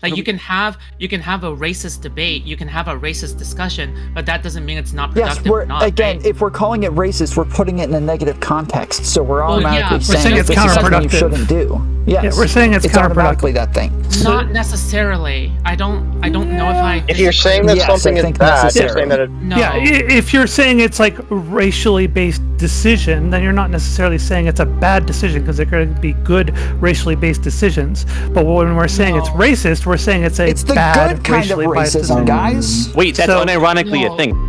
Like you can have a racist debate, you can have a racist discussion, but that doesn't mean it's not productive. Yes, or not, again, right? if we're calling it racist, we're putting it in a negative context. So we're automatically saying it's this is something you counterproductive. shouldn't do. Yes, Yeah, we're saying it's automatically that thing. Not necessarily. I don't know if I. If you're saying that something is bad, you're saying that it. No. Yeah, if you're saying it's like a racially based decision, then you're not necessarily saying it's a bad decision, because there could be good racially based decisions. But when we're saying it's racist, we're saying it's the bad good kind of racially biased racism, decision. guys. Wait, that's unironically a thing.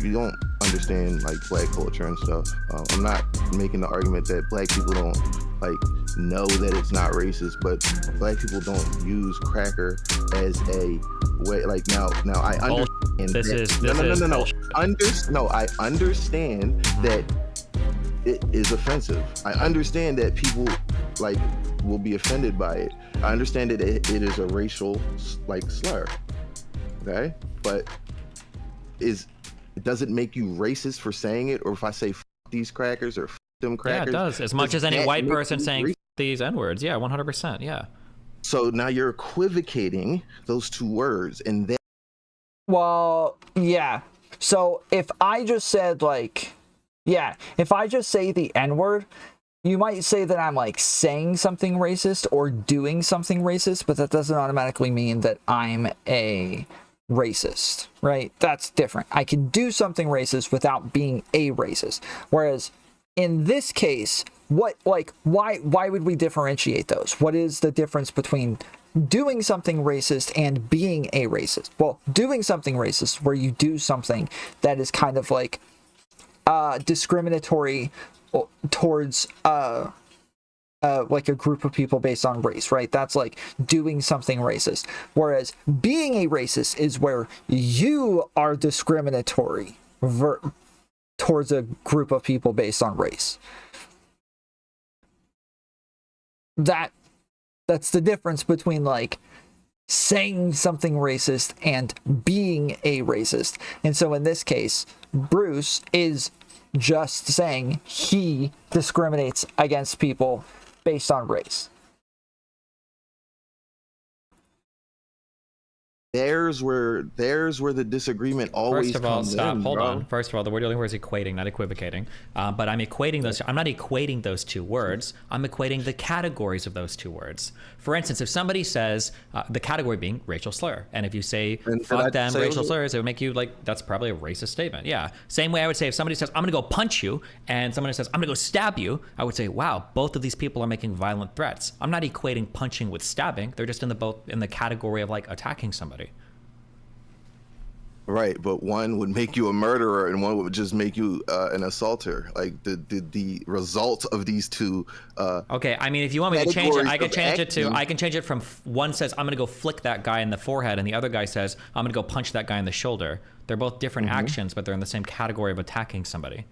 You don't understand like black culture and stuff. I'm not making the argument that black people don't like know that it's not racist, but black people don't use cracker as a way. Like now I understand. I understand that it is offensive. I understand that people like will be offended by it. I understand that it is a racial like slur. Okay, but does it make you racist for saying it? Or if I say F these crackers or F them crackers? Yeah, it does. As much as any white person saying F these N-words. Yeah, 100%. Yeah. So now you're equivocating those two words, and then. Well, yeah. So if I just said if I just say the N-word, you might say that I'm like saying something racist or doing something racist, but that doesn't automatically mean that I'm a racist, right? That's different. I can do something racist without being a racist. Whereas in this case, why would we differentiate those? What is the difference between doing something racist and being a racist? Well, doing something racist where you do something that is kind of like discriminatory towards like a group of people based on race, right? That's like doing something racist. Whereas being a racist is where you are discriminatory towards a group of people based on race. That's the difference between like saying something racist and being a racist. And so in this case, Bruce is just saying he discriminates against people based on race. There's where the disagreement always First of all, comes stop. in, Hold bro. on. First of all, the word you're looking for is equating, not equivocating. But I'm equating those. I'm not equating those two words. I'm equating the categories of those two words. For instance, if somebody says the category being racial slur, and if you say fuck them racial slurs, it would make you like that's probably a racist statement. Yeah. Same way I would say if somebody says I'm gonna go punch you, and someone says I'm gonna go stab you, I would say wow, both of these people are making violent threats. I'm not equating punching with stabbing. They're just in the category of like attacking somebody. Right, but one would make you a murderer and one would just make you an assaulter. Like the result of these two. Okay, I mean, if you want me to change it, I can change it to. acting. I can change it from one says I'm gonna go flick that guy in the forehead, and the other guy says I'm gonna go punch that guy in the shoulder. They're both different actions, but they're in the same category of attacking somebody.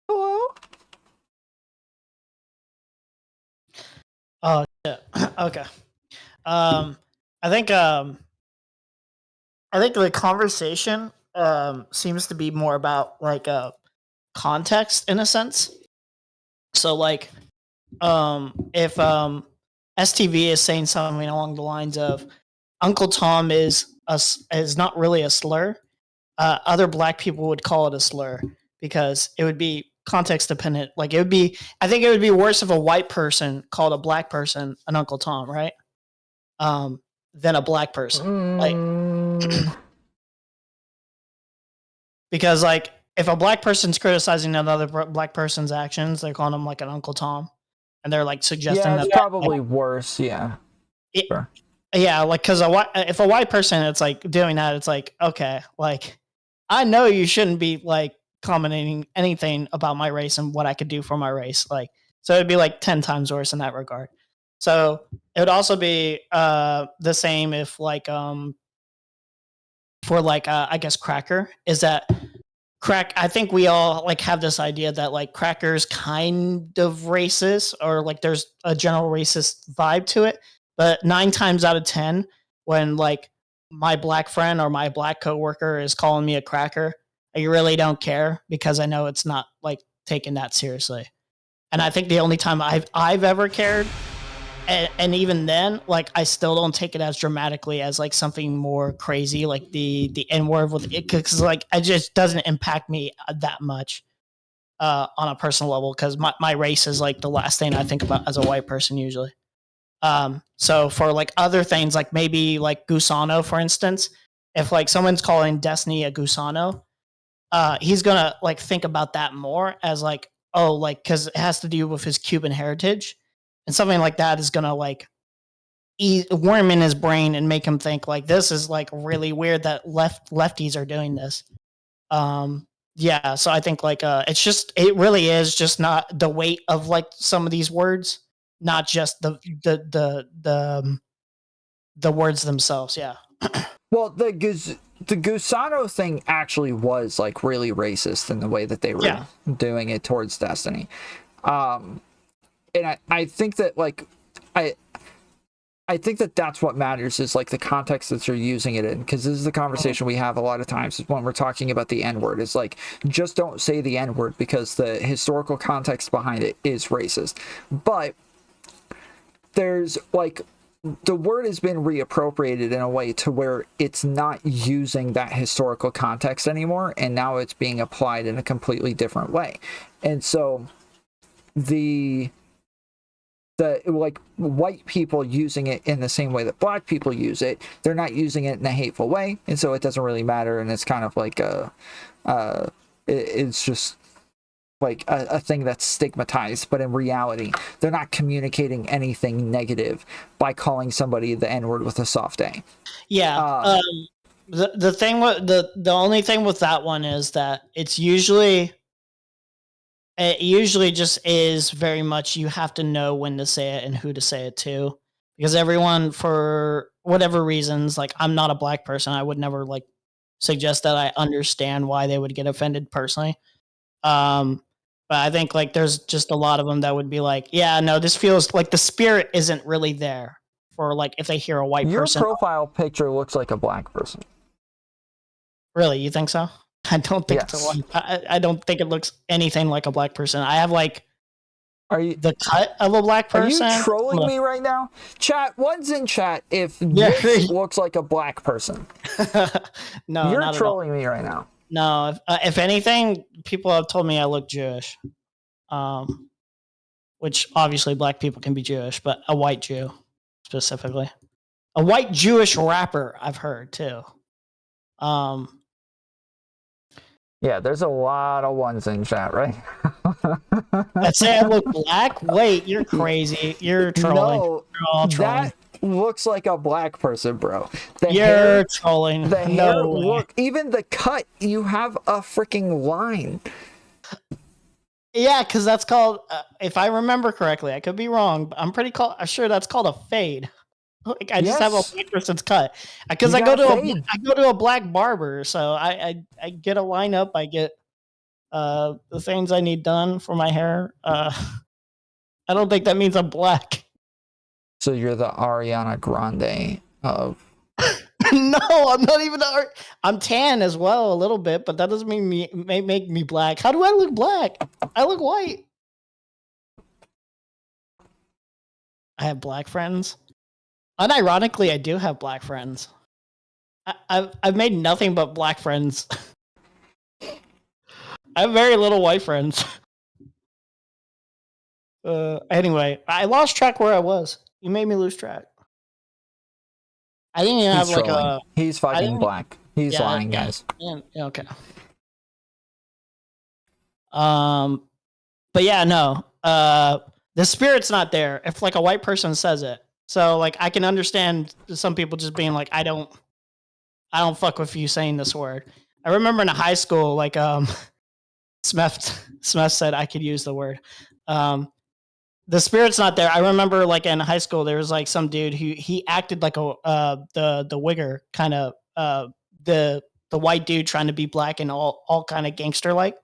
Hello? Oh shit. Okay. I think the conversation seems to be more about like context in a sense. So like if STV is saying something along the lines of Uncle Tom is not really a slur, other black people would call it a slur because it would be context dependent. Like I think it would be worse if a white person called a black person an Uncle Tom, right? Than a black person. Like because like if a black person's criticizing another black person's actions, they're calling them like an Uncle Tom, and they're like suggesting Yeah, that it's probably worse. Yeah. Sure. Yeah, like because if a white person it's like doing that, it's like okay, like I know you shouldn't be like commenting anything about my race and what I could do for my race, like so it'd be like 10 times worse in that regard. So it would also be the same if like for like I guess cracker is that I think we all like have this idea that like crackers kind of racist or like there's a general racist vibe to it, but 9 times out of 10 when like my black friend or my black coworker is calling me a cracker, I really don't care because I know it's not like taken that seriously. And I think the only time I've ever cared, and even then, like I still don't take it as dramatically as like something more crazy, like the N word with it, because like it just doesn't impact me that much on a personal level, because my race is like the last thing I think about as a white person usually. So for like other things, like maybe like Gusano, for instance, if like someone's calling Destiny a Gusano, he's gonna like think about that more as like, oh, like because it has to do with his Cuban heritage, and something like that is gonna like worm in his brain and make him think like this is like really weird that lefties are doing this. Yeah, so I think like it really is just not the weight of like some of these words, not just the words themselves. Yeah. Well, the Gusano thing actually was like really racist in the way that they were doing it towards Destiny. And I think that like I think that that's what matters, is like the context that you're using it in, because this is the conversation we have a lot of times when we're talking about the N-word. It's like, just don't say the N-word because the historical context behind it is racist. But there's like, the word has been reappropriated in a way to where it's not using that historical context anymore, and now it's being applied in a completely different way. And so the like white people using it in the same way that black people use it, they're not using it in a hateful way, and so it doesn't really matter, and it's kind of like it's just like a thing that's stigmatized. But in reality, they're not communicating anything negative by calling somebody the N-word with a soft A. Yeah. The thing with the only thing with that one is that it usually just is very much, you have to know when to say it and who to say it to, because everyone, for whatever reasons, like I'm not a black person, I would never like suggest that I understand why they would get offended personally. But I think like there's just a lot of them that would be like, yeah, no, this feels like the spirit isn't really there for like if they hear a white person. Your profile picture looks like a black person. Really, you think so? I don't think it's a white. I don't think it looks anything like a black person. I have like the cut of a black person. Are you trolling me right now? Chat, one's in chat if this looks like a black person. No, you're trolling me right now. No, if anything, people have told me I look Jewish, which obviously black people can be Jewish, but a white Jew specifically, a white Jewish rapper, I've heard too. Yeah, there's a lot of ones in chat, right? Let's say I look black? Wait, you're crazy. You're trolling. No, you're all trolling. That looks like a black person, bro. You're trolling. The hair look, even the cut, you have a freaking line. Yeah, because that's called, if I remember correctly, I could be wrong, but I'm pretty sure that's called a fade. Like I just have a black person's cut, because I go to a black barber, so I get a lineup. I get the things I need done for my hair. I don't think that means I'm black. So you're the Ariana Grande of. No, I'm not even. I'm tan as well a little bit, but that doesn't mean make me black. How do I look black? I look white. I have black friends. Unironically, I do have black friends. I've made nothing but black friends. I have very little white friends. Anyway, I lost track where I was. You made me lose track. I didn't even have like a. He's fucking black. He's lying, guys. Yeah, okay. But yeah, no. The spirit's not there. If like a white person says it. So like I can understand some people just being like, I don't fuck with you saying this word. I remember in high school, like Smith said I could use the word. The spirit's not there. I remember like in high school there was like some dude who he acted like the wigger kind of the white dude trying to be black and all kind of gangster like.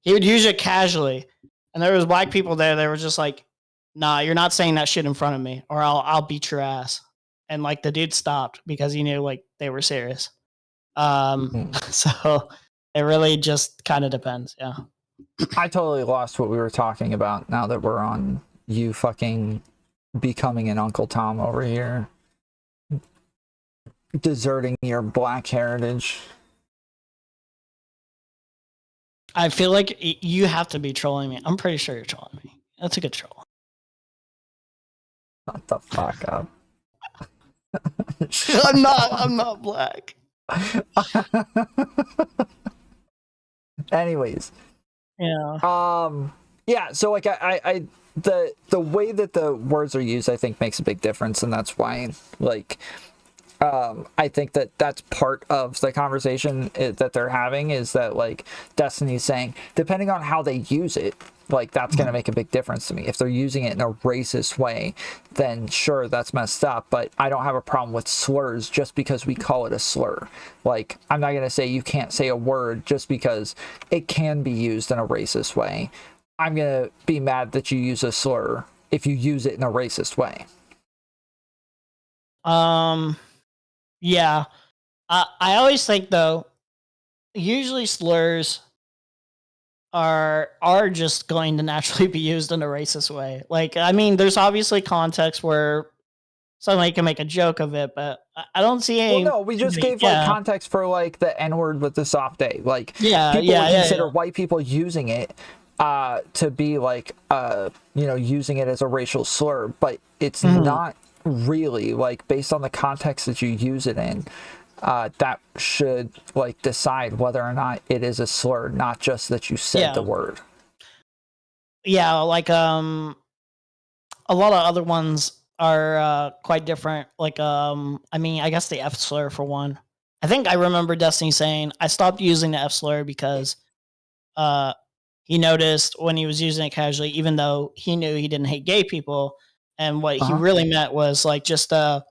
He would use it casually, and there was black people there. They were just like, nah, you're not saying that shit in front of me or I'll beat your ass. And like the dude stopped because he knew like they were serious. So it really just kind of depends. Yeah. I totally lost what we were talking about now that we're on you fucking becoming an Uncle Tom over here. Deserting your black heritage. I feel like you have to be trolling me. I'm pretty sure you're trolling me. That's a good troll. Shut the fuck up. I'm not black. Anyways. Yeah. Yeah, so like the way that the words are used I think makes a big difference, and that's why like I think that that's part of the conversation that they're having, is that like Destiny's saying, depending on how they use it, like that's going to make a big difference to me. If they're using it in a racist way, then sure, that's messed up, but I don't have a problem with slurs just because we call it a slur. Like, I'm not going to say you can't say a word just because it can be used in a racist way. I'm going to be mad that you use a slur if you use it in a racist way. Yeah. I always think though, usually slurs are just going to naturally be used in a racist way. Like, I mean, there's obviously context where somebody can make a joke of it, but I don't see any. Well, no, we just gave like context for like the N-word with the soft A. Like, people consider white people using it to be like you know, using it as a racial slur, but it's not really, like, based on the context that you use it in. That should like decide whether or not it is a slur, not just that you said the word. Yeah, like a lot of other ones are quite different. Like I mean, I guess the F slur for one. I think I remember Destiny saying I stopped using the F slur because he noticed when he was using it casually, even though he knew he didn't hate gay people, and what he really meant was like just a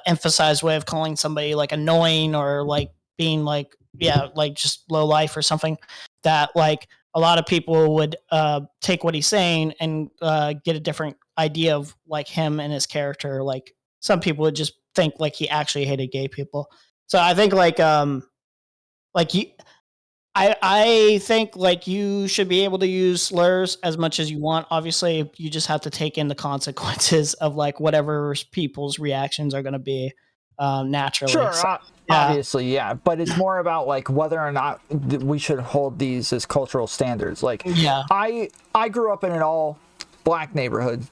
emphasized way of calling somebody like annoying or like being like, yeah, like just low life or something, that like a lot of people would take what he's saying and get a different idea of like him and his character. Like some people would just think like he actually hated gay people. So I think I think like you should be able to use slurs as much as you want. Obviously, you just have to take in the consequences of like whatever people's reactions are going to be naturally. Sure, So, obviously, yeah, but it's more about like whether or not we should hold these as cultural standards. Like, I grew up in an all black neighborhood.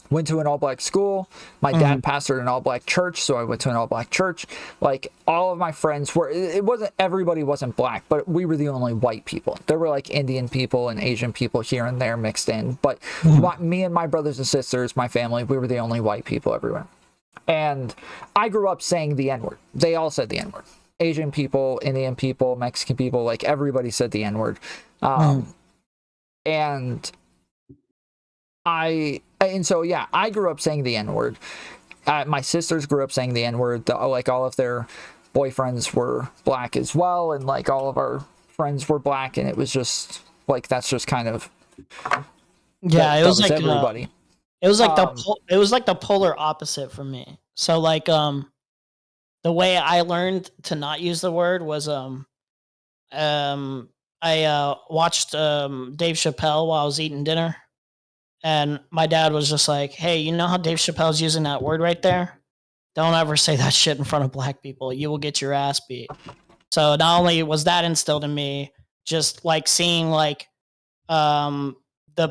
Went to an all-black school. My dad pastored an all-black church, so I went to an all-black church. Like, all of my friends were, everybody wasn't black, but we were the only white people. There were, like, Indian people and Asian people here and there mixed in, but me and my brothers and sisters, my family, we were the only white people everywhere. And I grew up saying the N-word. They all said the N-word. Asian people, Indian people, Mexican people, like, everybody said the N-word. And so, yeah, I grew up saying the N-word. My sisters grew up saying the N-word. Like, all of their boyfriends were black as well, and, like, all of our friends were black, and it was just, like, that's just kind of... Yeah, it was like... everybody. It was like the polar opposite for me. So, like, the way I learned to not use the word was, I watched Dave Chappelle while I was eating dinner. And my dad was just like, hey, you know how Dave Chappelle's using that word right there? Don't ever say that shit in front of black people. You will get your ass beat. So not only was that instilled in me, just like seeing like the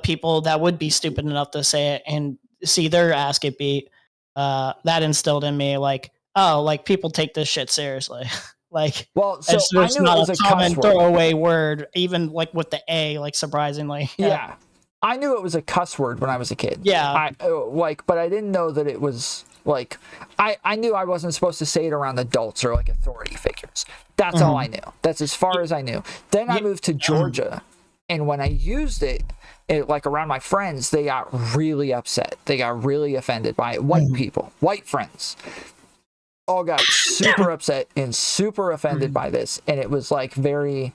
people that would be stupid enough to say it and see their ass get beat, that instilled in me like, oh, like people take this shit seriously. Like, well, so it's I knew not it was a a common cuss word. throwaway word, even like with the A, like surprisingly. Yeah. I knew it was a cuss word when I was a kid. Yeah. But I didn't know that it was like, I knew I wasn't supposed to say it around adults or like authority figures. That's all I knew. That's as far as I knew. Then I moved to Georgia, and when I used it like around my friends, they got really upset. They got really offended by it. White people, white friends, all got super upset and super offended by this. And it was like very,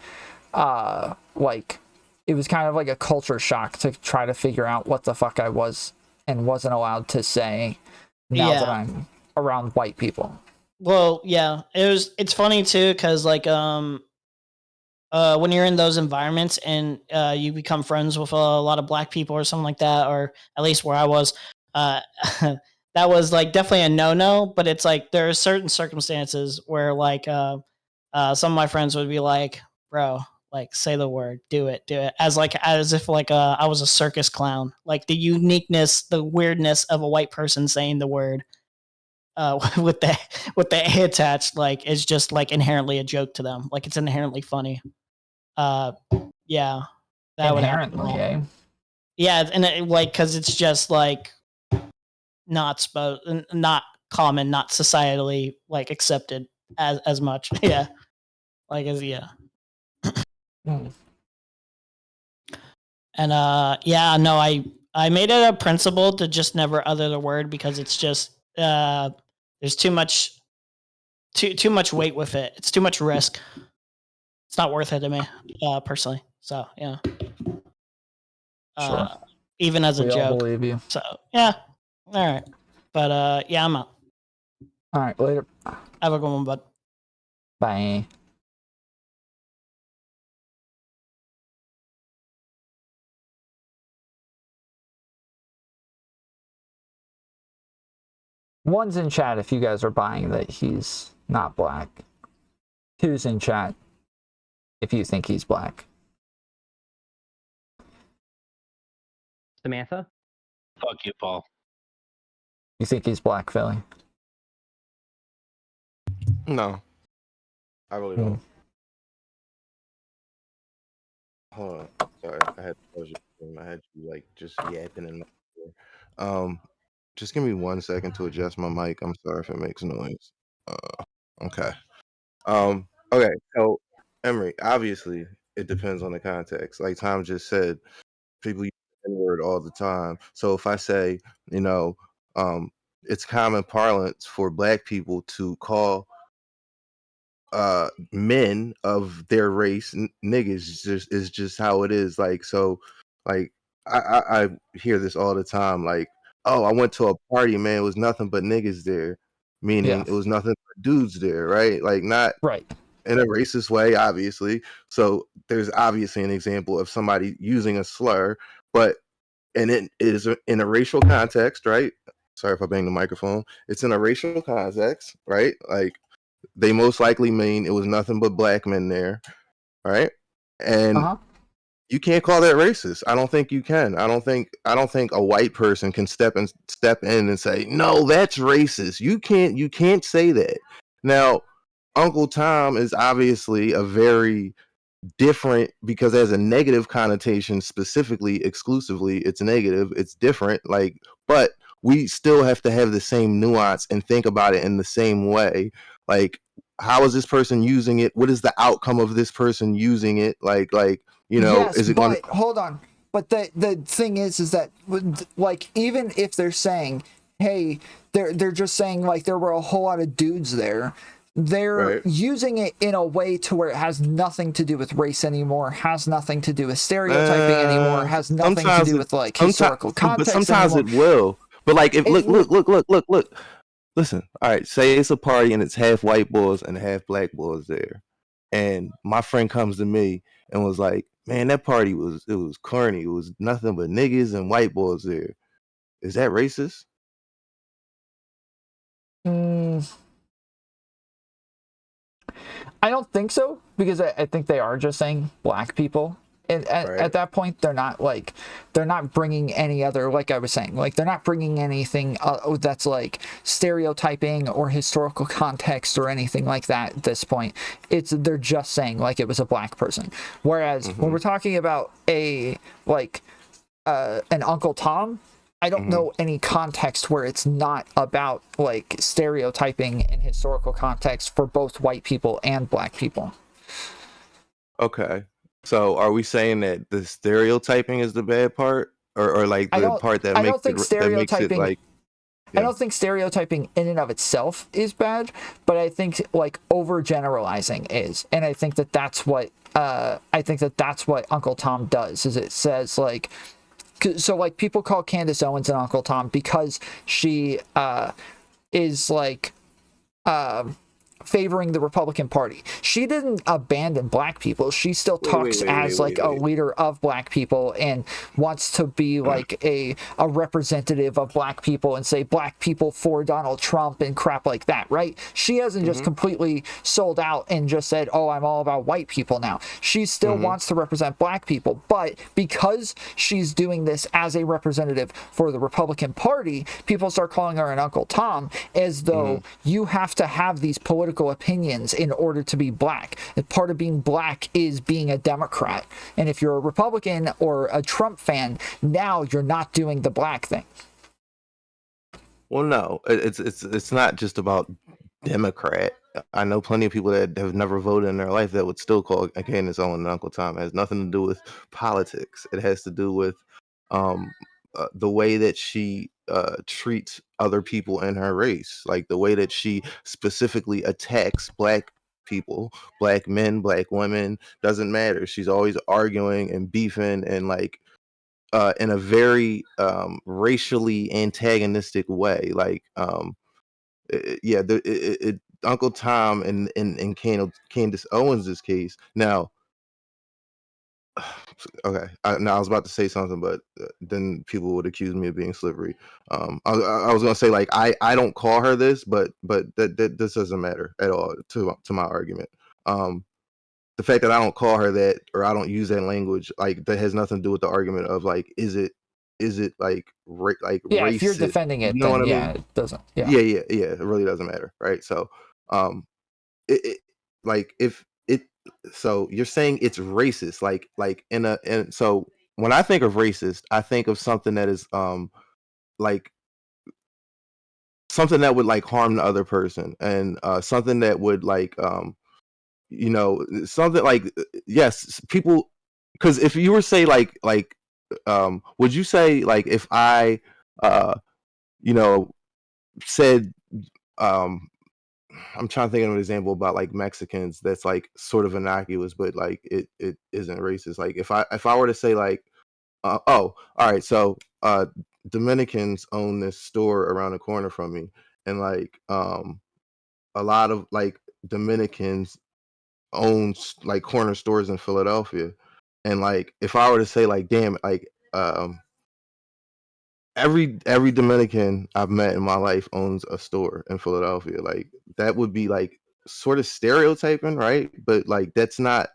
like, it was kind of like a culture shock to try to figure out what the fuck I was and wasn't allowed to say now that I'm around white people. Well, yeah, it's funny too because like when you're in those environments and you become friends with a lot of black people or something like that, or at least where I was, uh, that was like definitely a no. But it's like there are certain circumstances where like some of my friends would be like, "Bro, like say the word, do it, as if like I was a circus clown. Like the uniqueness, the weirdness of a white person saying the word with the A attached, like is just like inherently a joke to them. Like it's inherently funny. Uh, yeah, that would happen. Inherently, eh? Yeah, and like because it's just like not common, not societally like accepted as much. Yeah, like as yeah. Hmm. And yeah, no, I made it a principle to just never utter the word because it's just there's too much weight with it. It's too much risk. It's not worth it to me, personally. So yeah. Sure. Even as a We all joke. believe you. So yeah. All right. But yeah, I'm out. All right, later. Have a good one, bud. Bye. One's in chat if you guys are buying that he's not black. Two's in chat if you think he's black. Samantha? Fuck you, Paul. You think he's black, Philly? No, I really don't. Hold on, sorry, I had to close your phone. I had you like just yapping in my ear. Just give me 1 second to adjust my mic. I'm sorry if it makes noise. Okay. Okay. So, Emery, obviously, it depends on the context. Like Tom just said, people use the N-word all the time. So if I say, you know, it's common parlance for black people to call men of their race niggas is just how it is. Like, so like I hear this all the time, like, oh, I went to a party, man, it was nothing but niggas there, meaning it was nothing but dudes there, right? Like, not right in a racist way, obviously. So there's obviously an example of somebody using a slur, but and it is in a racial context, right? Sorry if I bang the microphone. It's in a racial context, right? Like, they most likely mean it was nothing but black men there, right? And you can't call that racist. I don't think you can. I don't think a white person can step in and say, no, that's racist. You can't say that. Now, Uncle Tom is obviously a very different, because it has a negative connotation, specifically, exclusively, it's negative, it's different, like, but we still have to have the same nuance and think about it in the same way. Like, how is this person using it? What is the outcome of this person using it? Like, you know, yes, is it going to... hold on. But the thing is that, like, even if they're saying, hey, they're just saying, like, there were a whole lot of dudes there, they're using it in a way to where it has nothing to do with race anymore, has nothing to do with stereotyping anymore, has nothing to do with, like, historical context. But sometimes it will. But, like, if look. Listen, all right, say it's a party and it's half white boys and half black boys there. And my friend comes to me and was like, man, that party was corny. It was nothing but niggas and white boys there. Is that racist? I don't think so, because I think they are just saying black people. And at that point, they're not bringing any other, like I was saying, like, they're not bringing anything that's like stereotyping or historical context or anything like that at this point. They're just saying, like, it was a black person. Whereas when we're talking about an Uncle Tom, I don't know any context where it's not about, like, stereotyping and historical context for both white people and black people. Okay. So are we saying that the stereotyping is the bad part, or like the part that makes it like... I don't think stereotyping in and of itself is bad, but I think, like, overgeneralizing is, and I think that's what Uncle Tom does. Is it says, like, so, like, people call Candace Owens an Uncle Tom because she is, like, favoring the Republican Party. She didn't abandon black people. She still talks as like a leader of black people and wants to be like a representative of black people and say black people for Donald Trump and crap like that, right? She hasn't just completely sold out and just said, oh, I'm all about white people now. She still wants to represent black people, but because she's doing this as a representative for the Republican Party, people start calling her an Uncle Tom, as though you have to have these political opinions in order to be black. And part of being black is being a Democrat. And if you're a Republican or a Trump fan, now you're not doing the black thing. Well, no, it's not just about Democrat. I know plenty of people that have never voted in their life that would still call Candace Owens Uncle Tom. It has nothing to do with politics. It has to do with the way that she treats other people in her race, like the way that she specifically attacks black people, black men, black women, doesn't matter. She's always arguing and beefing and like in a very racially antagonistic way. Like Uncle Tom in Candace Owens' case. Now, okay, now I was about to say something, but then people would accuse me of being slippery. I was gonna say like I don't call her this, but that this doesn't matter at all to my argument. The fact that I don't call her that or I don't use that language, like that has nothing to do with the argument of like is it like yeah, racist? if you're defending it, you know then what I yeah, mean? it doesn't. Yeah. It really doesn't matter, right? So it like if it so you're saying it's racist, like and so when I think of racist, I think of something that is like something that would like harm the other person, and something that would like something like yes, people, because if you were say like would you say like if I you know said I'm trying to think of an example about like Mexicans that's like sort of innocuous, but like it isn't racist. Like if I were to say like, oh, all right, so Dominicans own this store around the corner from me, and like a lot of like Dominicans own like corner stores in Philadelphia, and like if I were to say like, damn, like every Dominican I've met in my life owns a store in Philadelphia. Like that would be like sort of stereotyping, right? But like that's not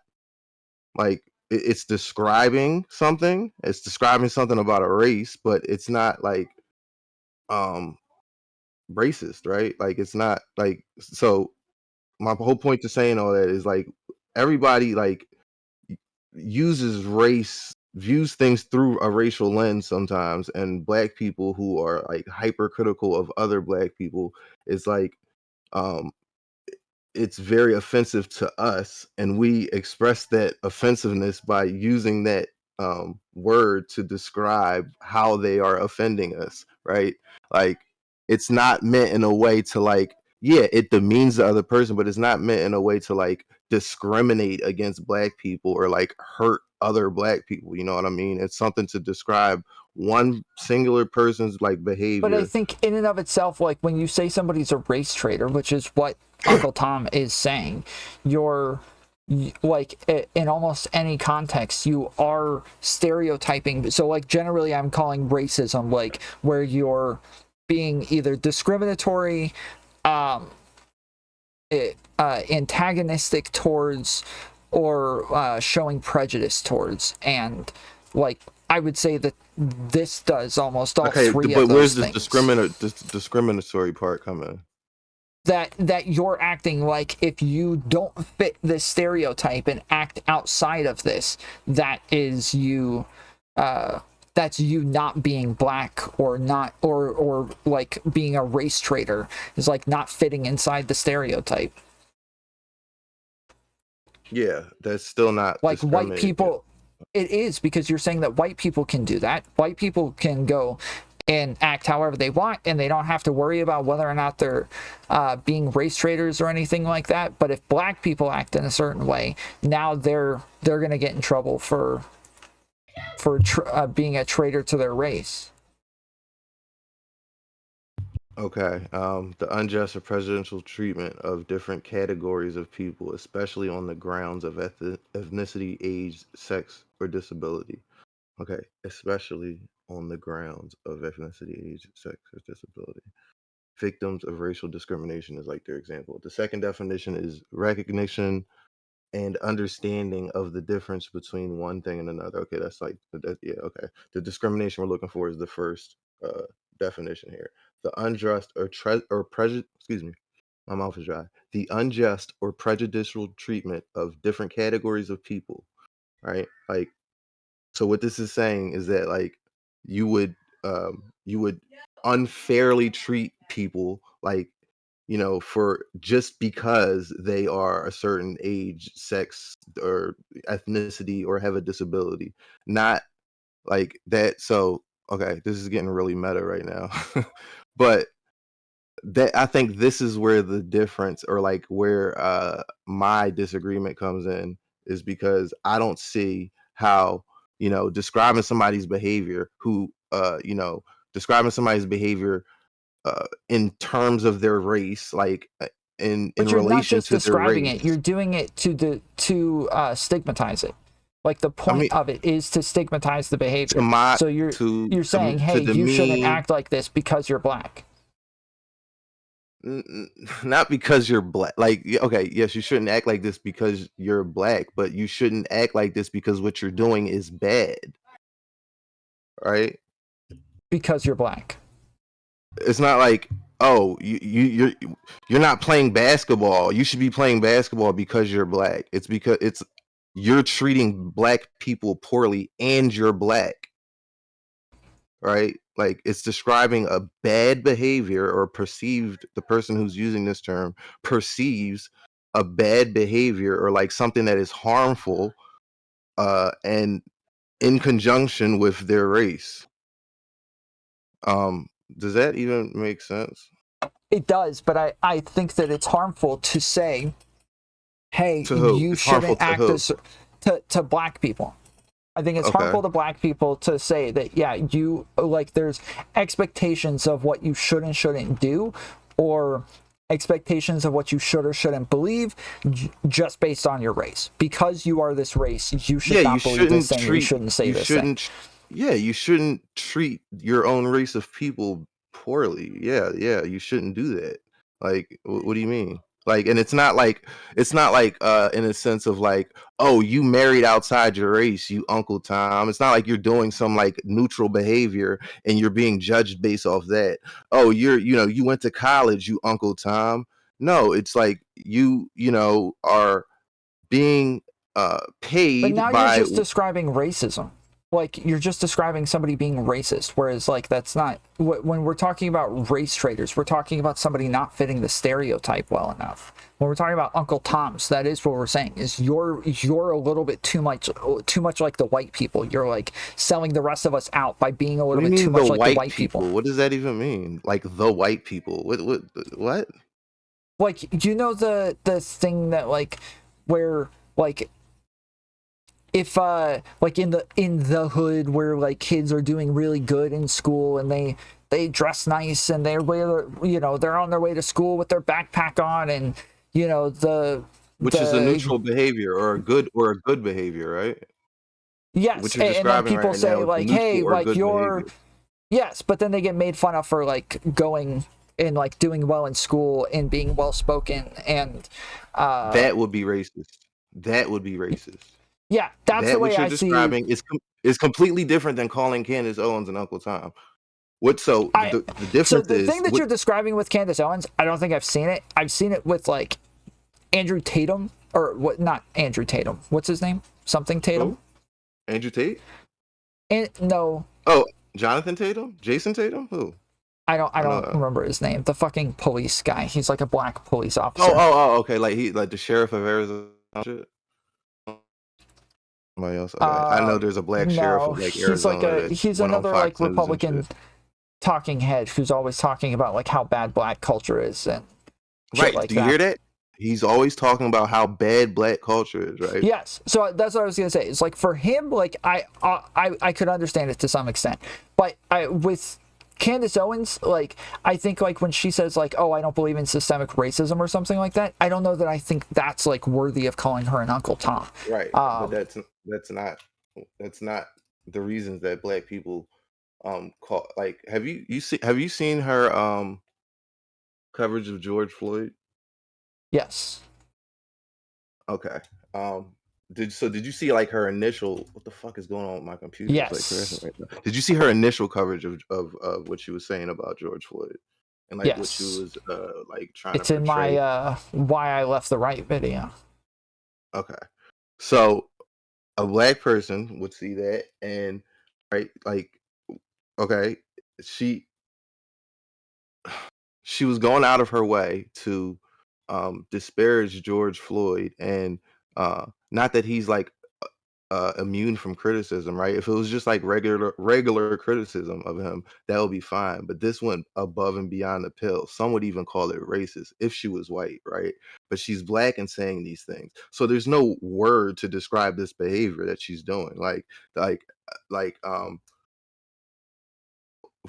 like it's describing something. It's describing something about a race, but it's not like racist, right? Like it's not like so my whole point to saying all that is like everybody like views things through a racial lens sometimes, and black people who are like hypercritical of other black people is like um it's very offensive to us, and we express that offensiveness by using that word to describe how they are offending us, right? Like it's not meant in a way to like, yeah, it demeans the other person, but it's not meant in a way to like discriminate against black people or like hurt other black people. You know what I mean? It's something to describe one singular person's like behavior. But I think in and of itself, like when you say somebody's a race traitor, which is what Uncle Tom is saying, you're like in almost any context you are stereotyping. So like generally I'm calling racism like where you're being either discriminatory, antagonistic towards, or showing prejudice towards. And like I would say that this does almost all three of those things. But where's the discriminatory part come in? That you're acting like if you don't fit this stereotype and act outside of this, that is you that's you not being black or not or like being a race traitor, is like not fitting inside the stereotype. Yeah, that's still not like white people. It is, because you're saying that white people can do that. White people can go and act however they want, and they don't have to worry about whether or not they're being race traitors or anything like that. But if black people act in a certain way, now they're going to get in trouble for being a traitor to their race. Okay. The unjust or prejudicial treatment of different categories of people, especially on the grounds of ethnicity, age, sex, or disability. Okay. Especially on the grounds of ethnicity, age, sex, or disability. Victims of racial discrimination is like their example. The second definition is recognition and understanding of the difference between one thing and another. Okay, that's like yeah. Okay, the discrimination we're looking for is the first definition here. The unjust or prejudice. Excuse me, my mouth is dry. The unjust or prejudicial treatment of different categories of people. Right, like so. What this is saying is that like you would unfairly treat people like for just because they are a certain age, sex, or ethnicity, or have a disability. Not like that. So, okay, this is getting really meta right now. But that I think this is where the difference, or like where my disagreement comes in, is because I don't see how, describing somebody's behavior describing somebody's behavior in terms of their race, like in But you're not relation just to their describing race. it, you're doing it to stigmatize it. Like the point of it is to stigmatize the behavior. So you're saying, hey, you shouldn't act like this because you're black. Not because you're black. Like, okay, yes, you shouldn't act like this because you're black, but you shouldn't act like this because what you're doing is bad, right? Because you're black. It's not like, oh, you're not playing basketball. You should be playing basketball because you're black. It's because you're treating black people poorly and you're black, right? Like it's describing a bad behavior, or the person who's using this term perceives a bad behavior, or like something that is harmful and in conjunction with their race. Does that even make sense? It does, but I think that it's harmful to say, hey, you It's shouldn't act this to black people. I think it's harmful to black people to say that, yeah, you like there's expectations of what you should and shouldn't do, or expectations of what you should or shouldn't believe just based on your race. Because you are this race, you should not believe this thing, you shouldn't say this thing. Yeah, you shouldn't treat your own race of people poorly. Yeah, you shouldn't do that. Like, what do you mean? Like, and it's not like in a sense of like, oh, you married outside your race, you Uncle Tom. It's not like you're doing some like neutral behavior and you're being judged based off that. Oh, you went to college, you Uncle Tom. No, it's like you are being paid. But now by you're just describing racism. Like, you're just describing somebody being racist, whereas, like, that's not... When we're talking about race traders, we're talking about somebody not fitting the stereotype well enough. When we're talking about Uncle Toms, that is what we're saying, is you're a little bit too much like the white people. You're, like, selling the rest of us out by being a little bit too much like the white people. What does that even mean? Like, the white people? What? Like, you know the thing that, like, where, like... If like in the hood where like kids are doing really good in school and they dress nice and they're on their way to school with their backpack on, and which is a neutral behavior or a good behavior, right? Yes, and then people say like, hey, like you're behavior. Yes, but then they get made fun of for like going and like doing well in school and being well spoken, and that would be racist. Yeah, that's the way I see. Describing is completely different than calling Candace Owens and Uncle Tom. The difference so the thing that you're describing with Candace Owens, I don't think I've seen it. I've seen it with like Andrew Tatum, or what? Not Andrew Tatum. What's his name? Something Tatum. Who? Andrew Tate? No. Oh, Jonathan Tatum? Jason Tatum? Who? I don't remember his name. The fucking police guy. He's like a black police officer. Oh, okay. Like the sheriff of Arizona. Shit. Somebody else. Okay. I know there's a black sheriff of like Arizona. He's another like Republican talking head who's always talking about like how bad black culture is and right. Like Do you hear that? He's always talking about how bad black culture is, right? Yes. So that's what I was gonna say. It's like for him, like I could understand it to some extent, but with Candace Owens, like, I think, like, when she says, like, oh, I don't believe in systemic racism or something like that, I don't know that I think that's, like, worthy of calling her an Uncle Tom. Right, but that's not the reasons that black people call, like, have you seen her coverage of George Floyd? Yes. Okay. Did you see, like, her initial, what the fuck is going on with my computer? It's, like, Yes. crashing right now. Did you see her initial coverage of what she was saying about George Floyd and, like, what she Yes. was like trying It's to in portray? my Why I Left the Right video. Okay. So a black person would see that and, right, like, okay, she was going out of her way to disparage George Floyd, and not that he's, like, immune from criticism, right? If it was just like regular criticism of him, that would be fine. But this went above and beyond the pale. Some would even call it racist if she was white, right? But she's black and saying these things, so there's no word to describe this behavior that she's doing.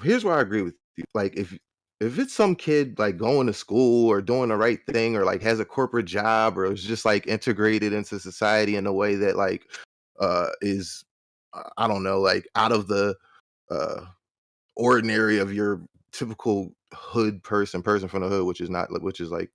Here's where I agree with you. Like, if it's some kid, like, going to school or doing the right thing, or, like, has a corporate job, or is just, like, integrated into society in a way that, like, is, I don't know, like, out of the uh ordinary of your typical hood person from the hood, which is not, which is like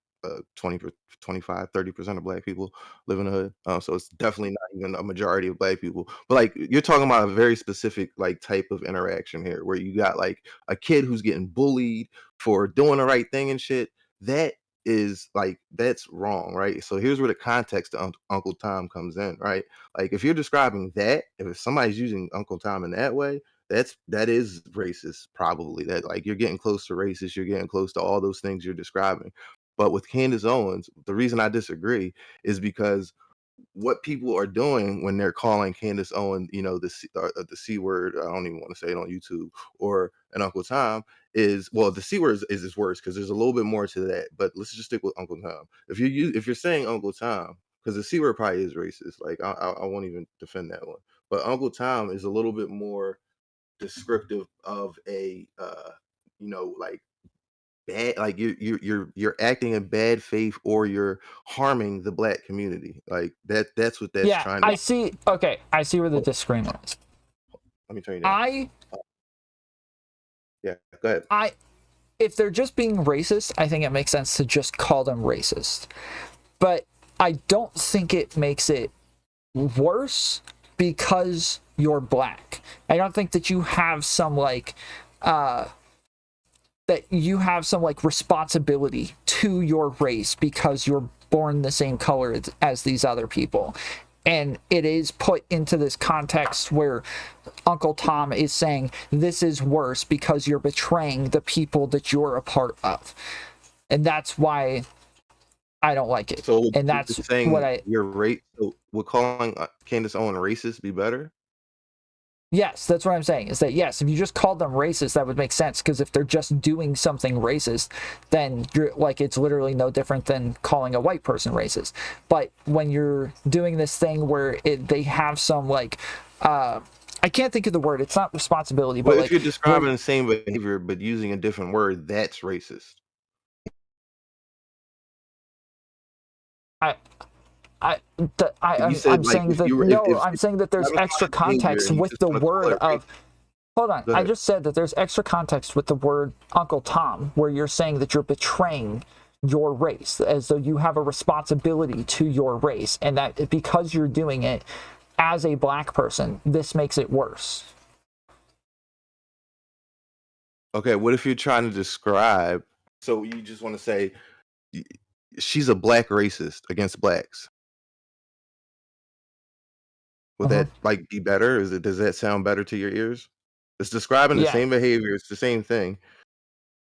20 25 30% of black people live in the hood, so it's definitely not even a majority of black people. But, like, you're talking about a very specific, like, type of interaction here, where you got, like, a kid who's getting bullied for doing the right thing and shit. That is, like, that's wrong, right? So here's where the context to Uncle Tom comes in, right? Like, if you're describing that, if somebody's using Uncle Tom in that way, that is racist, probably. That, like, you're getting close to racist, you're getting close to all those things you're describing. But with Candace Owens, the reason I disagree is because what people are doing when they're calling Candace Owens, the C word, I don't even want to say it on YouTube, or an Uncle Tom, is, well, the C word is worse because there's a little bit more to that. But let's just stick with Uncle Tom. If you're saying Uncle Tom, because the C word probably is racist, like, I won't even defend that one. But Uncle Tom is a little bit more descriptive of a like, bad, like, you're acting in bad faith, or you're harming the black community, like that's what that's trying to. I see. Okay, I see where the disagreement is. Let me turn you down. Yeah, go ahead. If they're just being racist, I think it makes sense to just call them racist, but I don't think it makes it worse because you're black. I don't think that you have some, like, responsibility to your race because you're born the same color as these other people. And it is put into this context where Uncle Tom is saying this is worse because you're betraying the people that you're a part of. And that's why I don't like it. So, and that's saying what you're rate. So would calling Candace Owens racist be better? Yes, that's what I'm saying, is that, yes, if you just called them racist, that would make sense, because if they're just doing something racist, then you're, like, it's literally no different than calling a white person racist. But when you're doing this thing where they have some, like, I can't think of the word, it's not responsibility, but, if like, you're describing the same behavior but using a different word, that's racist. I'm saying that there's extra context with the word of. Hold on, I just said that there's extra context with the word Uncle Tom, where you're saying that you're betraying your race, as though you have a responsibility to your race, and that because you're doing it as a black person, this makes it worse. Okay, what if you're trying to describe? So you just want to say she's a black racist against blacks? Would that, like, be better? Does that sound better to your ears? It's describing the same behavior. It's the same thing.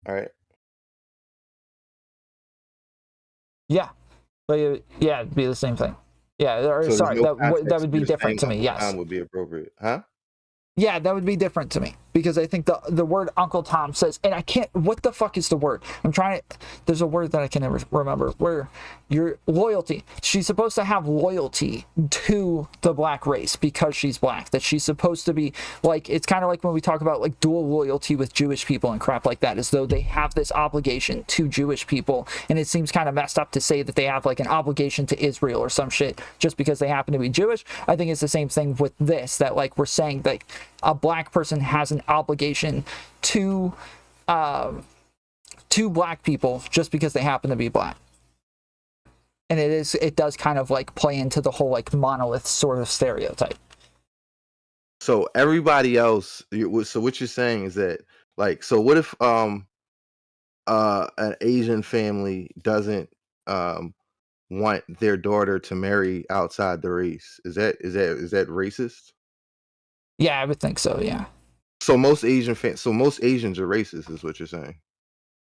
All right. Yeah. It'd be the same thing. Yeah, or, So sorry, no that would be context, different to me, yes. Time would be appropriate, huh? Yeah, that would be different to me because I think the word Uncle Tom says, and I can't. What the fuck is the word? I'm trying to. There's a word that I can never remember. Where your loyalty. She's supposed to have loyalty to the black race because she's black. That she's supposed to be like. It's kind of like when we talk about like dual loyalty with Jewish people and crap like that, as though they have this obligation to Jewish people, and it seems kind of messed up to say that they have like an obligation to Israel or some shit just because they happen to be Jewish. I think it's the same thing with this. That like we're saying that a black person has an obligation to black people just because they happen to be black. And it does kind of like play into the whole like monolith sort of stereotype. So everybody else, so what you're saying is that like, so what if an Asian family doesn't want their daughter to marry outside the race? Is that racist? Yeah, I would think so. Yeah. So most Asians are racist, is what you're saying.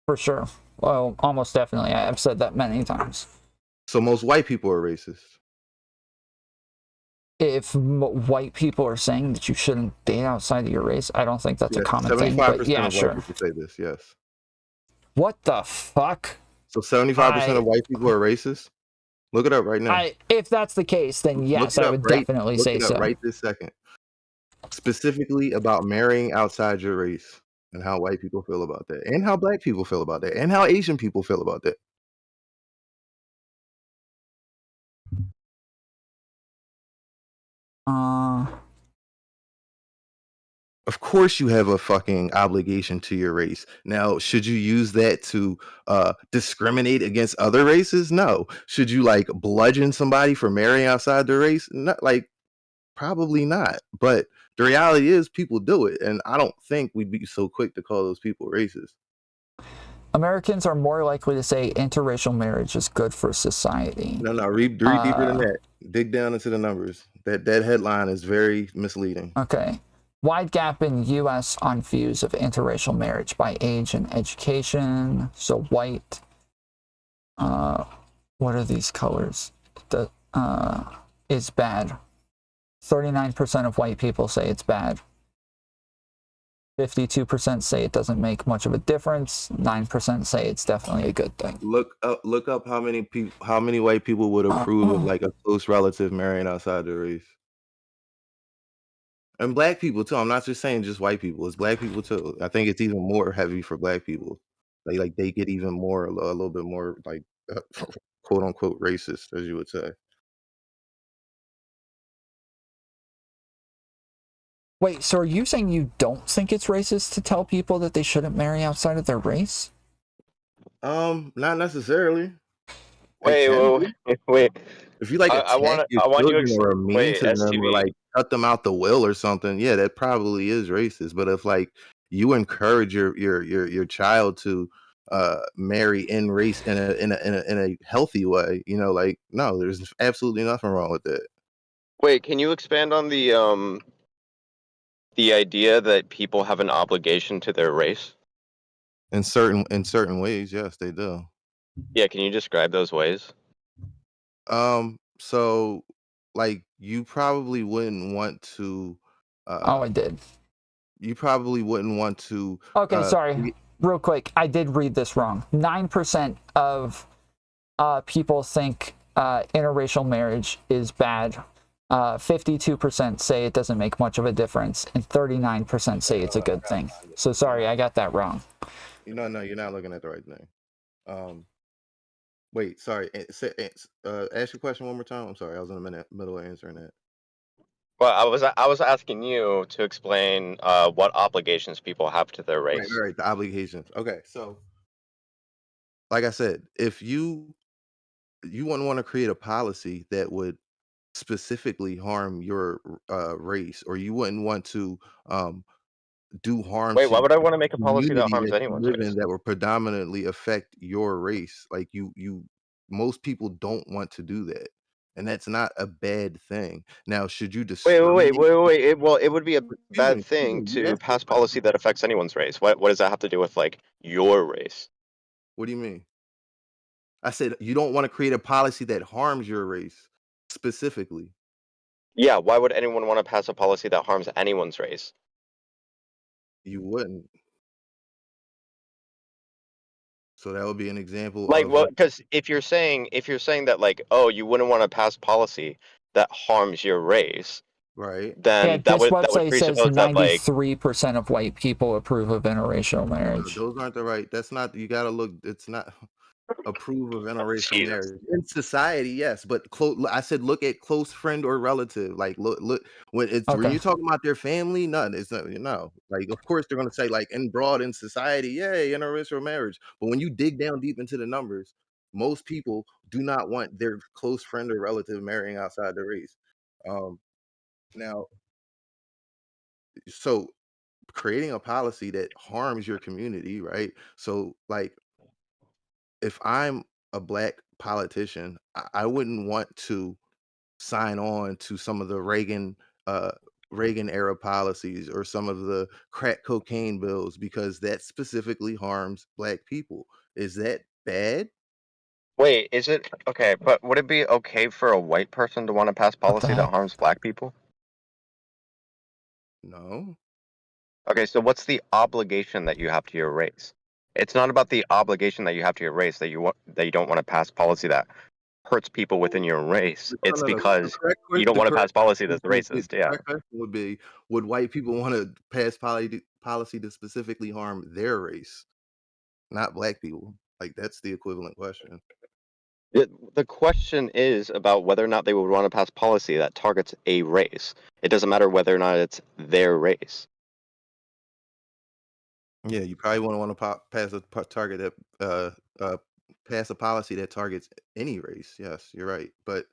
For sure. Well, almost definitely. I've said that many times. So most white people are racist. If white people are saying that you shouldn't date outside of your race, I don't think that's a common thing. But yeah, of sure. White people say this, yes. What the fuck? So 75% of white people are racist? Look it up right now. If that's the case, then yes, I would definitely say so. Right this second. Specifically about marrying outside your race and how white people feel about that, and how black people feel about that, and how Asian people feel about that. Of course you have a fucking obligation to your race. Now, should you use that to discriminate against other races? No. Should you like bludgeon somebody for marrying outside their race? Not like, probably not. But the reality is people do it, and I don't think we'd be so quick to call those people racist. Americans are more likely to say interracial marriage is good for society. No, read deeper than that. Dig down into the numbers. That headline is very misleading. Okay. Wide gap in U.S. on views of interracial marriage by age and education. So white. What are these colors? Is bad. 39% of white people say it's bad. 52% say it doesn't make much of a difference. 9% say it's definitely a good thing. Look up how many white people would approve of like a close relative marrying outside their race. And black people too. I'm not just saying just white people. It's black people too. I think it's even more heavy for black people. Like they get even more, a little bit more like quote unquote racist, as you would say. Wait, so are you saying you don't think it's racist to tell people that they shouldn't marry outside of their race? Not necessarily. Wait. If you like attack your children or are mean to them or like cut them out the will or something, yeah, that probably is racist. But if like you encourage your child to marry in race in a healthy way, you know, like no, there's absolutely nothing wrong with that. Wait, can you expand on the idea that people have an obligation to their race? In certain ways, yes, they do. Yeah, can you describe those ways? So like you probably wouldn't want to I did. You probably wouldn't want to Okay, sorry. Real quick, I did read this wrong. 9% of people think interracial marriage is bad. 52% say it doesn't make much of a difference, and 39% say it's a good thing. So sorry, I got that wrong. No, you're not looking at the right thing. Wait, sorry. Ask your question one more time. I'm sorry, I was in the middle of answering that. Well, I was asking you to explain what obligations people have to their race. Right, the obligations. Okay, so like I said, if you wouldn't want to create a policy that would specifically harm your race, or you wouldn't want to do harm. Wait, why would I want to make a policy that harms anyone's race? That will predominantly affect your race. Like most people don't want to do that, and that's not a bad thing. Now, should you wait? It would be a bad thing to pass policy that affects anyone's race. What does that have to do with like your race? What do you mean? I said you don't want to create a policy that harms your race specifically. Yeah, why would anyone want to pass a policy that harms anyone's race? You wouldn't. So that would be an example Like, of well, because if you're saying that, like, oh, you wouldn't want to pass policy that harms your race, right. Yeah, then this that would website says presuppose that, like, 93% of white people approve of interracial marriage. Those aren't the right. That's not. You got to look. It's not. Approve of interracial Jesus. marriage in society, yes, but I said look at close friend or relative. Like look when Okay. you're talking about their family, none. It's not, like of course they're gonna say like in broad in society, yay, interracial marriage. But when you dig down deep into the numbers, most people do not want their close friend or relative marrying outside their race. Now, so creating a policy that harms your community, right? So like if I'm a black politician, I wouldn't want to sign on to some of the uh, Reagan era policies or some of the crack cocaine bills because that specifically harms black people. Is that bad? Wait, is it okay? But would it be okay for a white person to want to pass What the policy that heck? harms black people? No. Okay, so what's the obligation that you have to your race? It's not about the obligation that you have to your race that you don't want to pass policy that hurts people within your race. No, It's no, no. because you don't The want to correct pass policy question that's would be, racist. Yeah. would white people want to pass policy to specifically harm their race, not black people? Like that's the equivalent question. The question is about whether or not they would want to pass policy that targets a race. It doesn't matter whether or not it's their race. Yeah, you probably want to pass a target that pass a policy that targets any race. Yes, you're right. But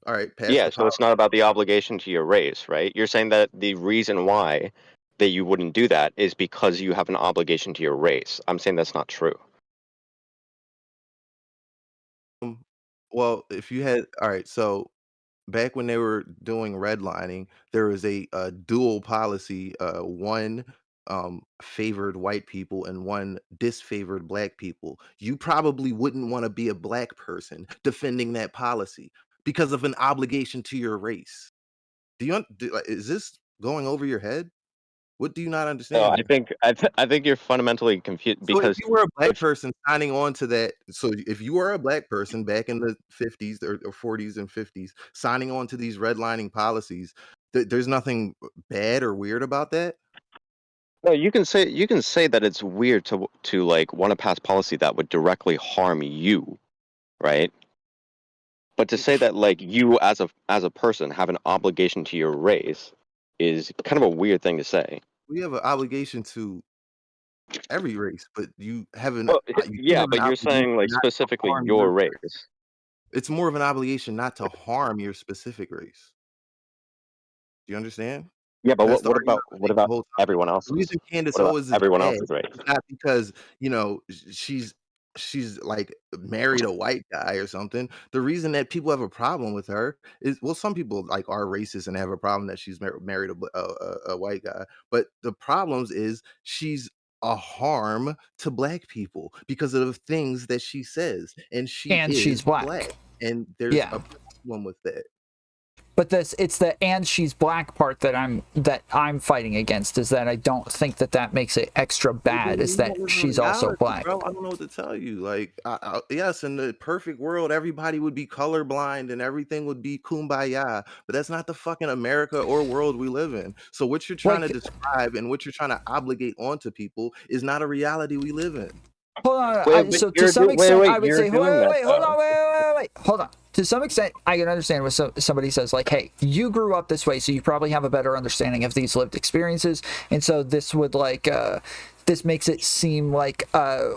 all right, pass Yeah, the so it's policy. not about the obligation to your race, right? You're saying that the reason why that you wouldn't do that is because you have an obligation to your race. I'm saying that's not true. Well, if you had all right, so back when they were doing redlining, there was a dual policy. One favored white people and one disfavored black people. You probably wouldn't want to be a black person defending that policy because of an obligation to your race. Like, is this going over your head? What do you not No, understand I here? think I think you're fundamentally confused So if because you were a black if person signing on to that, so if you were a black person back in the 50s or 40s and 50s signing on to these redlining policies, there's nothing bad or weird about that. no, you can say that it's weird to like want to pass policy that would directly harm you, right? But to say that like you as a person have an obligation to your race is kind of a weird thing to say. We have an obligation to every race, but Well, you do yeah, have an but you're obligation saying like not to specifically harm your your race. race. It's more of an obligation not to harm your specific race. Do you understand? Yeah, but That's the argument I've been what making the about whole time. everyone The else's? reason Candace What about Owens is everyone bad else's race? is not because, she's like married a white guy or something. The reason that people have a problem with her is well, some people like are racist and have a problem that she's married a white guy. But the problems is she's a harm to black people because of the things that she says, and she And she's is black, black. and there's Yeah. a problem with that. But it's the and she's black part that I'm fighting against, is that I don't think that makes it extra bad, is You that don't live in she's also reality, black. bro. I don't know what to tell you. Like, yes, in the perfect world, everybody would be colorblind and everything would be kumbaya. But that's not the fucking America or world we live in. So what you're trying to Like, describe and what you're trying to obligate onto people is not a reality we live in. hold on. Wait, but So to some extent, I would you're say, doing that hold though. on, wait. Hold on. To some extent, I can understand when somebody says like, "Hey, you grew up this way, so you probably have a better understanding of these lived experiences," and so this would this makes it seem like a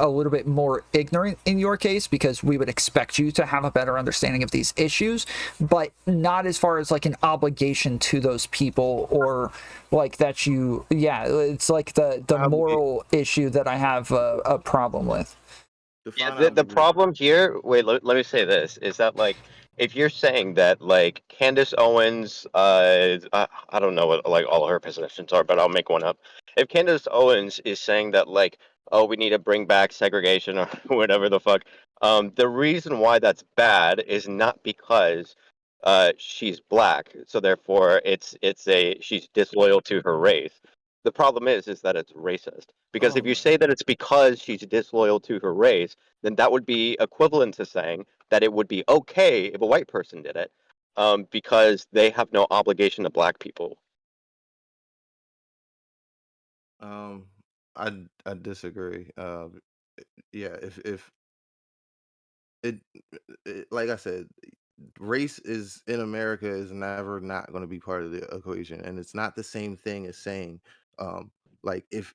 little bit more ignorant in your case, because we would expect you to have a better understanding of these issues, but not as far as like an obligation to those people, or like that you, it's like the moral issue that I have a problem with. Yeah, Define the obligation. problem here, wait, let me say this, is that like if you're saying that like Candace Owens, I don't know what like all her positions are, but I'll make one up. If Candace Owens is saying that like, oh, we need to bring back segregation or whatever the fuck, the reason why that's bad is not because she's black, so therefore she's disloyal to her race. The problem is that it's racist. Because if you say that it's because she's disloyal to her race, then that would be equivalent to saying that it would be okay if a white person did it, because they have no obligation to black people. I disagree. Yeah, if it, like I said, race is in America is never not going to be part of the equation, and it's not the same thing as saying, like if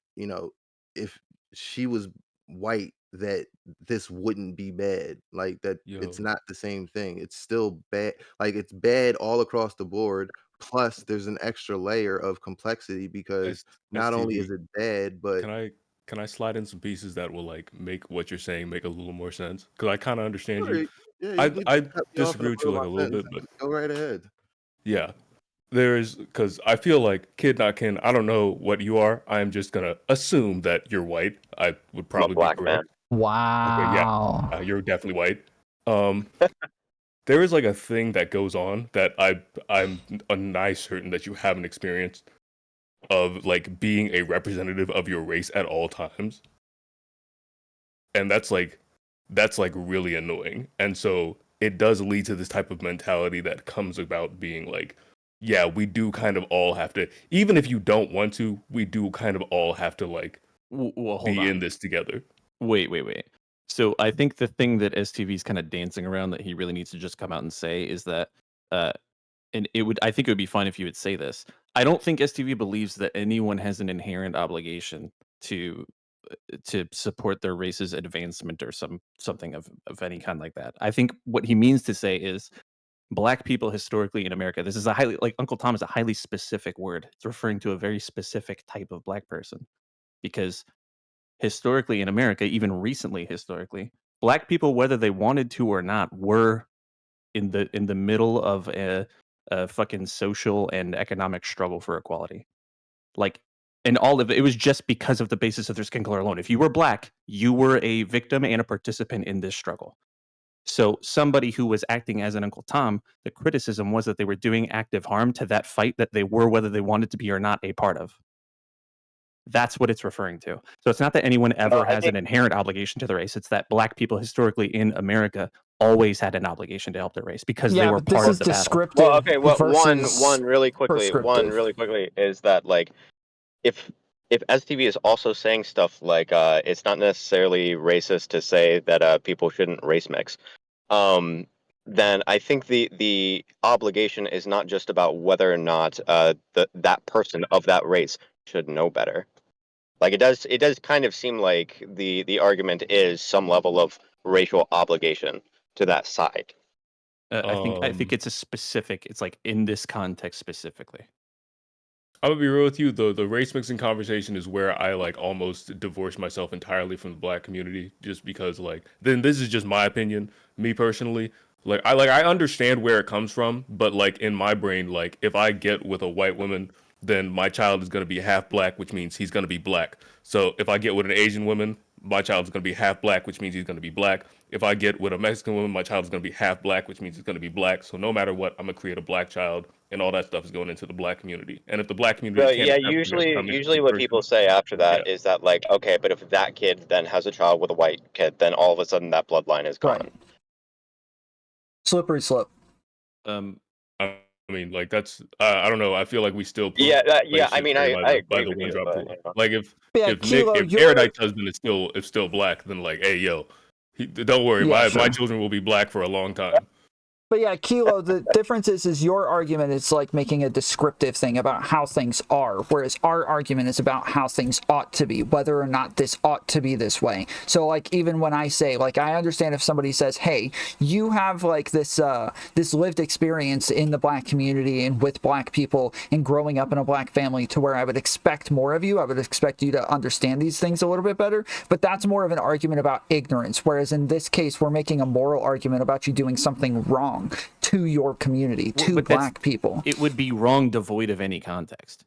if she was white, that this wouldn't be bad. Like that, it's Yo, not the same thing. It's still bad. Like it's bad all across the board. Plus, there's an extra layer of complexity because S- not only is STV, it bad, but can I slide in some pieces that will like make what you're saying make a little more sense? Because I kind of understand you. sure, yeah, you can I cut me off in disagree the with middle you of like a my little sentence. bit, but Go right ahead. yeah, there's because I feel like kid not kin. I don't know what you are. I am just gonna assume that you're white. I would I'm a probably be black man. correct. Okay, yeah, Wow. you're definitely white. Um, there is like a thing that goes on that I'm a nice certain that you haven't experienced of like being a representative of your race at all times, and that's like really annoying. And so it does lead to this type of mentality that comes about being like, yeah, we do kind of all have to, even if you don't want to, we do kind of all have to like Well, hold be in on. this together. Wait. So I think the thing that STV is kind of dancing around that he really needs to just come out and say is that, uh, and I think it would be fine if you would say this. I don't think STV believes that anyone has an inherent obligation to to support their race's advancement or something of any kind like that. I think what he means to say is black people historically in America. This is a highly like Uncle Tom is a highly specific word. It's referring to a very specific type of black person because historically in America, even recently historically, black people, whether they wanted to or not, were in the middle of a fucking social and economic struggle for equality. Like, and all of it was just because of the basis of their skin color alone. If you were black, you were a victim and a participant in this struggle. So somebody who was acting as an Uncle Tom, the criticism was that they were doing active harm to that fight that they were, whether they wanted to be or not, a part of. That's what it's referring to. So it's not that anyone ever I has think an inherent obligation to the race. It's that black people historically in America always had an obligation to help their race because they Yeah, were but this part of is the battle. descriptive well, okay. Well, versus one really prescriptive. quickly is that like if STV is also saying stuff like it's not necessarily racist to say that people shouldn't race mix, then I think the obligation is not just about whether or not that person of that race should know better. Like it does kind of seem like the argument is some level of racial obligation to that side. I think it's a specific. It's like in this context specifically. I'm gonna be real with you. The race mixing conversation is where I like almost divorce myself entirely from the black community, just because like then this is just my opinion, me personally. I understand where it comes from, but like in my brain, like if I get with a white woman, then my child is gonna be half black, which means he's gonna be black. So if I get with an Asian woman, my child is gonna be half black, which means he's gonna be black. If I get with a Mexican woman, my child is gonna be half black, which means he's gonna be black. So no matter what, I'm gonna create a black child, and all that stuff is going into the black community. And if the black community But can't yeah, accept me as a usually dominant what people person, say after yeah. that is that like, okay, but if that kid then has a child with a white kid, then all of a sudden that bloodline is gone. Right. Slippery slope. I mean, like that's I don't know. I feel like we still put Yeah, like I shit mean, very I by agree the with one you, drop but rule. Like Yeah, if Kilo, Nick if you're Erudite's husband is still black, then like, hey yo, don't worry, Yeah, my sure. children will be black for a long time. But yeah, Kilo, the difference is your argument is like making a descriptive thing about how things are, whereas our argument is about how things ought to be, whether or not this ought to be this way. So like even when I say, like, I understand if somebody says, hey, you have like this this lived experience in the black community and with black people and growing up in a black family to where I would expect more of you. I would expect you to understand these things a little bit better. But that's more of an argument about ignorance, whereas in this case, we're making a moral argument about you doing something wrong to your community, to But black people. It would be wrong devoid of any context.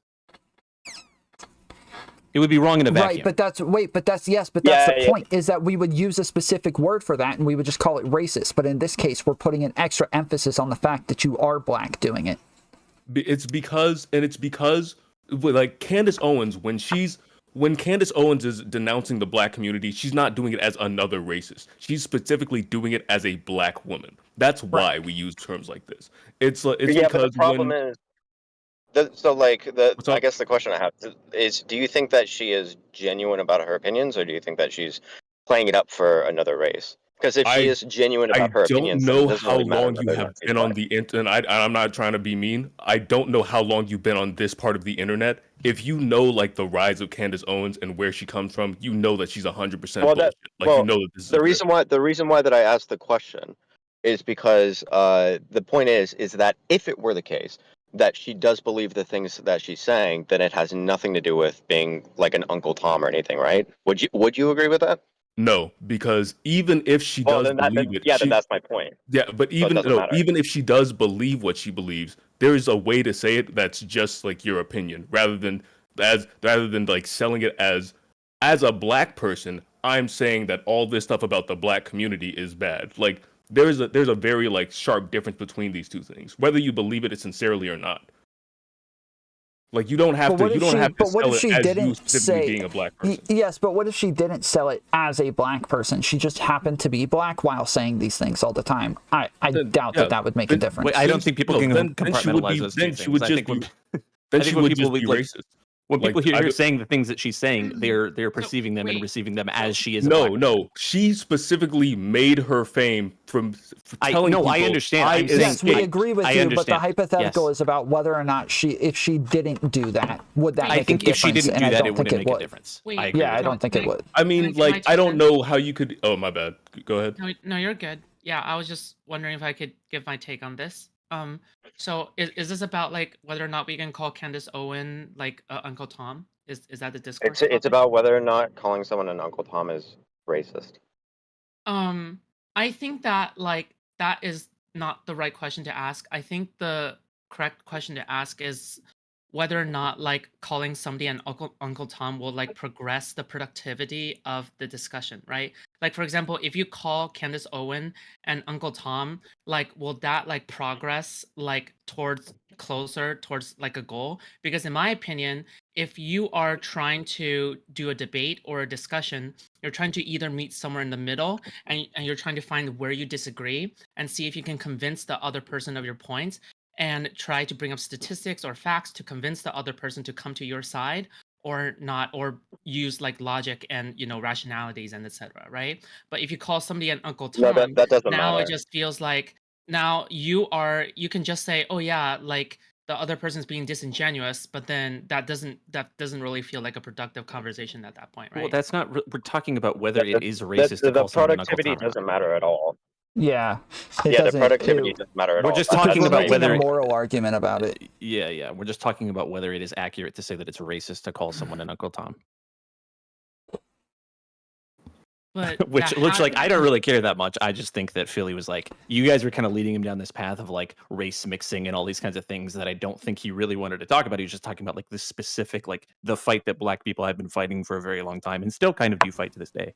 It would be wrong in a vacuum. Right, but that's the point, is that we would use a specific word for that and we would just call it racist. But in this case, we're putting an extra emphasis on the fact that you are black doing it. It's because like Candace Owens, when Candace Owens is denouncing the black community, she's not doing it as another racist. She's specifically doing it as a black woman. That's why we use terms like this. It's because but the problem is, I guess the question I have is, do you think that she is genuine about her opinions, or do you think that she's playing it up for another race? Because if she is genuine about her opinions, I don't know how long you have been on the internet. I'm not trying to be mean. I don't know how long you've been on this part of the internet. If you know like the rise of Candace Owens and where she comes from, you know that she's 100% bullshit. You know that this is the reason why that I asked the question is because the point is that if it were the case that she does believe the things that she's saying, then it has nothing to do with being like an Uncle Tom or anything, right? Would you agree with that? No, because even if she does believe it, then that's my point. Yeah, but even if she does believe what she believes, there is a way to say it that's just like your opinion, rather than like selling it as a black person. I'm saying that all this stuff about the black community is bad. Like there's a very like sharp difference between these two things, whether you believe it sincerely or not. Like you don't have to sell it as you specifically being a black person. Yes, but what if she didn't sell it as a black person? She just happened to be black while saying these things all the time. I doubt that would make a difference. I don't think people can compartmentalize those two things. I think when people be racist. When people hear her saying the things that she's saying, they're perceiving them and receiving them as she is. No. She specifically made her fame from telling people. I understand. Yes, we agree with you, but the hypothetical is about whether or not if she didn't do that, would that make a difference? I think if she didn't do that, it wouldn't make a difference. I don't think it would. I mean, like, I don't know how you could. Oh, my bad. Go ahead. No, you're good. Yeah, I was just wondering if I could give my take on this. So is this about like whether or not we can call Candace Owen like Uncle Tom? Is that the discourse? It's about whether or not calling someone an Uncle Tom is racist. I think that like that is not the right question to ask. I think the correct question to ask is whether or not like calling somebody an Uncle Tom will like progress the productivity of the discussion, right? Like for example, if you call Candace Owen and Uncle Tom, like will that like progress like closer towards like a goal? Because in my opinion, if you are trying to do a debate or a discussion, you're trying to either meet somewhere in the middle and you're trying to find where you disagree and see if you can convince the other person of your points and try to bring up statistics or facts to convince the other person to come to your side or not, or use like logic and rationalities and etc. Right? But if you call somebody an Uncle Tom, that doesn't now matter. It just feels like now you can just say, oh yeah, like the other person's being disingenuous, but then that doesn't really feel like a productive conversation at that point, right? Well, that's not. We're talking about whether it is racist to call someone an Uncle Tom. The productivity doesn't matter at all. Yeah. The productivity doesn't matter at all. We're just talking about whether a moral argument about it. Yeah. We're just talking about whether it is accurate to say that it's racist to call someone an Uncle Tom. But which like I don't really care that much. I just think that Philly was like, you guys were kind of leading him down this path of like race mixing and all these kinds of things that I don't think he really wanted to talk about. He was just talking about like this specific, like the fight that black people had been fighting for a very long time and still kind of do fight to this day.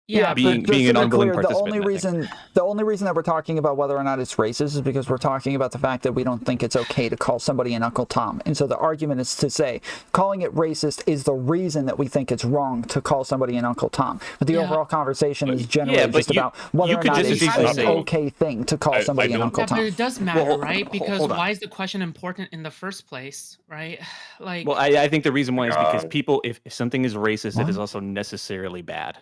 Being an unwilling participant. The only reason that we're talking about whether or not it's racist is because we're talking about the fact that we don't think it's okay to call somebody an Uncle Tom. And so the argument is to say calling it racist is the reason that we think it's wrong to call somebody an Uncle Tom. But the overall conversation is generally just about whether or not it's an okay thing to call somebody an Uncle Tom. But it does matter, right? Because why is the question important in the first place, right? Like, well, I think the reason why is because people, if something is racist, it is also necessarily bad.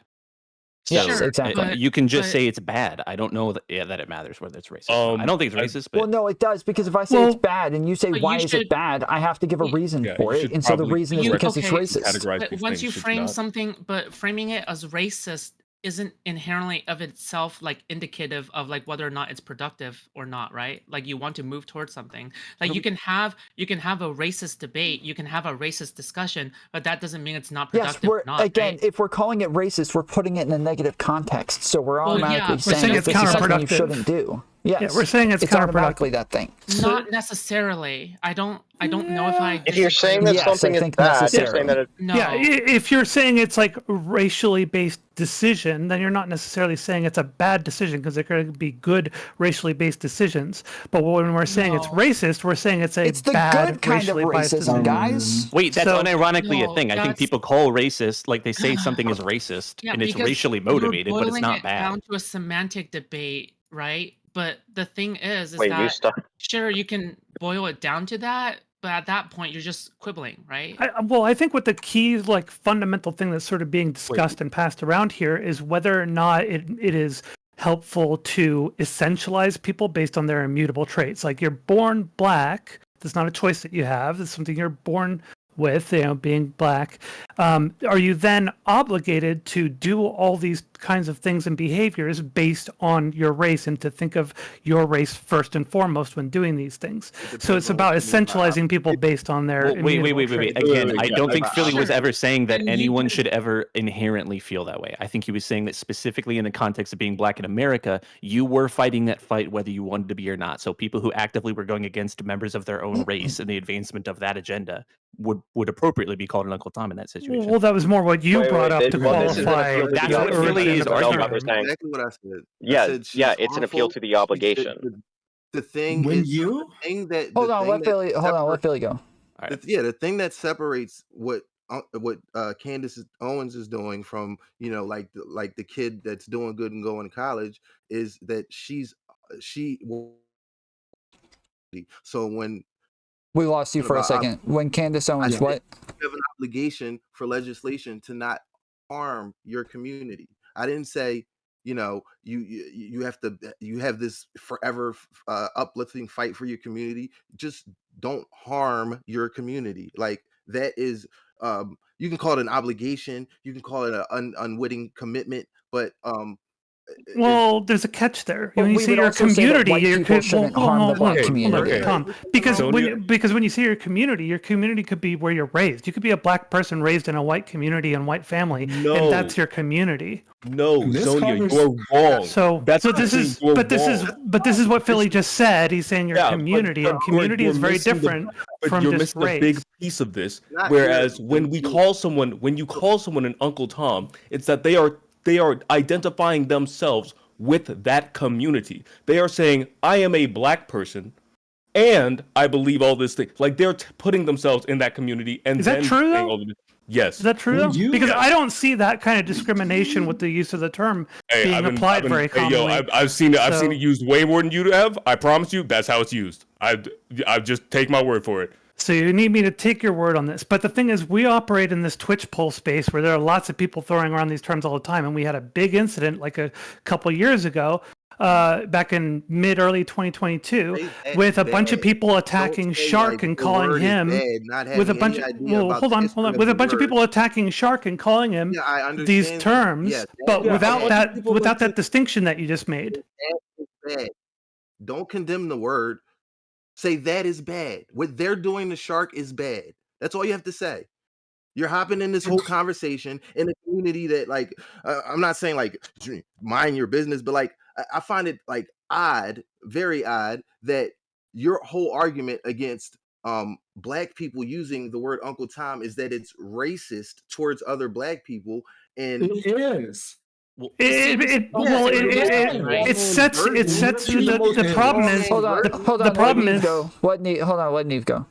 So yes, exactly. You can just say it's bad. I don't know that it matters whether it's racist. I don't think it's racist. But... Well, no, it does, because if I say it's bad and you say why is it bad, I have to give a reason for it, and so the reason is because it's racist. But once you frame something, but framing it as racist isn't inherently of itself like indicative of like whether or not it's productive or not, right? Like you want to move towards something. Like you can have a racist debate, you can have a racist discussion, but that doesn't mean it's not productive. Yes, if we're calling it racist, we're putting it in a negative context, so we're automatically saying it's this is something you counterproductive. shouldn't do. Yes. Yeah, we're saying it's automatically counterproductive. that thing. Not necessarily. I don't know if I If you're saying that Yes, something I is think bad, you're necessary. saying that it. no. Yeah, if you're saying it's like a racially based decision, then you're not necessarily saying it's a bad decision because there could be good racially based decisions. But when we're saying it's No. racist, we're saying it's a It's the bad good kind of racially biased racism, decision. guys. Wait, that's So- unironically a No, thing. I think that's- people call racist, like they say something is racist, Yeah, and it's because racially you're motivated, but it's boiling not it bad. down to a semantic debate, right? But the thing is Wait, you that stop. sure you can boil it down to that, but at that point you're just quibbling, right? I think what the key, like, fundamental thing that's sort of being discussed and passed around here is whether or not it is helpful to essentialize people based on their immutable traits. Like, you're born black. That's not a choice that you have. It's something you're born with, being black. Are you then obligated to do all these kinds of things and behaviors based on your race and to think of your race first and foremost when doing these things? So it's about essentializing people based on their Well, wait. immutable traits. Again, I yeah, don't think Philly was sure. ever saying that Then you anyone can- should ever inherently feel that way. I think he was saying that specifically in the context of being black in America, you were fighting that fight whether you wanted to be or not. So people who actively were going against members of their own race and the advancement of that agenda would appropriately be called an Uncle Tom in that situation. Well, that was more what you Wait, brought up this- to well, this is an qualify. appeal to the That's what obligation. Philly is origin of the arguing. No, they're term. saying. Exactly what I said. Yeah, I said she's it's an appeal harmful. to the She's obligation. The thing When is, you the thing that Hold the on, thing let that Philly. Hold on, let Philly go. the thing that separates what Candace Owens is doing from like the kid that's doing good and going to college is that so when We lost you for a about second. When Candace I Owens, said what? you have an obligation for legislation to not harm your community. I didn't say you have this forever uplifting fight for your community. Just don't harm your community. Like that is you can call it an obligation, you can call it an unwitting commitment, but Well, there's a catch there. But When you we say would your also say that community, white your people shouldn't harm the black community. Okay. because So when you say your community could be where you're raised. You could be a black person raised in a white community and white family, No. and that's your community. No, This Sonia, convers- you're wrong. So, That's so this not is, saying you're but this is, wrong. but this is what Philly just said. He's saying your Yeah, community, and but community you're is very missing the- different But from you're just missing a big race. piece of this. Not Whereas here. when you call someone an Uncle Tom, it's that they are identifying themselves with that community. They are saying, I am a black person and I believe all this thing. Like they're putting themselves in that community and Is that then true, saying though? all of this. Yes. Is that true When though? you- Because Yeah. I don't see that kind of discrimination with the use of the term being applied very commonly. I've seen it. I've So- seen it used way more than you have. I promise you, that's how it's used. I just take my word for it. So you need me to take your word on this. But the thing is, we operate in this Twitch poll space where there are lots of people throwing around these terms all the time. And we had a big incident like a couple years ago, back in mid-early 2022, Say with a bad. bunch of people Don't attacking say, Shark like, and the calling word is him bad, not with a having bunch any of idea about hold the on, history of with a the bunch of word. people attacking Shark and calling him Yeah, I understand these that. terms, Yeah, but Yeah, without a bunch of that people without like that distinction that you just made. that is bad. Don't condemn the word. Say that is bad. What they're doing to Shark is bad. That's all you have to say. You're hopping in this whole conversation in a community that, like, I'm not saying like mind your business, but like I find it like odd, very odd, that your whole argument against black people using the word Uncle Tom is that it's racist towards other black people, and It is. It sets the problem is Hold on, the problem let Neve is go. Hold on, let Neve go.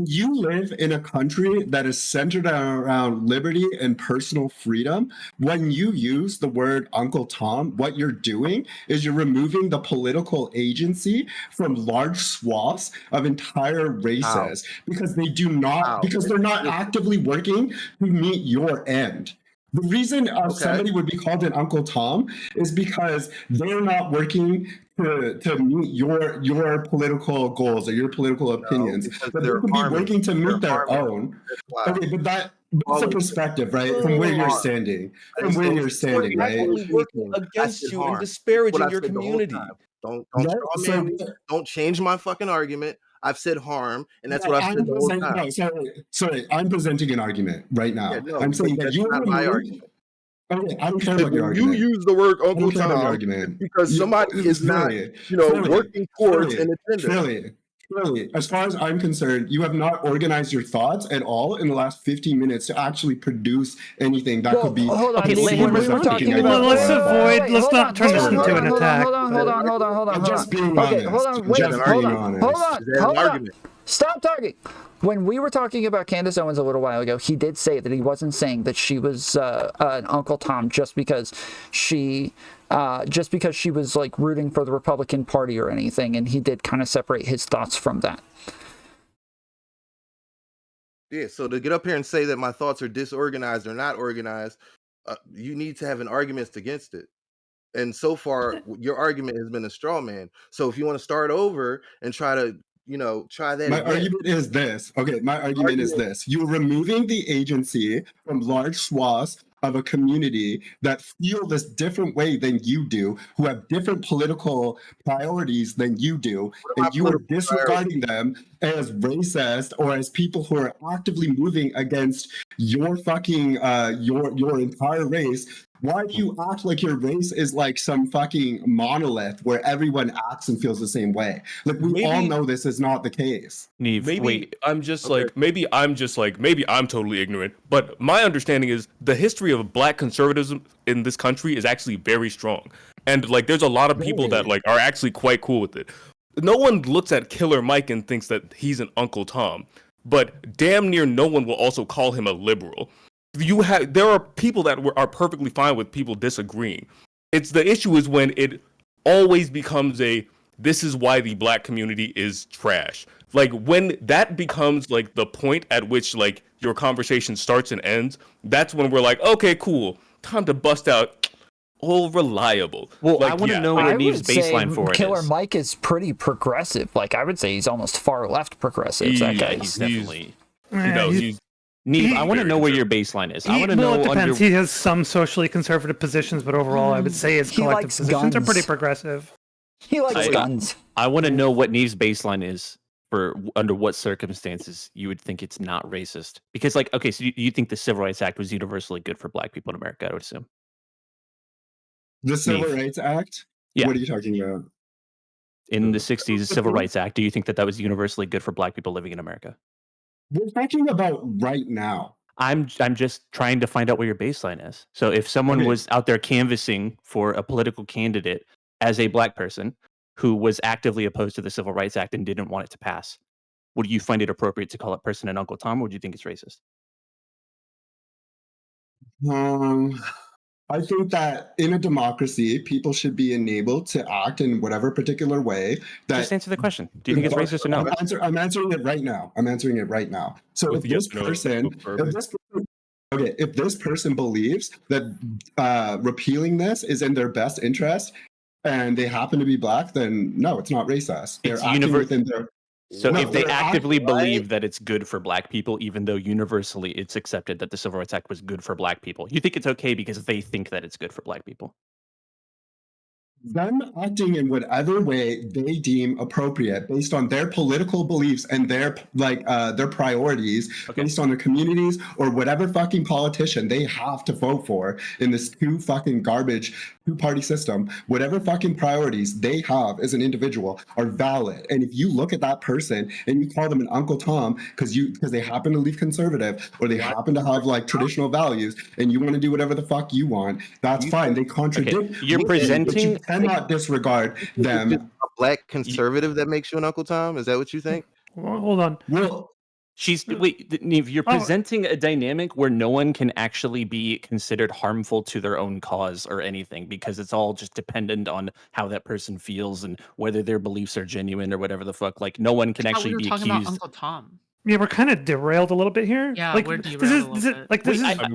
You live in a country that is centered around liberty and personal freedom. When you use the word Uncle Tom, what you're doing is you're removing the political agency from large swaths of entire races because they do not, because they're not actively working to meet your end. The reason somebody would be called an Uncle Tom is because they're not working to meet your political goals or your political opinions, but they could be working to meet their own. Okay, but that's a perspective, right? From where you're standing. From where you're standing, right? Actively working against you and disparaging your community. Don't change my fucking argument. I've said harm, and that's what I've said the whole time. Sorry, I'm presenting an argument right now. I'm saying that you are removing. Okay, I don't care And about your when you argument. use the word I Uncle don't care about your Tom, argument. it's because somebody is not, Philly, working towards Philly, an agenda. Philly, as far as I'm concerned, you have not organized your thoughts at all in the last 15 minutes to actually produce anything that could be hold on. Okay, let him supportive of respond. picking about, at Let's your avoid. thoughts. Let's not turn this into an attack. I'm just being Okay, honest. hold on. I'm Wait, just being honest. Is that an argument? Stop talking. When we were talking about Candace Owens a little while ago, he did say that he wasn't saying that she was an Uncle Tom just because she was like rooting for the Republican Party or anything, and he did kind of separate his thoughts from that. Yeah, so to get up here and say that my thoughts are disorganized or not organized, you need to have an argument against it. And so far, your argument has been a straw man. So if you want to start over and try to, try that My again. argument is this. Okay, my argument is this. You're removing the agency from large swaths of a community that feel this different way than you do, who have different political priorities than you do, and you are disregarding them as racist or as people who are actively moving against your fucking your entire race. Why do you act like your race is like some fucking monolith where everyone acts and feels the same way? Like we all know this is not the case. Neve, Maybe wait. I'm just like maybe I'm totally ignorant, but my understanding is the history of black conservatism in this country is actually very strong. And like there's a lot of people that like are actually quite cool with it. No one looks at Killer Mike and thinks that he's an Uncle Tom, but damn near no one will also call him a liberal. There are people that are perfectly fine with people disagreeing. The issue is when it always becomes this is why the black community is trash. Like when that becomes like the point at which like your conversation starts and ends, that's when we're like, okay, cool, time to bust out all reliable. Well, like, I want to know what Neve's baseline for it Killer is. Mike is pretty progressive. Like I would say he's almost far left progressive. That guy. He's definitely. Neve, I want to know where your baseline is. I want to Well, know. it depends. He has some socially conservative positions, but overall, I would say his collective positions are pretty progressive. He likes guns. I want to know what Neve's baseline is for under what circumstances you would think it's not racist. Because, like, okay, so you think the Civil Rights Act was universally good for black people in America, I would assume. The Civil Rights Act? Yeah. What are you talking about? In the 60s, the Civil Rights Act, do you think that was universally good for black people living in America? We're talking about right now. I'm just trying to find out what your baseline is. So if someone was out there canvassing for a political candidate as a black person who was actively opposed to the Civil Rights Act and didn't want it to pass, would you find it appropriate to call that person an Uncle Tom, or would you think it's racist? I think that in a democracy, people should be enabled to act in whatever particular way. Just answer the question. Do you think it's racist or no? I'm answering it right now. So if this person, if this person believes that repealing this is in their best interest, and they happen to be black, then no, it's not racist. They're acting within their. So if they actively believe that it's good for black people, even though universally it's accepted that the Civil Rights Act was good for black people, you think it's okay because they think that it's good for black people? Them acting in whatever way they deem appropriate based on their political beliefs and their priorities, based on their communities or whatever fucking politician they have to vote for in this two-party system, whatever fucking priorities they have as an individual are valid. And if you look at that person and you call them an Uncle Tom because they happen to leave conservative or they happen to have like traditional values and you want to do whatever the fuck you want, that's fine. They contradict. Okay. You're presenting. Cannot disregard them. A black conservative that makes you an Uncle Tom? Is that what you think? Hold on. Well, Neve, you're presenting a dynamic where no one can actually be considered harmful to their own cause or anything because it's all just dependent on how that person feels and whether their beliefs are genuine or whatever the fuck. Like no one can actually be accused. About Uncle Tom. Yeah, we're kind of derailed a little bit here. Yeah, like, we're derailed a little bit.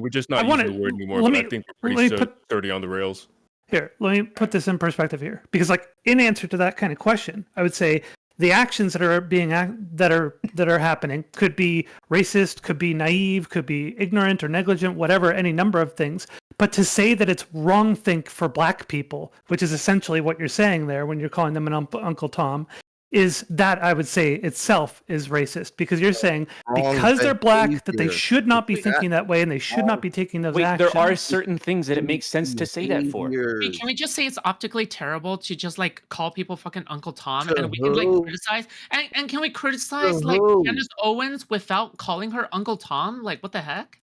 We're just not using the word anymore, but I think we're pretty sturdy on the rails. Here, let me put this in perspective here, because like in answer to that kind of question, I would say the actions that are happening could be racist, could be naive, could be ignorant or negligent, whatever, any number of things. But to say that it's wrong think for black people, which is essentially what you're saying there when you're calling them an Uncle Tom, is that I would say itself is racist, because you're saying Wrong because they're black that they behavior. should not be Wait, thinking that way and they should not be taking those Wait, actions. there are certain things that it makes sense to say that for. Hey, can we just say it's optically terrible to just like call people fucking Uncle Tom, To and we can like who? criticize and can we criticize To like who? Candace Owens without calling her Uncle Tom? Like what the heck?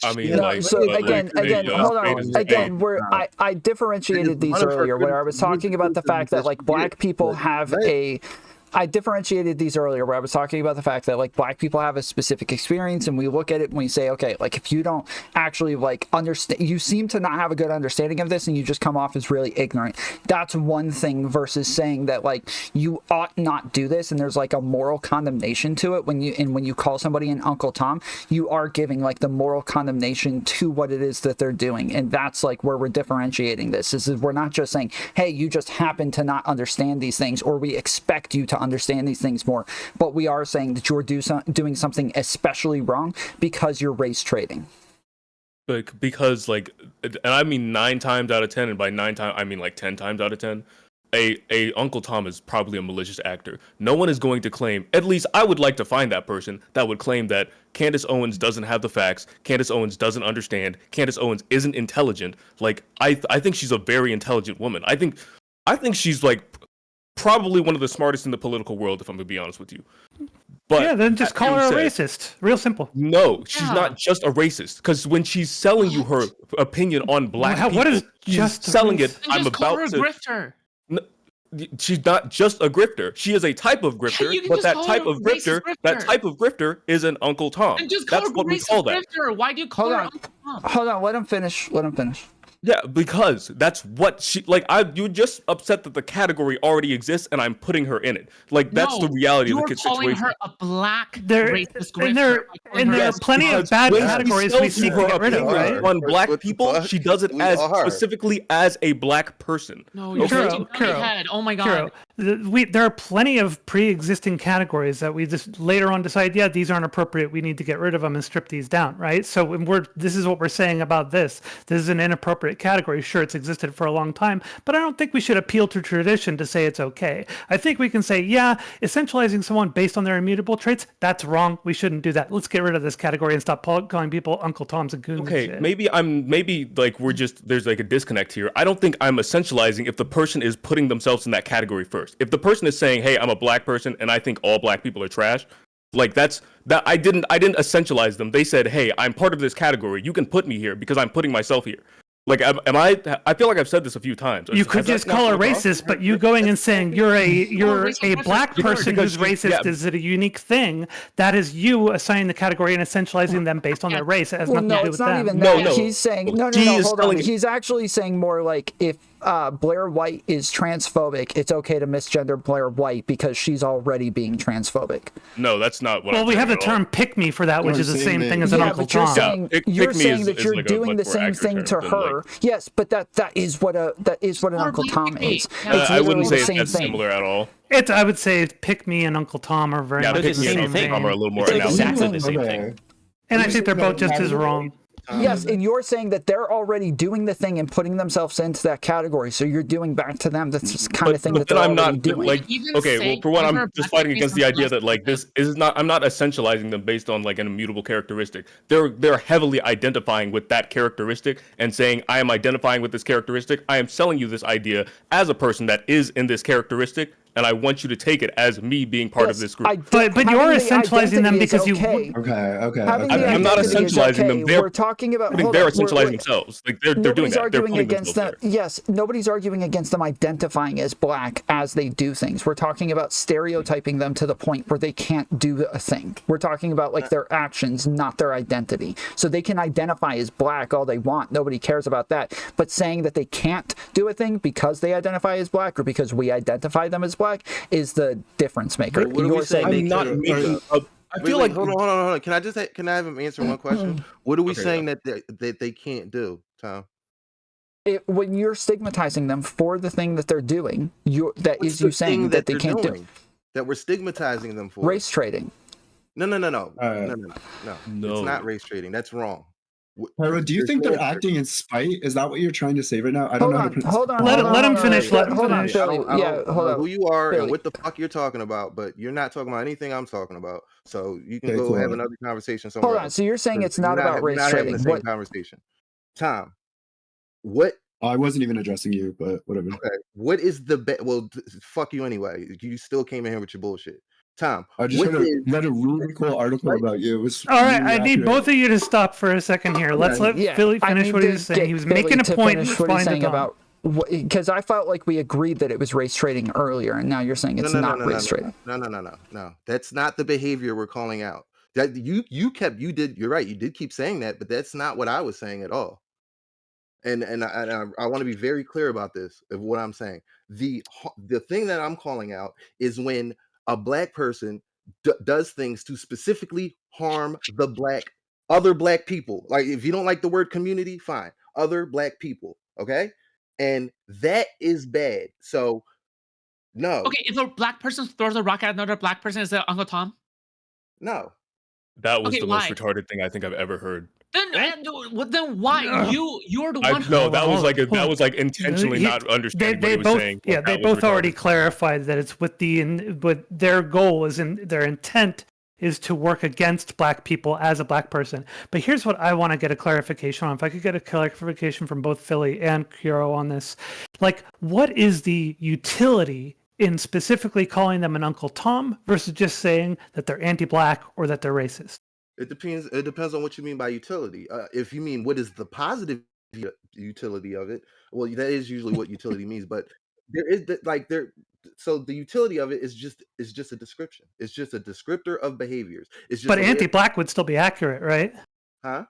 I mean, Yeah, like, So but, again, like, again, hey, hold spade on. is a Again, spade. where I differentiated these one of her earlier, where I was talking about the fact that like black people have a. I differentiated these earlier where I was talking about the fact that like black people have a specific experience, and we look at it and we say, okay, like if you don't actually like understand, you seem to not have a good understanding of this and you just come off as really ignorant. That's one thing versus saying that like you ought not do this and there's like a moral condemnation to it when you call somebody an Uncle Tom, you are giving like the moral condemnation to what it is that they're doing. And that's like where we're differentiating this is we're not just saying, hey, you just happen to not understand these things, or we expect you to understand these things more, but we are saying that you're doing something especially wrong because you're race trading. Because like, and I mean 9 times out of 10, and by 9 times I mean like 10 times out of 10, a Uncle Tom is probably a malicious actor. No one is going to claim, at least I would like to find that person that would claim that Candace Owens doesn't have the facts, Candace Owens doesn't understand, Candace Owens isn't intelligent. Like I think she's a very intelligent woman. I think she's like probably one of the smartest in the political world, if I'm gonna be honest with you. But yeah, then just call her a racist. Real simple. No, she's not just a racist. Because when she's selling you her opinion on black people, what is she's just selling it? And I'm just call her about a to. grifter. She's not just a grifter. She is a type of grifter, You can but just that call type her a of grifter, racist is an Uncle Tom. And just call That's her what we racist call that. grifter. Why do you call Hold her on. Uncle Tom? Hold on, let him finish. Yeah, because that's what she like. You're just upset that the category already exists, and I'm putting her in it. Like that's the reality of the situation. You're calling her a black racist grifter. And there are plenty of bad categories we seek to get rid of, right? On black people, she does it as specifically as a black person. No, you're head. Oh my god. There are plenty of pre-existing categories that we just later on decide, yeah, these aren't appropriate. We need to get rid of them and strip these down, right? So when this is what we're saying about this. This is an inappropriate category. Sure, it's existed for a long time, but I don't think we should appeal to tradition to say it's okay. I think we can say, yeah, essentializing someone based on their immutable traits, that's wrong. We shouldn't do that. Let's get rid of this category and stop calling people Uncle Toms and goons. Okay, and shit. maybe like there's like a disconnect here. I don't think I'm essentializing if the person is putting themselves in that category first. If the person is saying, hey, I'm a black person and I think all black people are trash, like I didn't essentialize them. They said, hey, I'm part of this category. You can put me here because I'm putting myself here. Like, I feel like I've said this a few times. You could just call her racist, but you going and saying you're a black person who's racist is a unique thing. That is you assigning the category and essentializing them based on their race. It has nothing to do with them. Even that. No. He's saying no. Hold on. He's actually saying more like if Blair White is transphobic, it's okay to misgender Blair White because she's already being transphobic. No, that's not what. Well, we have the term "pick me" for that, which is the same thing as an Uncle Tom. You're saying that you're doing the same thing to her. Yes, but that is what an Uncle Tom is. I wouldn't say that's similar at all. I would say "pick me" and Uncle Tom are very much the same thing. Are a little more exactly the same thing. And I think they're both just as wrong. Yes, and you're saying that they're already doing the thing and putting themselves into that category, so you're doing back to them. That's the kind of thing that they're already doing. Like, okay, well, for one, I'm just fighting against the idea that like this is not. I'm not essentializing them based on like an immutable characteristic. They're heavily identifying with that characteristic and saying, I am identifying with this characteristic. I am selling you this idea as a person that is in this characteristic. And I want you to take it as me being part of this group. But you're essentializing them because you. Okay. I'm not essentializing them. We're talking about. They're essentializing themselves. Like they're doing that. Arguing against them. Yes, nobody's arguing against them identifying as black as they do things. We're talking about stereotyping them to the point where they can't do a thing. We're talking about like their actions, not their identity. So they can identify as black all they want. Nobody cares about that. But saying that they can't do a thing because they identify as black or because we identify them as black is the difference maker. You're saying I'm not making I feel like hold on. Can I have him answer one question? What are we saying that they can't do, Tom? When you're stigmatizing them for the thing that they're doing, you saying that they can't do that. We're stigmatizing them for race trading. No. It's not race trading. That's wrong. Pyro, do you You're think they're saying- acting in spite? Is that what you're trying to say right now? I don't Hold know how on, to pronounce hold on. Let hold on, him hold on, finish, let him hold on, finish. Philly. I Yeah, don't hold know up. who you are Philly. and what the fuck you're talking about, but you're not talking about anything I'm talking about. So you can Okay, go cool. have another conversation somewhere Hold on. else. So you're saying 'Cause it's not about we're race not having trading? the same What? conversation. Tom, what I wasn't even addressing you, but whatever. okay, what is well fuck you anyway. You still came in here with your bullshit. Tom, I just what is read a really cool article about you. It was All right, really I need accurate. both of you to stop for a second here. Let's let Yeah, Philly I finish need what he to was saying. get He was Philly making a to point finish what he's responding saying to Tom. about because I felt like we agreed that it was race trading earlier, and now you're saying it's not race trading. No. That's not the behavior we're calling out. That you're right. You did keep saying that, but that's not what I was saying at all. And I want to be very clear about this of what I'm saying. The thing that I'm calling out is when a black person does things to specifically harm the other black people. Like if you don't like the word community, fine. Other black people, okay? And that is bad. So no, Okay, if a black person throws a rock at another black person, is that Uncle Tom? no. That was Okay, the most why? retarded thing I think I've ever heard. Then why you're the one? No, Hold that on, was hold like on, hold on. like intentionally not understanding what he was both, saying. Yeah, Like, they that was both already retarded. clarified that it's with but their goal is their intent is to work against black people as a black person. But here's what I want to get a clarification on. If I could get a clarification from both Philly and Kuro on this, like, what is the utility in specifically calling them an Uncle Tom versus just saying that they're anti-black or that they're racist? It depends. It depends on what you mean by utility. If you mean what is the positive utility of it, well, that is usually what utility means. But there is there. So the utility of it is just a description. It's just a descriptor of behaviors. It's just But a way of, anti-black would still be accurate, right? huh?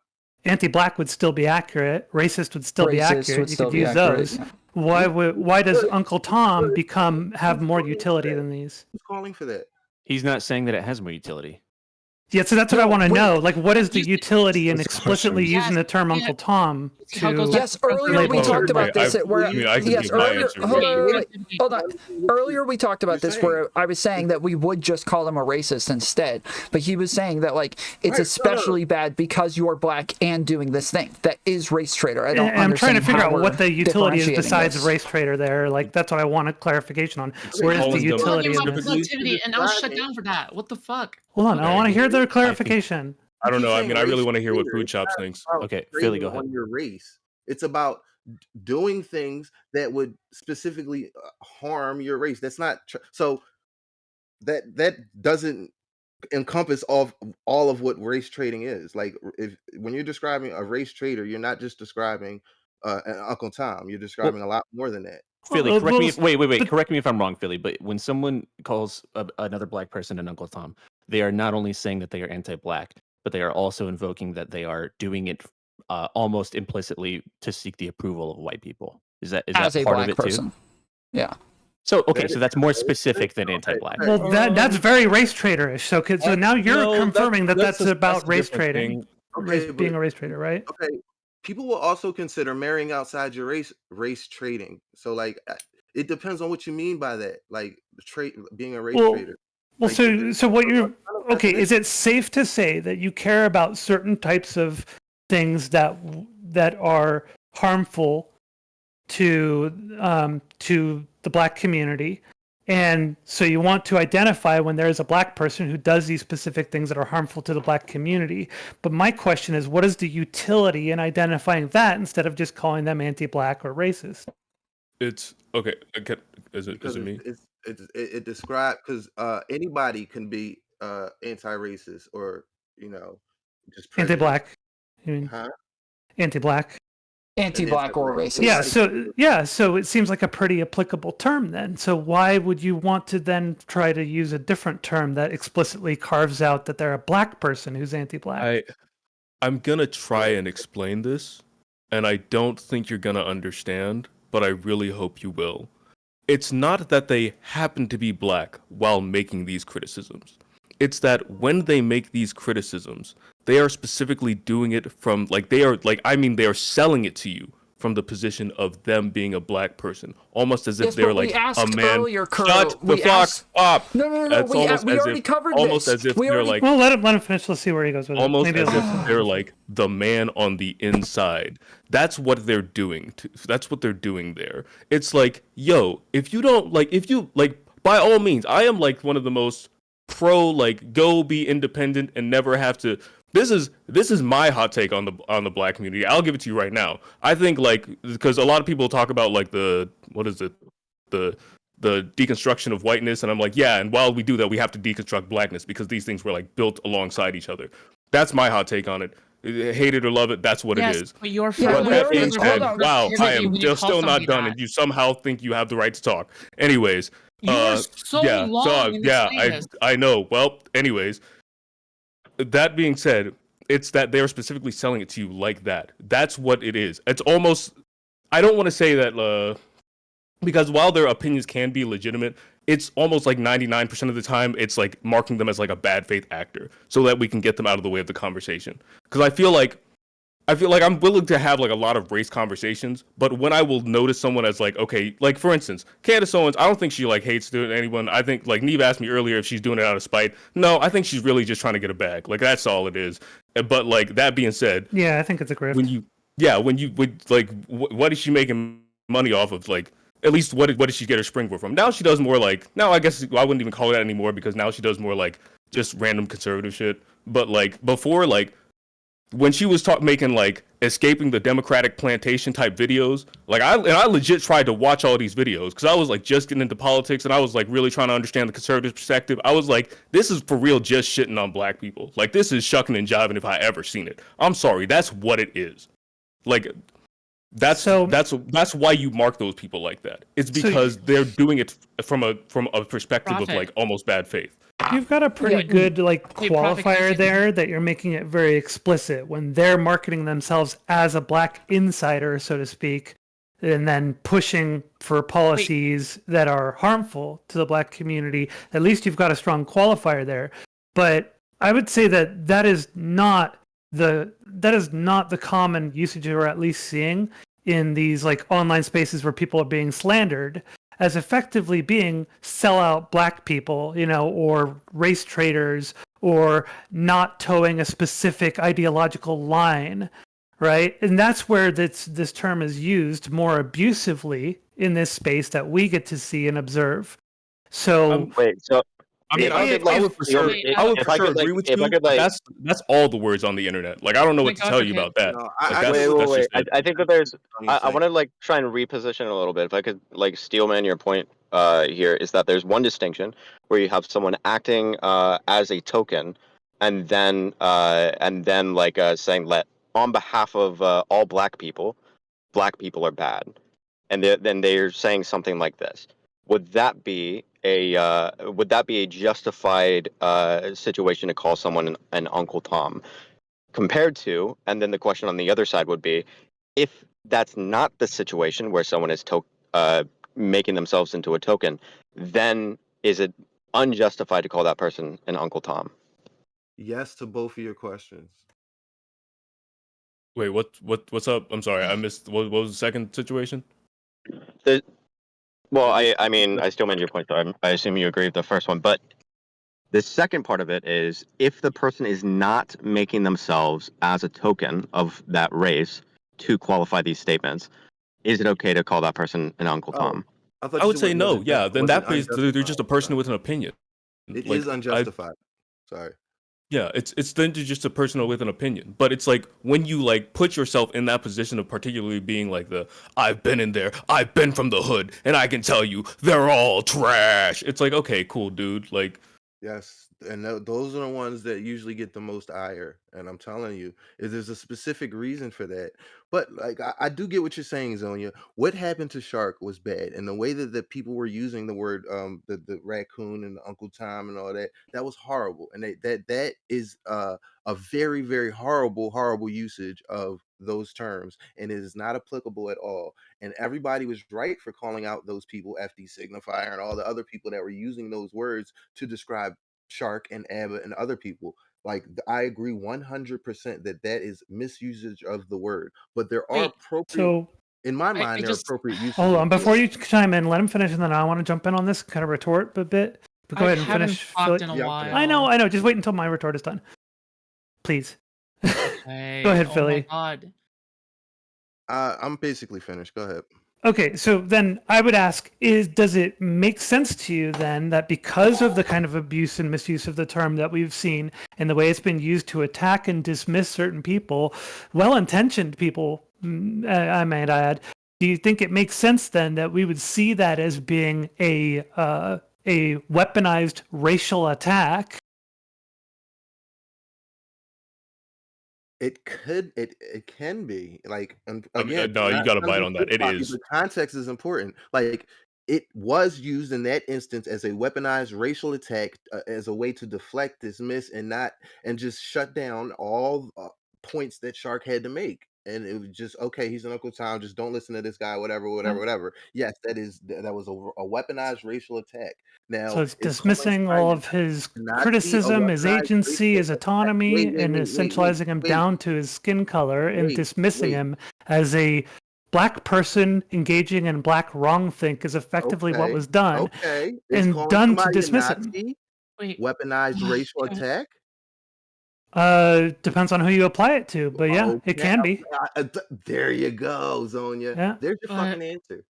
Anti-black would still be accurate. Racist would still be Racist accurate. would You still could be use accurate, those. yeah. Why does Uncle Tom have more utility than these? Who's calling for that? He's not saying that it has more utility. Yeah, so that's what I No, want to wait. know. Like, what is the You said- utility in That's the explicitly question. using the term Yeah. Uncle Tom See how it goes to? back Yes, to earlier we label. talked about Okay, this. Where I mean, I can yes, give my earlier. answer. Hold on, Wait, wait, hold on. Earlier we talked about You're this saying- where I was saying that we would just call him a racist instead, but he was saying that like it's Right, no. especially bad because you're black and doing this thing that is race traitor. I don't And I'm trying to understand figure how out we're what the utility is differentiating besides this. race trader there. Like, that's what I want a clarification on. Where is the calling them utility in talking about this? specifically- productivity, and I was shut down for that. What the fuck? Hold on, I Okay. want to hear their clarification. I don't know. I mean, I really Race want to hear what trader Food is Chops not thinks. about Okay, Philly, trading go ahead. on your race. It's about doing things that would specifically harm your race. That's not so. That doesn't encompass all of what race trading is. Like if when you're describing a race trader, you're not just describing an Uncle Tom. You're describing a lot more than that. Philly, Well, correct me. well, Wait. but- Correct me if I'm wrong, Philly. But when someone calls another black person an Uncle Tom, they are not only saying that they are anti-black, but they are also invoking that they are doing it almost implicitly to seek the approval of white people. Is that As a part black of it too? person. Yeah. So okay, so that's more specific than anti-black. Okay. Well, that's very race trader-ish. So now you're No, confirming that's about a race different trading, thing. Okay, being but- a race trader, right? Okay, people will also consider marrying outside your race trading. So like it depends on what you mean by that. Like being a race Well, trader. Well, Like, so what you're okay? definition. Is it safe to say that you care about certain types of things that are harmful to the black community, and so you want to identify when there is a black person who does these specific things that are harmful to the black community? But my question is, what is the utility in identifying that instead of just calling them anti-black or racist? It's okay. Is because it me? it describes because anybody can be anti-racist or just prejudiced. Anti-black. I mean, Huh? anti-black. Anti-black or racist. Yeah, so it seems like a pretty applicable term then. So why would you want to then try to use a different term that explicitly carves out that they're a black person who's anti-black? I'm gonna try and explain this, and I don't think you're gonna understand, but I really hope you will. It's not that they happen to be black while making these criticisms. It's that when they make these criticisms, they are specifically doing it from they are selling it to you from the position of them being a black person, almost as if Yes, they're but we like a asked man. earlier, Kuro. Shut the We fuck asked. up. No. That's almost We as already if, covered almost this. as if We they're already. like, Well, let him finish. Let's see where he goes with it. almost Maybe as it'll if they're like the man on the inside. That's what they're doing. That's what they're doing there. It's like, yo, if you don't like, if you like, by all means, I am like one of the most pro like go be independent and never have to. This is my hot take on the black community. I'll give it to you right now. I think like because a lot of people talk about like the what is it the deconstruction of whiteness, and I'm like, yeah, and while we do that, we have to deconstruct blackness because these things were like built alongside each other. That's my hot take on it. Hate it or love it, that's what it is. But you're Yeah, But we that already- being said, hold on. wow, I Activity am when you just call still not somebody done, that. and you somehow think you have the right to talk. Anyways, You are so yeah, long in yeah, explaining this. I know. Well, anyways, that being said, it's that they're specifically selling it to you like that. That's what it is. It's almost. I don't want to say that because while their opinions can be legitimate, it's almost like 99% of the time it's like marking them as like a bad faith actor so that we can get them out of the way of the conversation. Because I feel like I'm willing to have like a lot of race conversations, but when I will notice someone as like, okay, like for instance, Candace Owens, I don't think she like hates doing anyone. I think like Neve asked me earlier if she's doing it out of spite. No, I think she's really just trying to get a bag. Like that's all it is. But like that being said, Yeah, I think it's a grift. when you would like, what is she making money off of? Like at least what did she get her springboard from? Now she does more like now I guess I wouldn't even call it that anymore because now she does more like just random conservative shit. But like before like. When she was making like escaping the Democratic plantation type videos, like I legit tried to watch all these videos because I was like just getting into politics and I was like really trying to understand the conservative perspective. I was like, this is for real just shitting on black people. Like this is shucking and jiving if I ever seen it. I'm sorry, that's what it is. Like that's why you mark those people like that. It's because they're doing it from a perspective of like almost bad faith. You've got a pretty good like Hey, Prophet, can I qualifier say there that you're making it very explicit when they're marketing themselves as a black insider, so to speak, and then pushing for policies that are harmful to the black community. At least you've got a strong qualifier there. But I would say that that is not the common usage we're at least seeing in these like online spaces where people are being slandered as effectively being sellout black people, you know, or race traitors, or not towing a specific ideological line, right? And that's where this term is used more abusively in this space that we get to see and observe. So Wait, so I mean, I would for sure agree with you. That's all the words on the internet. Like, I don't know what to tell you about that. No, wait. Just it. I think that there's. I want to like try and reposition it a little bit. If I could like steelman your point here, is that there's one distinction where you have someone acting as a token, and then like saying that on behalf of all black people are bad, and then they're saying something like this. Would that be a justified situation to call someone an Uncle Tom? Compared to, and then the question on the other side would be, if that's not the situation where someone is making themselves into a token, then is it unjustified to call that person an Uncle Tom? Yes to both of your questions. Wait, what's up? I'm sorry, I missed. What was the second situation? Well, I mean, I still made your point, so I assume you agree with the first one. But the second part of it is if the person is not making themselves as a token of that race to qualify these statements, is it okay to call that person an Uncle Tom? I would say no. Yeah, then that case they're just a person with an opinion. It is unjustified. Sorry. Yeah, it's then just a person with an opinion. But it's like when you like put yourself in that position of particularly being like I've been in there, I've been from the hood, and I can tell you they're all trash. It's like, okay, cool, dude. Like, Yes, and those are the ones that usually get the most ire. And I'm telling you, there's a specific reason for that. But like, I do get what you're saying, Zonia. What happened to Shark was bad, and the way that the people were using the word, the raccoon and the Uncle Tom and all that, that was horrible. And that is a very, very horrible usage of those terms, and it is not applicable at all. And everybody was right for calling out those people, FD Signifier and all the other people that were using those words to describe Shark and Abba and other people. Like, I agree 100% that is misusage of the word. But there are appropriate. So In my I mind, they're just appropriate uses. Hold of on, the before word. you chime in, let him finish, and then I want to jump in on this, kind of retort a bit. But go I ahead and haven't finish. talked in a Yeah, while. I know. Just wait until my retort is done, please. Okay. Go ahead, Oh Philly. my god. I'm basically finished. Go ahead. Okay, so then I would ask: does it make sense to you then that because of the kind of abuse and misuse of the term that we've seen and the way it's been used to attack and dismiss certain people, well-intentioned people, I might add, do you think it makes sense then that we would see that as being a weaponized racial attack? It can be like, and I mean, again, no, you not got to trying to bite be on that. It flip-floppy, is. but context is important. Like, it was used in that instance as a weaponized racial attack, as a way to deflect, dismiss, and just shut down all points that Shark had to make. And it was just, okay, he's an Uncle Tom. Just don't listen to this guy. Whatever. Yes, that was a weaponized racial attack. So Now, it's is someone dismissing trying all to of his not be a criticism, his weaponized agency, racial his attack? autonomy, and Wait, essentializing him wait, down to his skin color and wait, dismissing wait. him as a black person engaging in black wrongthink is effectively what Okay, was done, okay. Is and calling done to somebody a dismiss him. Nazi Wait. weaponized racial Can- attack? Depends on who you apply it to, but yeah, it Okay, can be. there you go, Zonia. Yeah. There's your But fucking answer.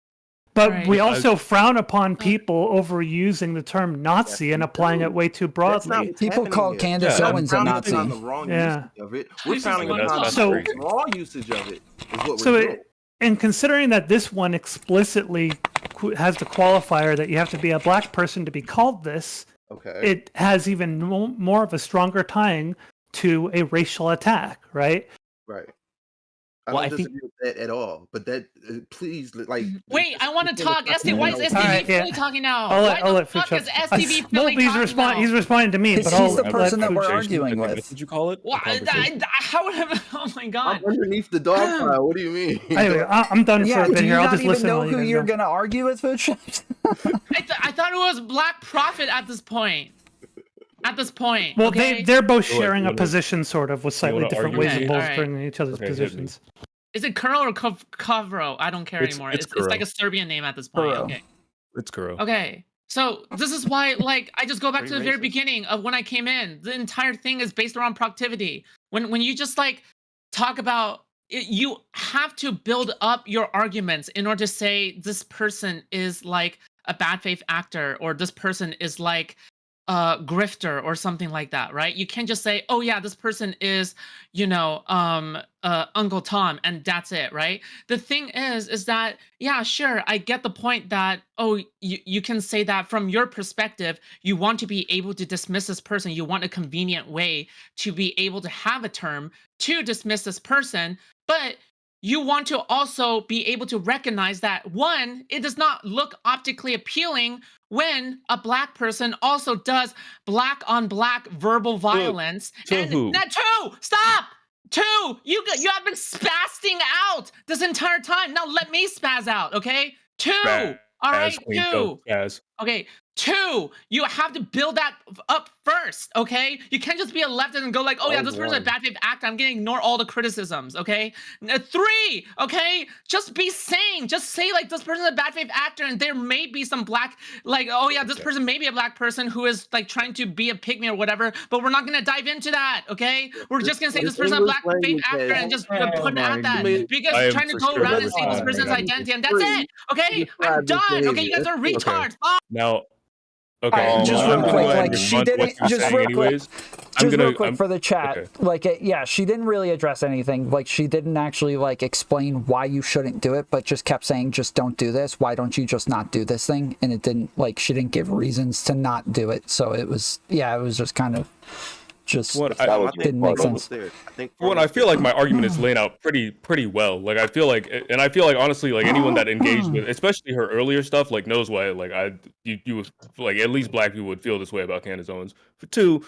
But Right. we also frown upon Uh, people overusing the term Nazi Yes, and we applying it do. way too That's not broadly. what's People happening call here. Candace Yeah, We're not Owens a frowning upon Nazi. the wrong Yeah. usage of it. We're Jesus, frowning what upon the- the So- right raw usage of it. Is what So we're doing. and considering that this one explicitly has the qualifier that you have to be a black person to be called this, Okay. it has even more of a stronger tying to a racial attack, right? Right. I Well, don't I think- disagree with that at all. But that, please, like. Wait, I want to talk. STV, why is All STV right, yeah. Philly talking now? I'll Why let the Food fuck Shop- is STV No, Philly talking now? he's responding to me, Because but he's I'll the person let that we're Food- arguing Like, with. what did you call it? A What? conversation? How would I? Oh my I'm god. underneath the dog pile. What do you mean? Anyway, I'm done Yeah, for a bit do you here. I'll not just even listen know while you who guys you're go. going to argue with, Food Shops? I thought it was Black Prophet at this point. At this point. Well, okay? they're both Go ahead, sharing you a wanna- position, sort of, with slightly wanna different argue ways with of me? bolstering each other's Okay, hit me. positions. Is it Kuro or Kavro? I don't care It's- anymore. it's It's like Kuro. a Serbian name at this point. Kuro. Okay. It's Kuro. Okay. So this is why, like, I just go back to the Pretty very racist. beginning of when I came in. The entire thing is based around productivity. When you just like talk about it, you have to build up your arguments in order to say this person is like a bad faith actor or this person is like grifter or something like that, right? You can't just say, oh yeah, this person is, Uncle Tom, and that's it, right? The thing is that, yeah, sure, I get the point that, oh, you can say that from your perspective, you want to be able to dismiss this person, you want a convenient way to be able to have a term to dismiss this person, but you want to also be able to recognize that, one, it does not look optically appealing when a black person also does black on black verbal violence. to and who? Not two, stop. Two, you have been spasting out this entire time. Now let me spaz out, okay? Two. All right, Queen, two. Spaz. Okay, two, you have to build that up first, okay? You can't just be a leftist and go like, oh yeah, this person's a bad faith actor, I'm gonna ignore all the criticisms, okay? Three, okay, just be sane. Just say like this person's a bad faith actor and there may be some black, like, oh yeah, this person may be a black person who is like trying to be a pygmy or whatever, but we're not gonna dive into that, okay? We're just gonna say this person's a black faith actor and just put it at that. I Because am trying to for go sure around never and say this saying person's that. identity and that's it, okay? I'm Describe this done, okay? You behavior. guys are That's it. retards. Now, okay. Alright, just I'm real gonna quick, go ahead like and she rebut what didn't. you're Just saying real quick. anyways. Just real quick for the chat, okay. like, yeah, she didn't really address anything. Like, she didn't actually like explain why you shouldn't do it, but just kept saying, "Just don't do this. Why don't you just not do this thing?" And it didn't like she didn't give reasons to not do it. So it was, yeah, it was just kind of just What I think didn't make almost sense. there. I think I feel like my argument is laid out pretty well. Like I feel like honestly, like anyone that engaged with, especially her earlier stuff, like knows why. Like you would like at least black people would feel this way about Candace Owens. For two,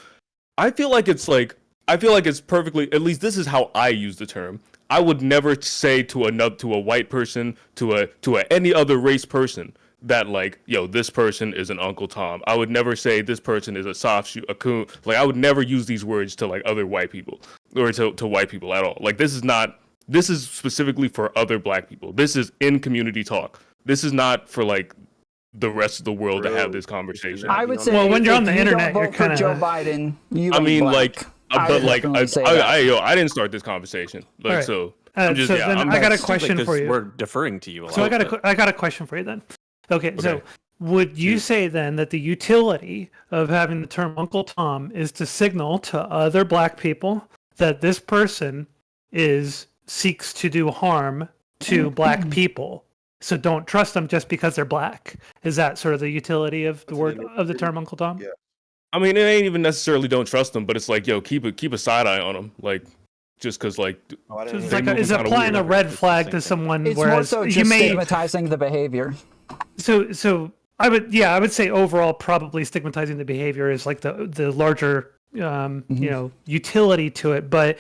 I feel like it's perfectly. At least this is how I use the term. I would never say to a white person, to any other race person, that like, yo, this person is an Uncle Tom. I would never say this person is a soft shoe, a coon. Like I would never use these words to like other white people or to white people at all. Like this is not this is specifically for other black people. This is in community talk. This is not for like the rest of the world to have this conversation. I would say, Well, when you're on the if you internet, don't you're vote for kinda- Joe Biden, you I ain't mean, black. like, I but would like, definitely say that. I didn't start this conversation. Like, All right. so I'm just, so yeah, then I'm I got a just- question Like, for you. we're deferring to you a lot. So I got a question for you then. Okay, so Okay. would you say then that the utility of having the term Uncle Tom is to signal to other black people that this person seeks to do harm to black people? So don't trust them just because they're black. Is that sort of the utility of the term Uncle Tom? Yeah. I mean, it ain't even necessarily don't trust them, but it's like, yo, keep a side eye on them, like, just because like. Oh, I So didn't it's hear like that. is kinda applying a weird. red It's the flag same to thing. someone, It's more whereas so you just may stigmatizing the behavior. so I would say overall probably stigmatizing the behavior is like the larger utility to it, but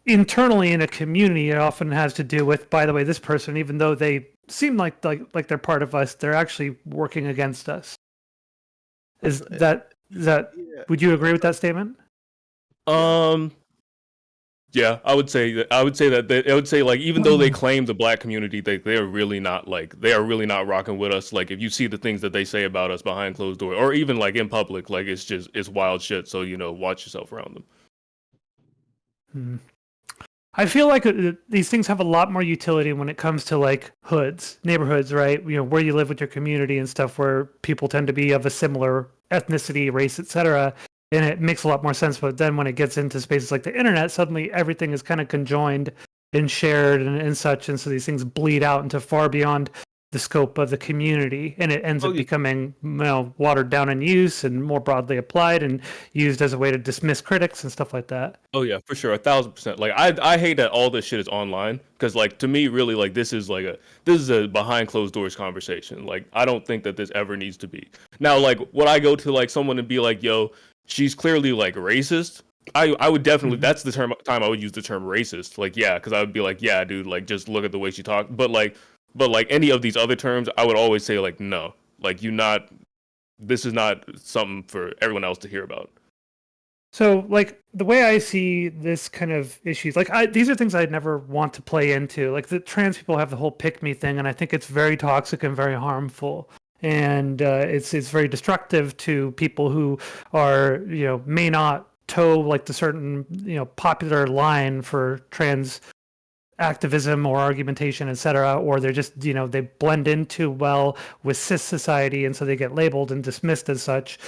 internally in a community it often has to do with, by the way, this person, even though they seem like they're part of us, they're actually working against us. Is that Yeah. would you agree with that statement? Yeah, I would say that. I would say like, even though they claim the black community, they are really not rocking with us. Like, if you see the things that they say about us behind closed doors, or even like in public, like it's wild shit. So watch yourself around them. I feel like these things have a lot more utility when it comes to like hoods, neighborhoods, right? Where you live with your community and stuff, where people tend to be of a similar ethnicity, race, etc. And it makes a lot more sense. But then when it gets into spaces like the internet, suddenly everything is kind of conjoined and shared and such. And so these things bleed out into far beyond the scope of the community, and it ends up becoming watered down in use and more broadly applied and used as a way to dismiss critics and stuff like that. Oh yeah, for sure, 1,000%. Like, I hate that all this shit is online, because like, to me, really, like, this is a behind closed doors conversation. Like, I don't think that this ever needs to be. Now, like, would I go to like someone and be like, yo, she's clearly like racist? I would definitely. That's the time I would use the term racist. Like, yeah, because I would be like, yeah, dude, like, just look at the way she talked. But like any of these other terms, I would always say like, no, like, this is not something for everyone else to hear about. So, like, the way I see this kind of issues, like, these are things I'd never want to play into. Like, the trans people have the whole pick me thing, and I think it's very toxic and very harmful. And it's very destructive to people who are, may not toe like the certain, popular line for trans activism or argumentation, etc., or they're just they blend in too well with cis society, and so they get labeled and dismissed as such.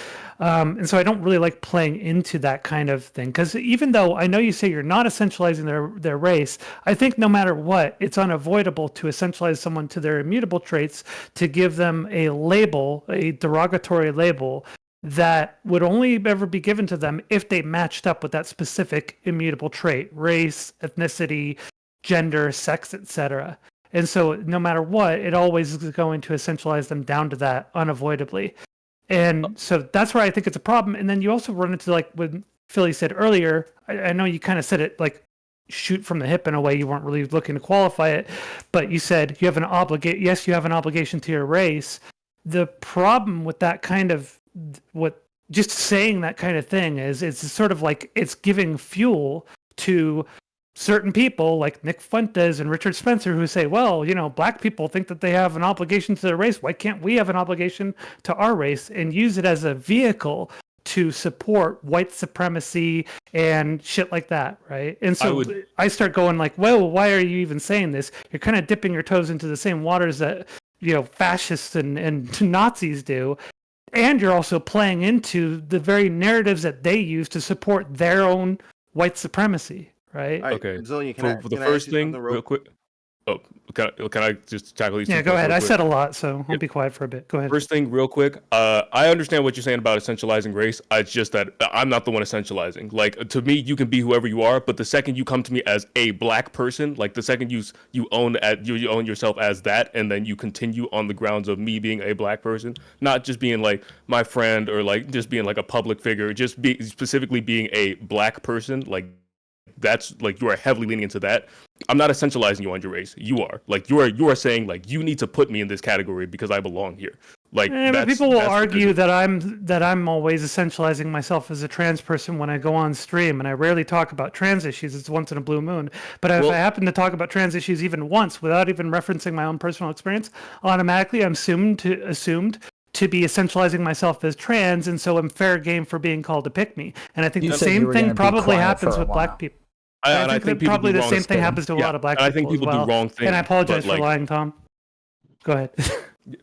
And so I don't really like playing into that kind of thing, because even though I know you say you're not essentializing their race, I think no matter what, it's unavoidable to essentialize someone to their immutable traits, to give them a label, a derogatory label that would only ever be given to them if they matched up with that specific immutable trait: race, ethnicity, gender, sex, etc. And so no matter what, it always is going to essentialize them down to that unavoidably. And so that's where I think it's a problem. And then you also run into, like when Philly said earlier, I know you kind of said it like shoot from the hip in a way, you weren't really looking to qualify it, but you said you have an yes, you have an obligation to your race. The problem with that kind of just saying that kind of thing is it's sort of like it's giving fuel to certain people like Nick Fuentes and Richard Spencer, who say, well, black people think that they have an obligation to their race. Why can't we have an obligation to our race? And use it as a vehicle to support white supremacy and shit like that, right? And so I start going like, well, why are you even saying this? You're kind of dipping your toes into the same waters that fascists and Nazis do. And you're also playing into the very narratives that they use to support their own white supremacy. Right. Okay. Zonia, For the first thing, real quick. Oh, can I just tackle these? Yeah, go ahead. I said a lot, so I'll be quiet for a bit. Go ahead. First thing, real quick. I understand what you're saying about essentializing race. It's just that I'm not the one essentializing. Like, to me, you can be whoever you are, but the second you come to me as a black person, like the second you own yourself as that, and then you continue on the grounds of me being a black person, not just being like my friend or like just being like a public figure, just specifically being a black person, like. That's like, you are heavily leaning into that. I'm not essentializing you on your race. You are like, you are saying like, you need to put me in this category because I belong here. Like But people will that's the argue difference. that I'm always essentializing myself as a trans person when I go on stream, and I rarely talk about trans issues. It's once in a blue moon. But if I happen to talk about trans issues even once without even referencing my own personal experience, automatically I'm assumed to be essentializing myself as trans, and so I'm fair game for being called a pick me. And I think You the said you same were thing gonna be probably quiet happens for a with black while. people. And I I think think that people probably do the wrong same thing things. happens to a lot of black And I people think people as well. do wrong things. And I apologize but, for like, lying, Tom. Go ahead.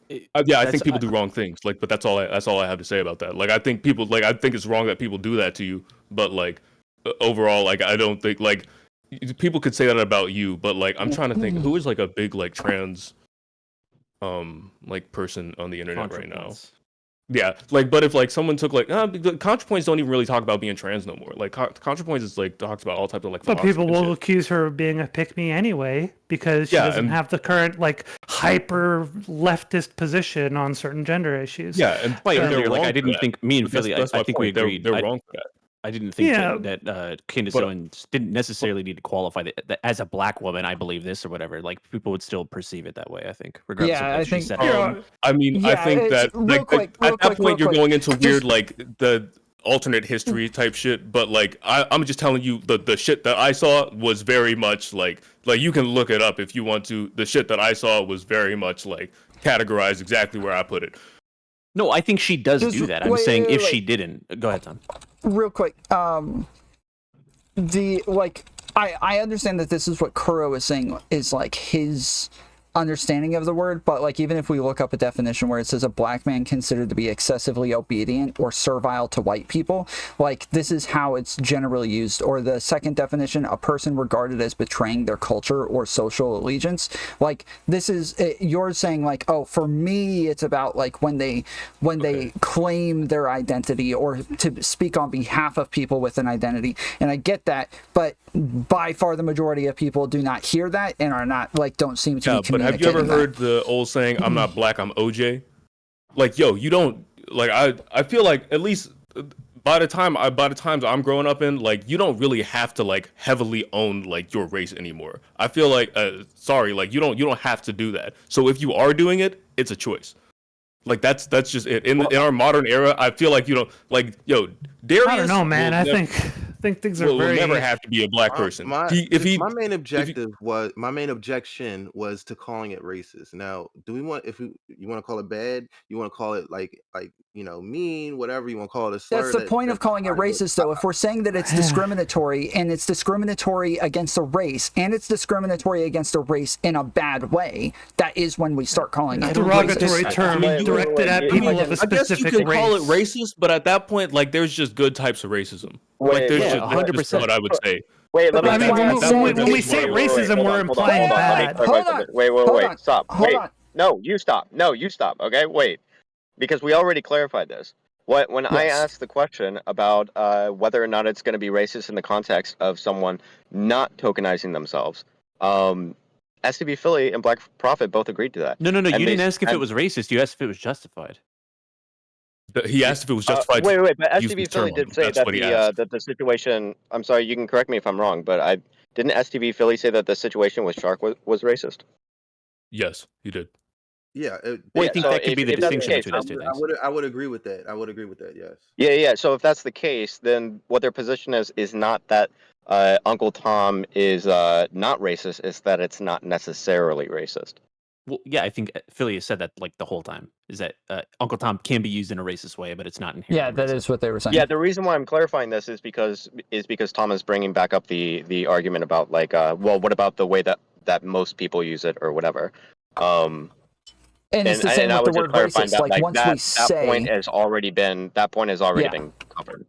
yeah, I That's- think people do wrong things. Like, but that's all I have to say about that. Like, I think it's wrong that people do that to you. But like, overall, like, I don't think like people could say that about you. But like, I'm trying to think who is like a big like trans, like person on the internet right now. ContraPoints. Yeah, like, but if like someone took like, the ContraPoints don't even really talk about being trans no more. Like, ContraPoints is like talks about all types of like. But people philosophy and will shit. accuse her of being a pick me anyway because she Yeah, doesn't and- have the current like hyper leftist position on certain gender issues. Yeah, and Like they're earlier, like wrong I for didn't that. think me and But that's- Philly. that's I my think we point. They're- agreed. They're wrong for that. I didn't think Yeah. that Candace But- Owens didn't necessarily need to qualify that as a black woman. I believe this or whatever. Like people would still perceve it that way. I think, regardless Yeah, of I what she think- said. I mean, I Yeah, think it's- that real like, quick, at that point you're real going into quick. weird Just- like the alternate history type shit. But like I'm just telling you the shit that I saw was very much like you can look it up if you want to. The shit that I saw was very much like categorized exactly where I put it. No, I think she does Just do that. I'm wait, saying wait, if wait. she didn't, go ahead, Tom. Real quick, the like I understand that this is what Kuro is saying is like his understanding of the word, but like even if we look up a definition where it says a black man considered to be excessively obedient or servile to white people, like this is how it's generally used. Or the second definition, a person regarded as betraying their culture or social allegiance. Like this is you're saying like, oh, for me it's about like when they claim their identity or to speak on behalf of people with an identity. And I get that, but by far the majority of people do not hear that and are not like don't seem to be But have you ever communicating that. heard the old saying, "I'm not black, I'm OJ"? Like, yo, you don't like. I feel like at least by the times I'm growing up in, like, you don't really have to like heavily own like your race anymore. I feel like, sorry, like you don't have to do that. So if you are doing it, it's a choice. Like that's just it. In our modern era, I feel like you don't like, yo, Darius. I don't know, man. I think things are will very. never have to be a black person. My main objection was to calling it racist. Now, do we want you want to call it bad? You want to call it like mean, whatever you want to call it a slur? That's the point of calling it racist, though. If we're saying that it's discriminatory and it's discriminatory against a race and it's discriminatory against a race in a bad way, that is when we start calling it derogatory racist. term directed at people of a I guess specific you can race. call it racist, but at that point, like, there's just good types of racism. Like, there's yeah, just 100%. that's what I would say. Wait, let me. I mean, when we say racism, we're implying bad. Hold on. Wait, stop. Hold Wait. on. No, you stop. No, you stop. Okay, wait. Because we already clarified this. When I asked the question about whether or not it's going to be racist in the context of someone not tokenizing themselves, STV Philly and Black Prophet both agreed to that. No. And You they- didn't ask if and- it was racist. You asked if it was justified. He asked if it was justified. Wait, but use STV the Philly term. did say That's that what he asked. the situation. I'm sorry, you can correct me if I'm wrong, but didn't STV Philly say that the situation with Shark was racist? Yes, he did. Yeah. Well, Yeah, I think so that could be the if that's the distinction case, between those two things. I would agree with that. Yes. Yeah. So if that's the case, then what their position is not that Uncle Tom is not racist; it's that it's not necessarily racist. Well, yeah, I think Philly has said that like the whole time. Is that Uncle Tom can be used in a racist way, but it's not inherently. Yeah, that racist. is what they were saying. Yeah, the reason why I'm clarifying this is because Tom is bringing back up the argument about like, well, what about the way that most people use it or whatever. And it's the same I with was the just word clarifying racist. that, Like once we that say point has already been been covered.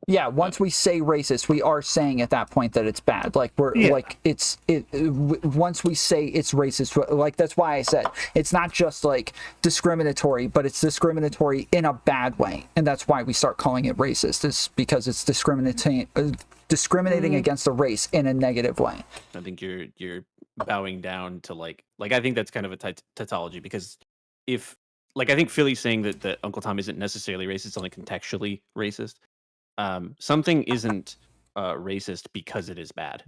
yeah, once we say racist, we are saying at that point that it's bad. Like we're like once we say it's racist, like that's why I said it's not just like discriminatory, but it's discriminatory in a bad way, and that's why we start calling it racist. Is because it's discriminating against a race in a negative way. I think you're bowing down to like I think that's kind of a tautology, because if I think Philly's saying that Uncle Tom isn't necessarily racist, only contextually racist. Something isn't racist because it is bad.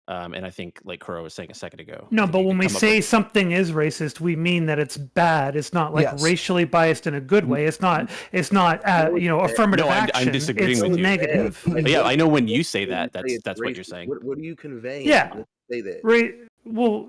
And I think, like Kuro was saying a second ago. No, I think but you when could we come up say with- something is racist, we mean that it's bad. It's not like Yes. racially biased in a good way. It's not. Affirmative No, I'm action. disagreeing It's with you. negative. But yeah, I know when you say When that, say it's that's what you're racist, saying. What are you conveying? Yeah. when you say that? Well,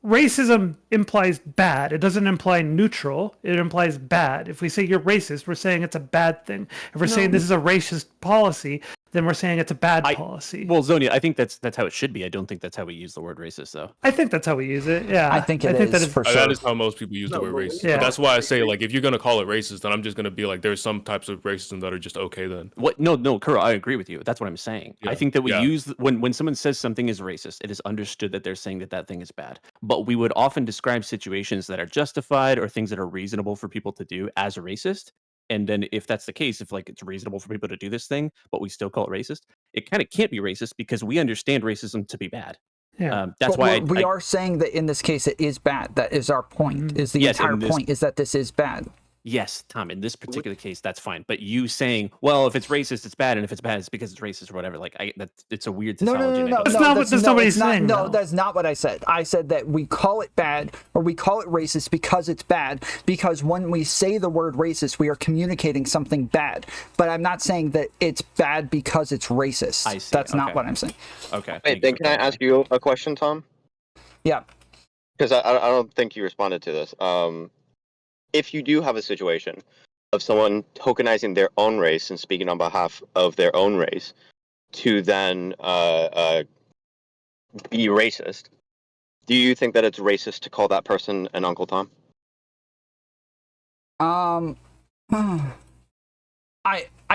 racism implies bad. It doesn't imply neutral. It implies bad. If we say you're racist, we're saying it's a bad thing. If we're saying this is a racist policy, then we're saying it's a bad policy. Well, Zonia, I think that's how it should be. I don't think that's how we use the word racist, though. I think that's how we use it. Yeah, I think it is that for sure. That is how most people use the No, word but racist. yeah. But that's why I say, like, if you're gonna call it racist, then I'm just gonna be like, there's some types of racism that are just okay then. What? No, Kuro, I agree with you. That's what I'm saying. I Yeah, think that we yeah. use when someone says something is racist, it is understood that they're saying that thing is bad. But we would often describe situations that are justified or things that are reasonable for people to do as racist. And then if that's the case, if like it's reasonable for people to do this thing, but we still call it racist, it kind of can't be racist because we understand racism to be bad. Yeah. That's But why we are saying that in this case it is bad. That is our point. Is the Yes, entire in this- point is that this is bad. Yes, Tom, in this particular case, that's fine. But you saying, well, if it's racist, it's bad, and if it's bad, it's because it's racist or whatever. Like, it's a weird No, tautology. and I don't- That's not what it's not- saying, No, though. that's not what I said. I said that we call it bad or we call it racist because it's bad. Because when we say the word racist, we are communicating something bad. But I'm not saying that it's bad because it's racist. I see, That's not okay. what I'm saying. Okay. Wait, then can I ask you a question, Tom? Yeah. Because I don't think you responded to this. If you do have a situation of someone tokenizing their own race and speaking on behalf of their own race to then be racist, do you think that it's racist to call that person an Uncle Tom?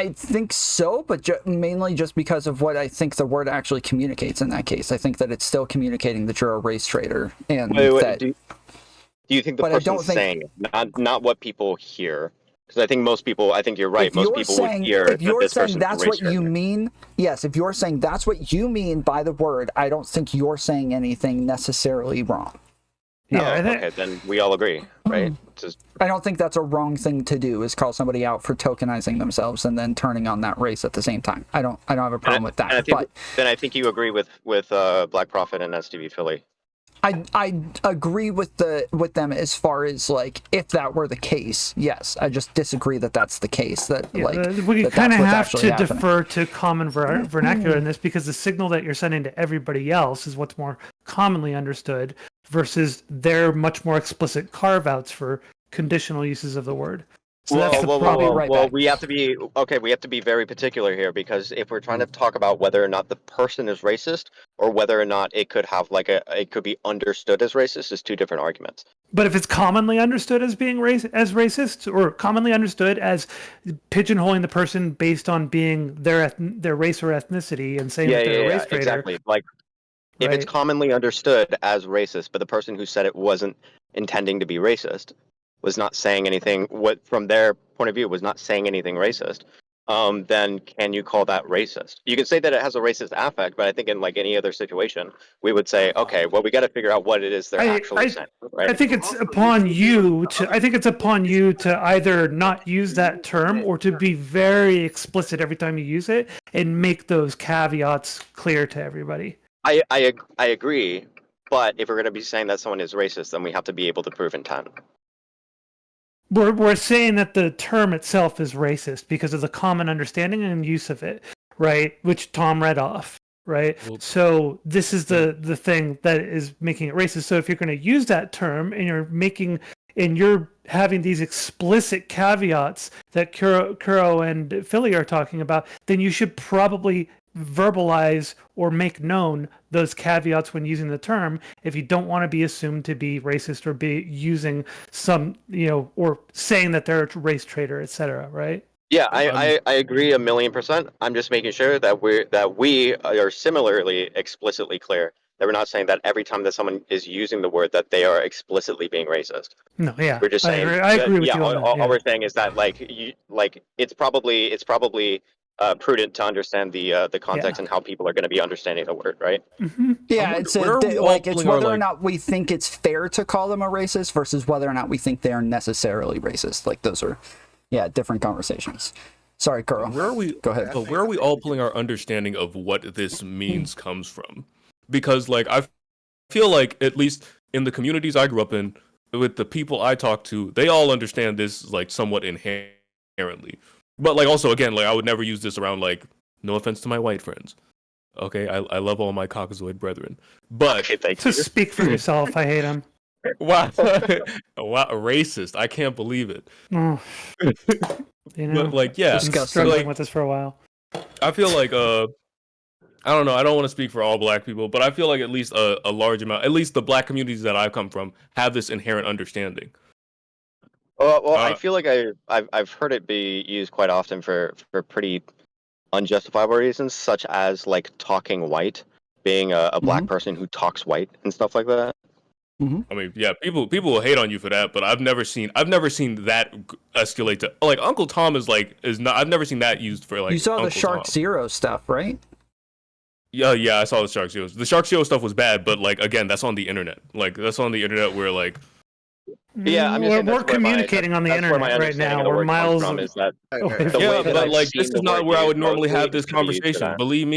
I think so, but mainly just because of what I think the word actually communicates in that case. I think that it's still communicating that you're a race traitor, and that. Do you think the But I don't person's think- saying it, not what people hear? Because I think most people, I think you're right. If Most you're people saying, would hear if that you're this saying person's that's a race what you traitor. mean, yes. If you're saying that's what you mean by the word, I don't think you're saying anything necessarily wrong. Yeah, Oh, I think- okay, then we all agree, right? Just I don't think that's a wrong thing to do. Is call somebody out for tokenizing themselves and then turning on that race at the same time. I don't have a problem with that. and I think, But then I think you agree with Black Prophet and STV Philly. I agree with them as far as like if that were the case. Yes, I just disagree that that's the case. That Yeah, like we that kind of that's what's have actually to happening. defer to common vernacular in this because the signal that you're sending to everybody else is what's more commonly understood versus their much more explicit carve outs for conditional uses of the word. So that's the problem. right well, back. we have to be we have to be very particular here because if we're trying to talk about whether or not the person is racist or whether or not it could have it could be understood as racist is two different arguments. But if it's commonly understood as being as racist, or commonly understood as pigeonholing the person based on being their race or ethnicity and saying that they're a race traitor, exactly. Like if it's right? commonly understood as racist, but the person who said it wasn't intending to be racist, was not saying anything. What from their point of view was not saying anything racist. Then can you call that racist? You can say that it has a racist affect, but I think in like any other situation, we would say, okay, well, we got to figure out what it is they're actually saying. Right? I think it's upon you to. I think it's upon you to either not use that term or to be very explicit every time you use it and make those caveats clear to everybody. I agree, but if we're going to be saying that someone is racist, then we have to be able to prove intent. We're saying that the term itself is racist because of the common understanding and use of it, right? Which Tom read off, right? So this is the thing that is making it racist. So if you're going to use that term and you're having these explicit caveats that Kuro and Philly are talking about, then you should probably verbalize or make known those caveats when using the term if you don't want to be assumed to be racist or be using some, or saying that they're a race traitor, etc., right? Yeah, I agree 1,000,000%. I'm just making sure that we are similarly explicitly clear that we're not saying that every time that someone is using the word that they are explicitly being racist. No, yeah, We're just saying. I agree with you on that. All we're saying is that it's probably prudent to understand the context and how people are going to be understanding the word, right? Mm-hmm. Yeah, it's whether or not we think it's fair to call them a racist versus whether or not we think they are necessarily racist. Like those are, different conversations. Sorry, Kuro. Where are we? Go ahead. But where are we all pulling our understanding of what this means comes from? because like I feel like at least in the communities I grew up in, with the people I talk to, they all understand this like somewhat inherently. But like also again, like I would never use this around like, no offense to my white friends. Okay, I love all my Caucasoid brethren, but To speak for yourself, I hate him. wow, wow, racist! I can't believe it. Oh, you know, But like, yeah, I've been struggling like, with this for a while. I feel like I don't know. I don't want to speak for all black people, but I feel like at least a large amount, at least the black communities that I come from, have this inherent understanding. Well, I feel like I've heard it be used quite often for pretty unjustifiable reasons, such as like talking white, being a black person who talks white and stuff like that. I mean, yeah, people will hate on you for that, but I've never seen that escalate to like Uncle Tom is not. I've never seen that used for like. You saw Uncle the Shark Tom. Zero stuff, right? Yeah, I saw the Shark Zero. The Shark Zero stuff was bad, but like again, that's on the internet. Like that's on the internet where like. Yeah, I'm just saying we're communicating on the internet right now. We're miles from is that Yeah, but like this is not where I would normally have this conversation. Believe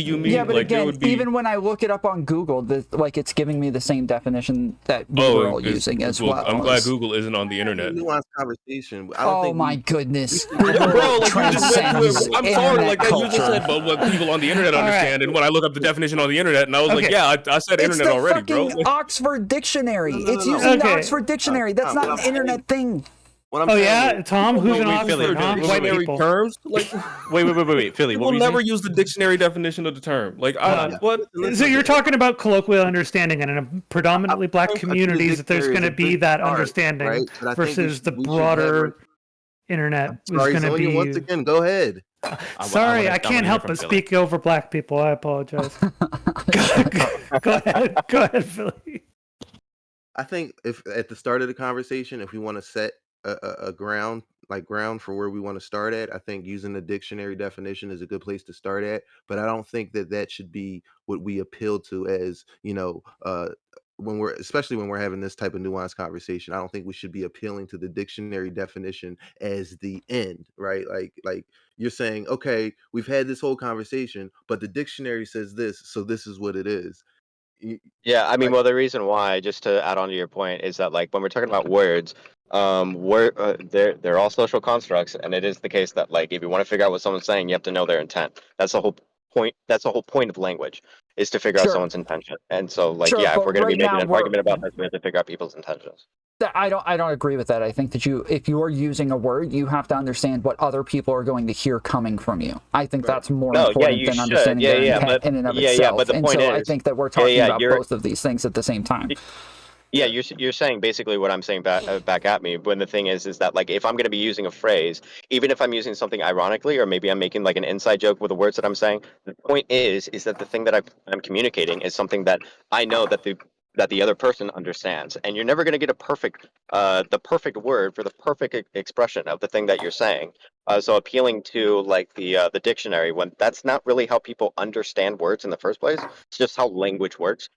you me. Yeah, but like, again, would be... even when I look it up on Google, like it's giving me the same definition that we were all using as well. I'm glad Google isn't on the internet. Nuanced conversation. Oh my goodness! Bro, like, transcends I'm sorry, like internet you just said, but what people on the internet understand, and when I look up the definition on the internet, and I was like, yeah, I said it's internet already, bro. It's the fucking Oxford Dictionary. It's using the Oxford Dictionary. That's not an internet thing. Tom, who's an Oxford? White people terms? Like, wait, Philly. We'll never use the dictionary definition of the term. Like, what? So you're talking about colloquial understanding, and in a predominantly black communities, that there's going to be that understanding, right? Versus the broader internet is going to be. Once again, go ahead. Sorry, I can't help but speak over black people. I apologize. Go ahead, Philly. I think if at the start of the conversation, if we want to set a ground for where we want to start at, I think using the dictionary definition is a good place to start at. But I don't think that should be what we appeal to as, especially when we're having this type of nuanced conversation. I don't think we should be appealing to the dictionary definition as the end, right? Like you're saying, okay, we've had this whole conversation, but the dictionary says this, so this is what it is. Yeah, I mean, well, the reason why, just to add on to your point, is that like when we're talking about words, they're all social constructs, and it is the case that like if you want to figure out what someone's saying, you have to know their intent. That's the whole point. That's the whole point of language, is to figure out someone's intention. And so, like, if we're going to be making an argument about this, we have to figure out people's intentions. I don't agree with that. I think that if you are using a word, you have to understand what other people are going to hear coming from you. I think that's more important than understanding their intent in and of itself. But the point is, I think that we're talking about both of these things at the same time. Yeah, you're saying basically what I'm saying back at me. When the thing is that like if I'm going to be using a phrase, even if I'm using something ironically, or maybe I'm making like an inside joke with the words that I'm saying, the point is that the thing that I'm communicating is something that I know that the other person understands, and you're never going to get the perfect word for the perfect expression of the thing that you're saying. So appealing to like the dictionary, when that's not really how people understand words in the first place. It's just how language works.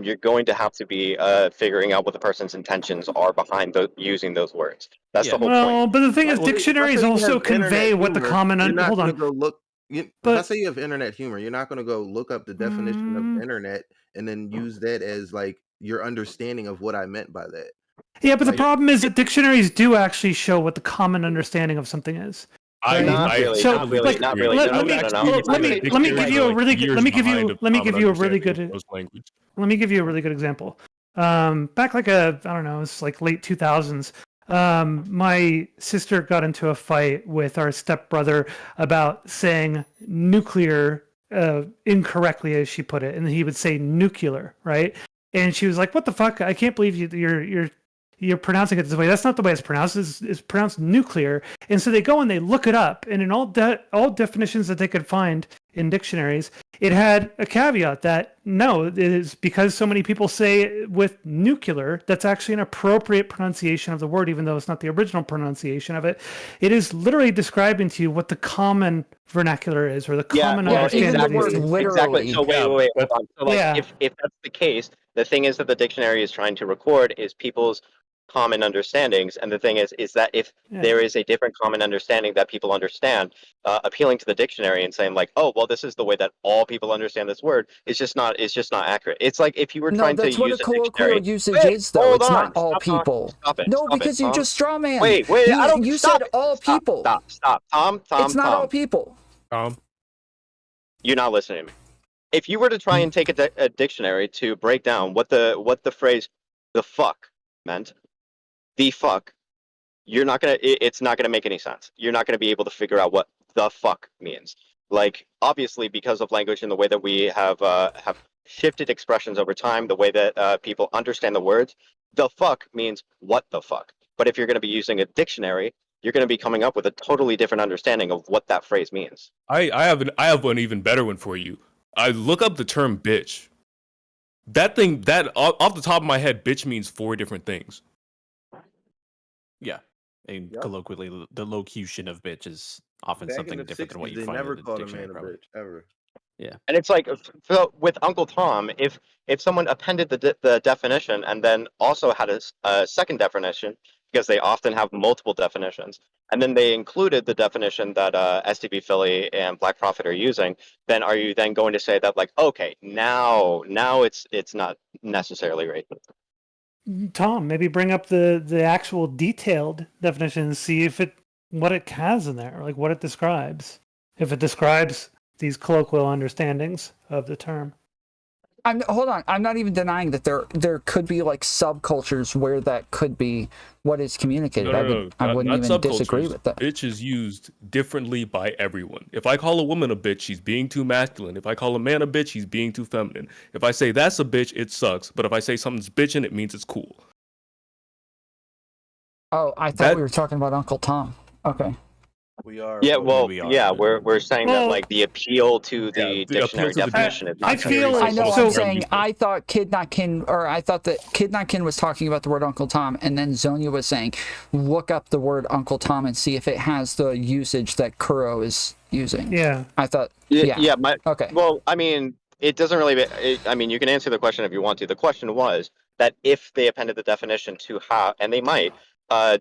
You're going to have to be figuring out what the person's intentions are behind using those words. That's the whole point. Well, but the thing is, dictionaries also convey what the common. Hold on. If I say you have internet humor, you're not going to go look up the definition of internet and then use that as like your understanding of what I meant by that. Yeah, but the problem is that dictionaries do actually show what the common understanding of something is. Not really. Let me give you a really good example. Back like I don't know, it's like late 2000s. My sister got into a fight with our stepbrother about saying nuclear incorrectly, as she put it, and he would say nuclear, right? And she was like, "What the fuck? I can't believe you're pronouncing it this way. That's not the way it's pronounced. It's pronounced nuclear." And so they go and they look it up, and in all definitions that they could find in dictionaries, it had a caveat that no, it is because so many people say it with nuclear, that's actually an appropriate pronunciation of the word, even though it's not the original pronunciation of it. It is literally describing to you what the common vernacular is, or the common understanding is. Exactly. So wait. So like, if that's the case, the thing is that the dictionary is trying to record is people's common understandings, and the thing is that if there is a different common understanding that people understand, appealing to the dictionary and saying like, oh well, this is the way that all people understand this word, it's just not accurate. It's like if you were No, trying to that's what use a a colloquial dictionary. usage Wait, is, though. hold It's on, not all people. Stop it. No, Stop because it, you Tom. just straw man. Wait, I don't. You Stop said it. all people. Stop. Tom. It's not all people. You're not listening to me. If you were to try and take a dictionary to break down what the phrase "the fuck" meant, the fuck, you're not gonna. It's not gonna make any sense. You're not gonna be able to figure out what the fuck means. Like obviously, because of language and the way that we have shifted expressions over time, the way that people understand the words, the fuck means what the fuck. But if you're going to be using a dictionary, you're going to be coming up with a totally different understanding of what that phrase means. I have an even better one for you. I look up the term bitch. That thing that off the top of my head, bitch means 4 different things. Yeah. And colloquially, the locution of bitch is often Back in something the different than what 60s, you they find never in the called a dictionary. man a Probably. bitch ever. Yeah. And it's like so with Uncle Tom, if someone appended the definition and then also had a second definition, because they often have multiple definitions, and then they included the definition that STV Philly and Black Prophet are using, then are you then going to say that like, okay, now it's not necessarily racist? Tom, maybe bring up the actual detailed definition and see if what it has in there, like what it describes. If it describes these colloquial understandings of the term. Hold on. I'm not even denying that there could be like subcultures where that could be what is communicated. I wouldn't even disagree with that. Bitch is used differently by everyone. If I call a woman a bitch, she's being too masculine. If I call a man a bitch, he's being too feminine. If I say that's a bitch, it sucks. But if I say something's bitchin', it means it's cool. Oh, I thought we were talking about Uncle Tom. Okay. We are. Yeah, well, we're saying that like the appeal to the dictionary appeal to the definition is not I feel I know. so, I'm saying I thought Kid Not Kin, or I thought that Kid Not Kin was talking about the word Uncle Tom, and then Zonia was saying, look up the word Uncle Tom and see if it has the usage that Kuro is using. Yeah. I thought. Yeah. Okay. Well, I mean, it doesn't really. I mean, you can answer the question if you want to. The question was that if they appended the definition to have, and they might,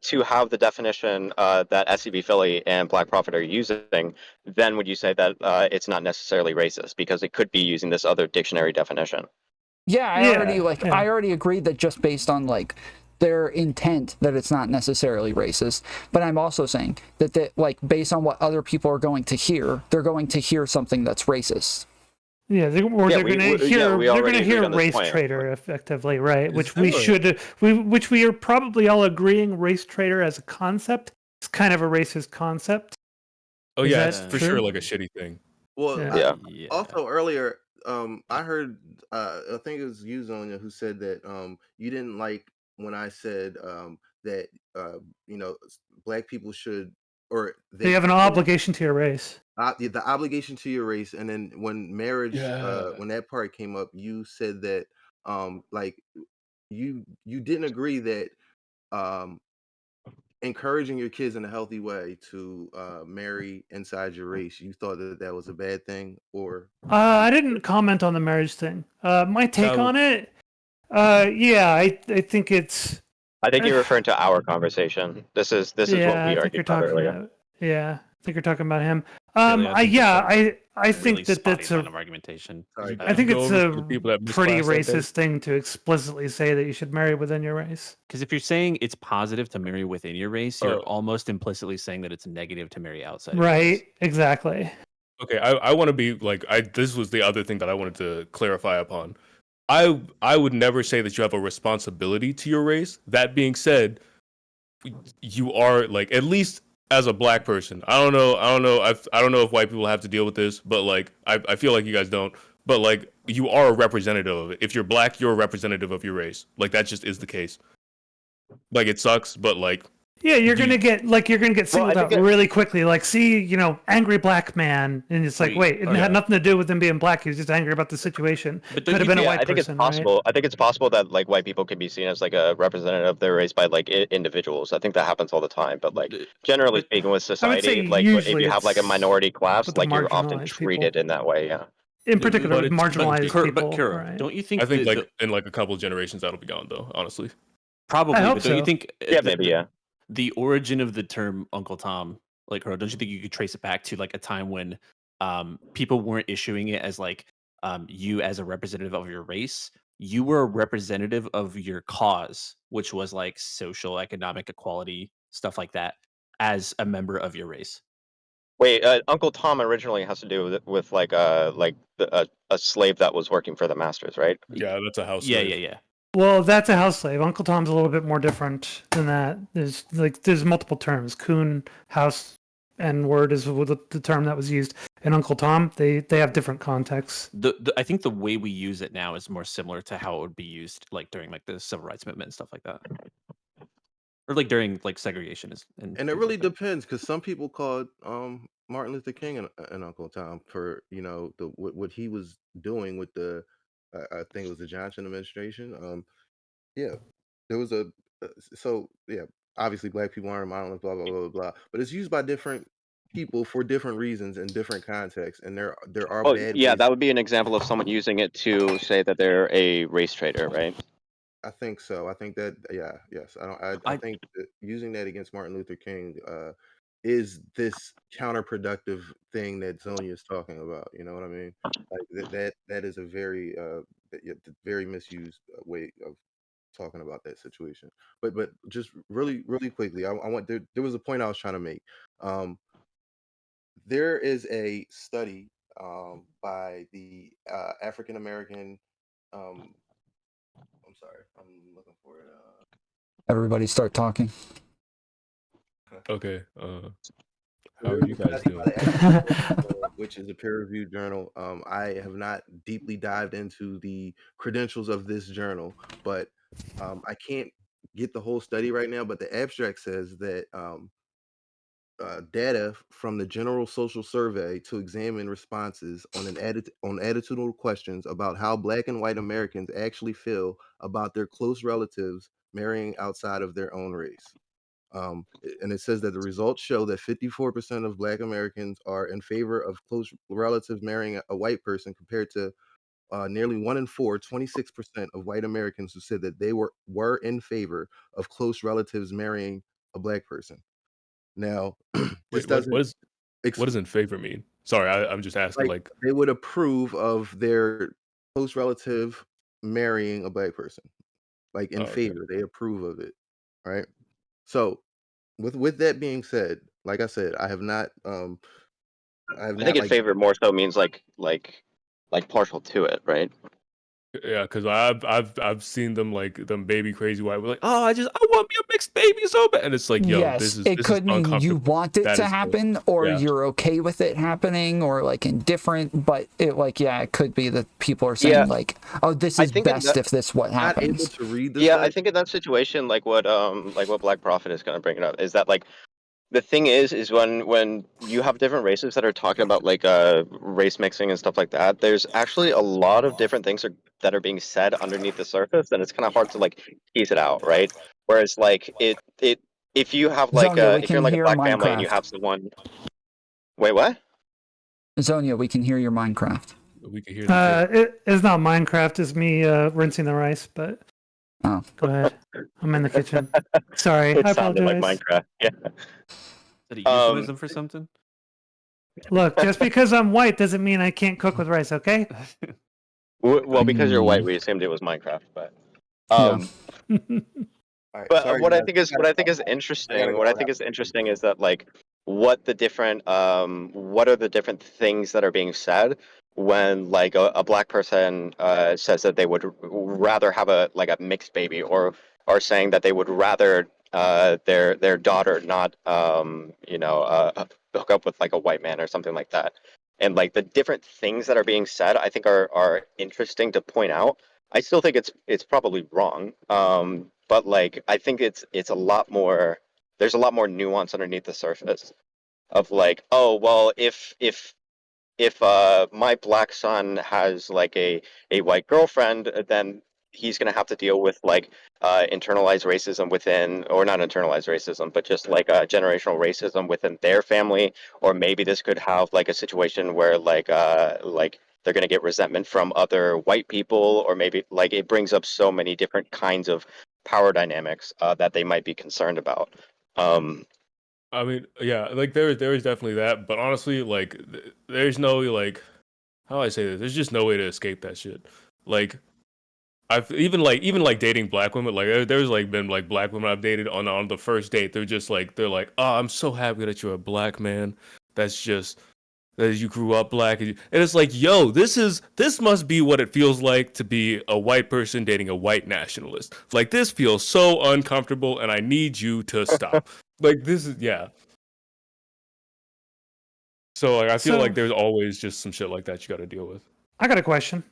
to have the definition that SCB Philly and Black Prophet are using, then would you say that it's not necessarily racist because it could be using this other dictionary definition? Yeah, I already agreed that just based on like their intent that it's not necessarily racist, but I'm also saying that like based on what other people are going to hear, they're going to hear something that's racist. Yeah, they're going to hear race traitor effectively, right? Which we are probably all agreeing race traitor as a concept is kind of a racist concept. Oh yeah, it's for sure like a shitty thing. Well, also earlier, I heard I think it was you, Zonia, who said that you didn't like when I said that black people should they have an obligation to your race. The obligation to your race, and then when marriage, when that part came up, you said that like you didn't agree that encouraging your kids in a healthy way to marry inside your race, you thought that was a bad thing, or I didn't comment on the marriage thing. My take on it, I think it's. I think you're referring to our conversation. This is what we argued about earlier. I think you're talking about him. I think really that's a argumentation. I think it's a pretty racist thing to explicitly say that you should marry within your race. Because if you're saying it's positive to marry within your race, you're almost implicitly saying that it's negative to marry outside. Right, exactly. Okay, I want to be like this was the other thing that I wanted to clarify upon. I would never say that you have a responsibility to your race. That being said, you are like, at least as a black person, I don't know if white people have to deal with this, but like I feel like you guys don't. But like you are a representative of it. If you're black, you're a representative of your race. Like that just is the case. Like it sucks, but like yeah, you're gonna get singled out really quickly. Like, see, angry black man, and it's like, wait, it had nothing to do with him being black. He was just angry about the situation. Could have been a white person. I think it's possible. Right? I think it's possible that like white people can be seen as like a representative of their race by like individuals. I think that happens all the time. But like generally speaking, with society, like if you have like a minority class, like you're often treated in that way. Yeah. In particular, with marginalized people. But Kuro, right? don't you think? I think in like a couple of generations that'll be gone though. Honestly. Probably, hope but don't you so. think Yeah, maybe, yeah. the origin of the term Uncle Tom, like, or don't you think you could trace it back to like a time when people weren't issuing it as like you as a representative of your race? You were a representative of your cause, which was like social, economic equality, stuff like that, as a member of your race. Wait, Uncle Tom originally has to do with a slave that was working for the masters, right? Yeah, that's a house Yeah, slave. yeah, yeah. Well, that's a house slave. Uncle Tom's a little bit more different than that. There's multiple terms. Coon, house, and word is the term that was used. And Uncle Tom, they have different contexts. I think the way we use it now is more similar to how it would be used like during like the civil rights movement and stuff like that, or like during like segregation and And it things really like that. depends because some people called Martin Luther King an Uncle Tom for the what he was doing with the I think it was the Johnson administration. Yeah, there was a so yeah, obviously black people aren't modelers, blah blah blah blah blah, but it's used by different people for different reasons in different contexts, and there are Oh, bad yeah, ways. that would be an example of someone using it to say that they're a race traitor, right? I think so. I think that yes. I I think that using that against Martin Luther King is this counterproductive thing that Zonia is talking about. You know what I mean? Like that is a very very misused way of talking about that situation. But just really quickly, I want there was a point I was trying to make. There is a study by the African American. Um, I'm sorry, I'm looking for it. Everybody start talking. Okay. How There are is you a guys study doing? by the African Journal, which is a peer-reviewed journal. I have not deeply dived into the credentials of this journal, but I can't get the whole study right now. But the abstract says that data from the General Social Survey to examine responses on on attitudinal questions about how Black and white Americans actually feel about their close relatives marrying outside of their own race. And it says that the results show that 54% of Black Americans are in favor of close relatives marrying a white person, compared to nearly 1 in 4, 26% of white Americans who said that they were in favor of close relatives marrying a Black person. Now, this Wait, what doesn't what does in favor mean? Sorry, I'm just asking. like Like, they would approve of their close relative marrying a Black person, like oh, in okay. favor. They approve of it, right? So, with that being said, like I said, I have I think not in like favor more so means like partial to it, right? Yeah, because I've seen them like them baby crazy white. We're like, oh, I want me a mixed baby so bad, and it's like, yo, Yes, this it is could mean you uncomfortable. want it That to is happen, or yeah. you're okay with it happening, or like indifferent. But it it could be that people are Yeah, saying like, oh, this I is think in best that if this what not able happens. to read the yeah, I study. think in that situation, like what Black Prophet is gonna bring it up is that like the thing is when you have different races that are talking about like race mixing and stuff like that, there's actually a lot of different things that are being said underneath the surface, and it's kind of hard to like tease it out, right? Whereas like it if you have like Zonia, we if you're can in like a hear black family and you Minecraft. have someone, wait, what? Zonia, we can hear your Minecraft. We can hear the kid. It is not Minecraft. It's me rinsing the rice. But Oh, go ahead. I'm in the kitchen. Sorry, It I sounded like apologize. Minecraft. Yeah. Is that a euphemism for something? Look, just because I'm white doesn't mean I can't cook with rice. Okay. Well, because you're white, mm, we assumed it was Minecraft, but yeah. um, All right, but sorry guys, what I think is I gotta interesting, go. what I I think got is interesting is that like what are the different things that are being said when like a black person says that they would rather have a like a mixed baby, or saying that they would rather their daughter not hook up with like a white man or something like that. And like the different things that are being said, I think are interesting to point out. I still think it's probably wrong. But like I think it's a lot more. There's a lot more nuance underneath the surface of like, oh well, if my black son has like a white girlfriend, then he's gonna have to deal with like internalized racism within, or not internalized racism, but just like generational racism within their family. Or maybe this could have like a situation where like they're gonna get resentment from other white people, or maybe like it brings up so many different kinds of power dynamics that they might be concerned about. I mean, yeah, like there is definitely that, but honestly, like there's no like how do I say this? There's just no way to escape that shit. Like I've even like dating black women, like there's like been like black women I've dated on the first date. They're like, oh, I'm so happy that you're a black man. That's just that you grew up black, and it's like, yo, this must be what it feels like to be a white person dating a white nationalist. Like this feels so uncomfortable, and I need you to stop. Like this is yeah. So like I feel like there's always just some shit like that you got to deal with. I got a question.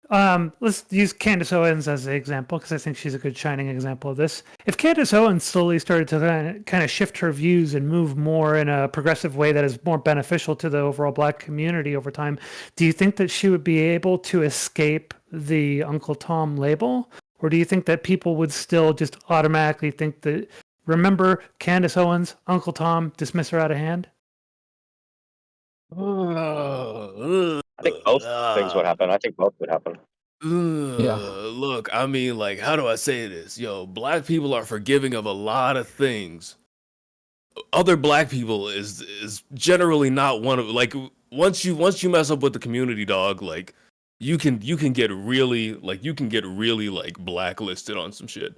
Let's use Candace Owens as an example because I think she's a good shining example of this. If Candace Owens slowly started to kind of shift her views and move more in a progressive way that is more beneficial to the overall black community over time, do you think that she would be able to escape the Uncle Tom label? Or do you think that people would still just automatically think that, remember Candace Owens, Uncle Tom, dismiss her out of hand? I think both things would happen. I think both would happen. Look, I mean, like, how do I say this? Yo, black people are forgiving of a lot of things. Other black people is generally not one of like once you mess up with the community, dog, like you can get really like blacklisted on some shit.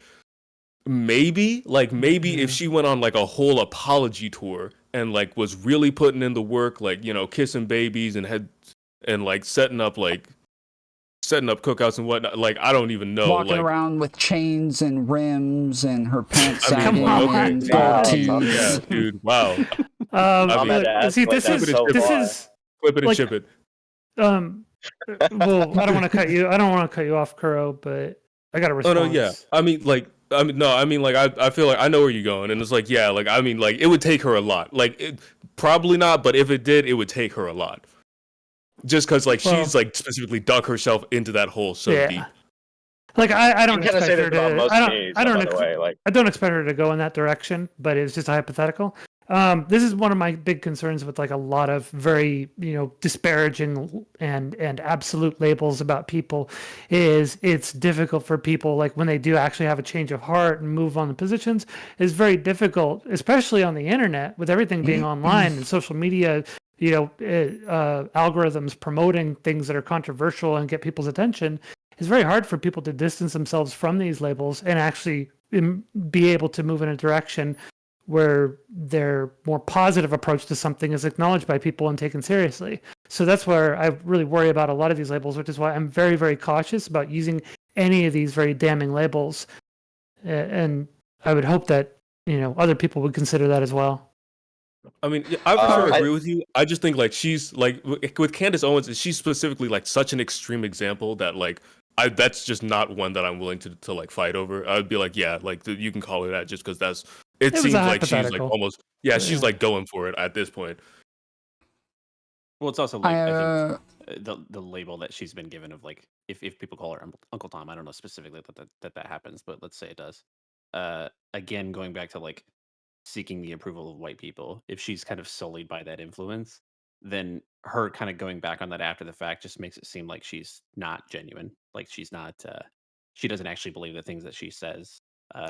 Maybe if she went on like a whole apology tour and like was really putting in the work, like, you know, kissing babies and like setting up cookouts and whatnot, like I don't even know, Walking like around with chains and rims and her pants I mean, sagging okay, and wow. gold yeah, tees. dude, wow. See, this is Clip it and like, ship it. well, I don't want to cut you. I don't want to cut you off, Kuro, but I got a response. Oh no, yeah. I mean, I feel like I know where you're going, and it's like, yeah, like I mean, like it would take her a lot. Like, probably not, but if it did, it would take her a lot. Just because, like, she's like specifically dug herself into that hole so deep. Like, I don't You kinda expect say her this about to. most I communities, don't. by the way, like I don't expect her to go in that direction, but it's just a hypothetical. This is one of my big concerns with like a lot of very, you know, disparaging and absolute labels about people is it's difficult for people, like when they do actually have a change of heart and move on the positions, is very difficult, especially on the internet with everything being online and social media, you know, algorithms promoting things that are controversial and get people's attention. It's very hard for people to distance themselves from these labels and actually be able to move in a direction where their more positive approach to something is acknowledged by people and taken seriously. So that's where I really worry about a lot of these labels, which is why I'm very, very cautious about using any of these very damning labels. And I would hope that, you know, other people would consider that as well. I mean, yeah, I for sure agree with you. I just think like she's like with Candace Owens, she's specifically like such an extreme example that like that's just not one that I'm willing to like fight over. I'd be like, yeah, like you can call her that just because it seems like she's like almost she's like going for it at this point. Well, it's also like I think the label that she's been given of like if people call her Uncle Tom, I don't know specifically that happens, but let's say it does. Again, going back to like seeking the approval of white people, if she's kind of sullied by that influence, then her kind of going back on that after the fact just makes it seem like she's not genuine, like she's not she doesn't actually believe the things that she says.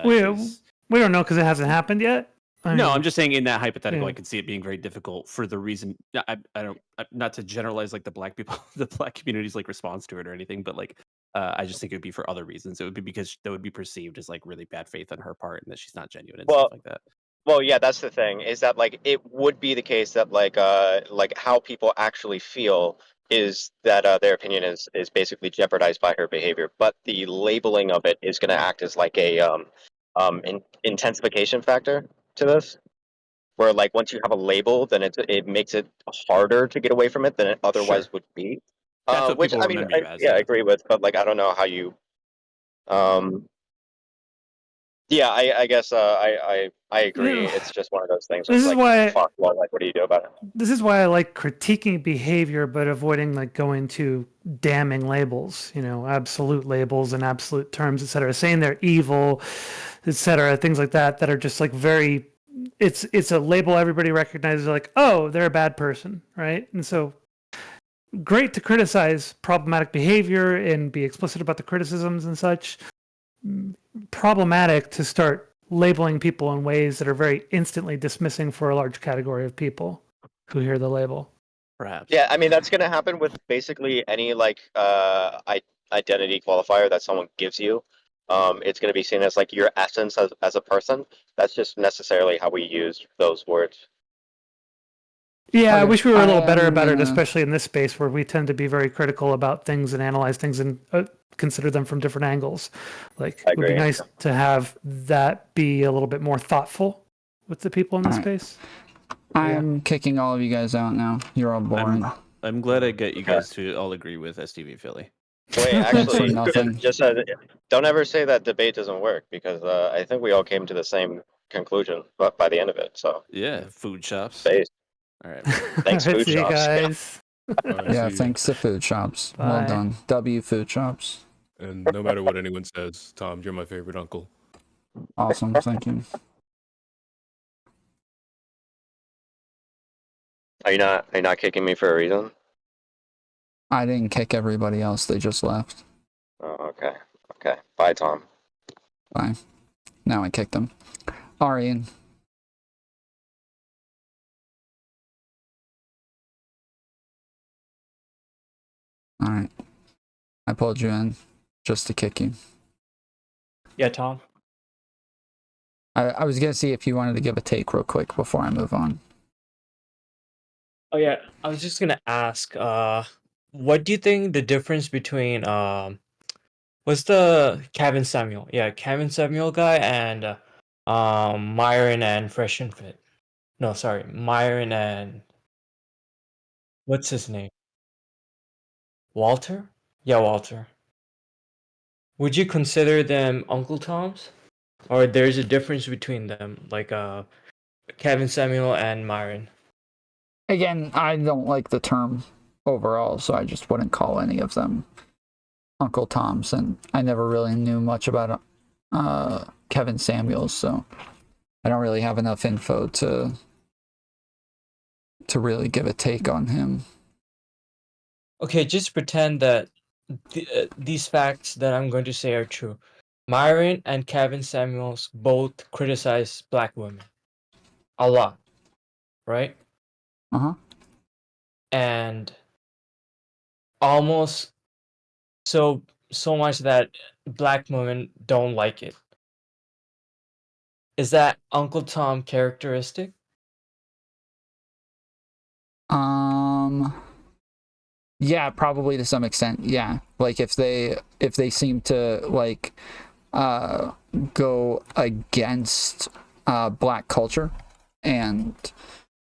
We don't know because it hasn't happened yet. I'm just saying in that hypothetical, I could see it being very difficult for the reason I don't, not to generalize like the black people, the black community's like response to it or anything, but like I just think it would be for other reasons. It would be because that would be perceived as like really bad faith on her part and that she's not genuine and stuff like that. Well, yeah, that's the thing, is that like it would be the case that like how people actually feel is that their opinion is basically jeopardized by her behavior, but the labeling of it is going to act as like a intensification factor to this, where like once you have a label, then it makes it harder to get away from it than it otherwise would be. That's what Which people I mean, remember you as. I agree with, but like I don't know how you. Yeah, I guess I agree. Yeah. It's just one of those things. This is why fuck, well, like, what do you do about it? This is why I like critiquing behavior, but avoiding like going to damning labels, you know, absolute labels and absolute terms, etc. Saying they're evil, etc. Things like that are just like very. It's a label everybody recognizes. Like, oh, they're a bad person, right? And so, great to criticize problematic behavior and be explicit about the criticisms and such. problematic to start labeling people in ways that are very instantly dismissing for a large category of people who hear the label. Perhaps. Yeah, I mean that's gonna happen with basically any like identity qualifier that someone gives you. It's gonna be seen as like your essence as a person. That's just necessarily how we use those words. Yeah, I Okay, wish we were a little better I'm about it, gonna- especially in this space where we tend to be very critical about things and analyze things and consider them from different angles. Like, I it would be agree. nice to have that be a little bit more thoughtful with the people in this Alright. space. I'm kicking all of you guys out now. You're all boring. I'm glad I get you guys to all agree with STV Philly. Wait, Thanks for actually, nothing. just don't ever say that debate doesn't work because I think we all came to the same conclusion, but by the end of it. So Yeah, food shops. space. All right. Thanks, All right, food see you shops. guys. All right, Yeah, see ya. thanks to food shops. Well Bye. done. W food shops. And no matter what anyone says, Tom, you're my favorite uncle. Awesome. Thank you. Are you not kicking me for a reason? I didn't kick everybody else. They just left. Oh, okay. Okay. Bye, Tom. Bye. Now I kicked them. Aryan. Alright. I pulled you in just to kick you. Yeah, Tom. I was gonna see if you wanted to give a take real quick before I move on. Oh yeah, I was just gonna ask, what do you think the difference between what's the Kevin Samuel? Yeah, Kevin Samuel guy and Myron and Fresh and Fit. No, sorry, Myron and what's his name? Walter? Yeah, Walter. Would you consider them Uncle Toms? Or there's a difference between them, like Kevin Samuel and Myron? Again, I don't like the term overall, so I just wouldn't call any of them Uncle Toms, and I never really knew much about Kevin Samuels, so I don't really have enough info to really give a take on him. Okay, just pretend that these facts that I'm going to say are true. Myron and Kevin Samuels both criticize black women a lot, right? Uh-huh. And almost so much that black women don't like it. Is that Uncle Tom characteristic? Yeah, probably to some extent. Yeah. Like if they seem to like go against black culture and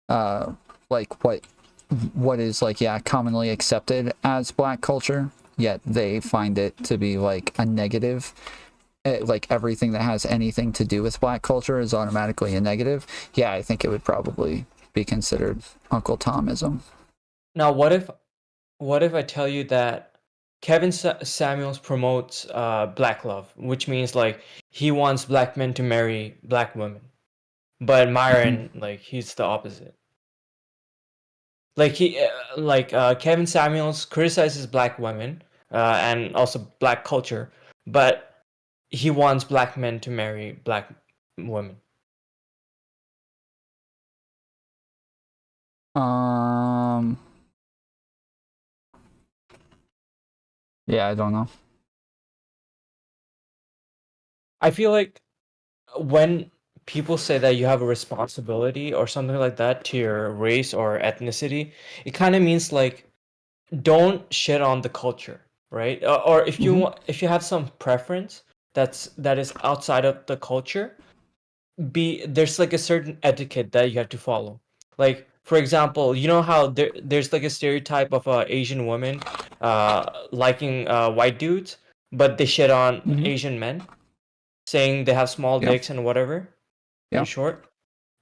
like what is like commonly accepted as black culture, yet they find it to be like a negative. Like everything that has anything to do with black culture is automatically a negative. Yeah, I think it would probably be considered Uncle Tomism. Now, what if I tell you that Kevin Samuels promotes black love, which means like he wants black men to marry black women, but Myron like he's the opposite. Like Kevin Samuels criticizes black women and also black culture, but he wants black men to marry black women. Yeah, I don't know. I feel like when people say that you have a responsibility or something like that to your race or ethnicity, it kind of means like don't shit on the culture, right? Or if you if you have some preference that is outside of the culture, there's like a certain etiquette that you have to follow. Like for example, you know how there's like a stereotype of a Asian woman liking white dudes, but they shit on Asian men, saying they have small dicks and whatever. Yeah. In short,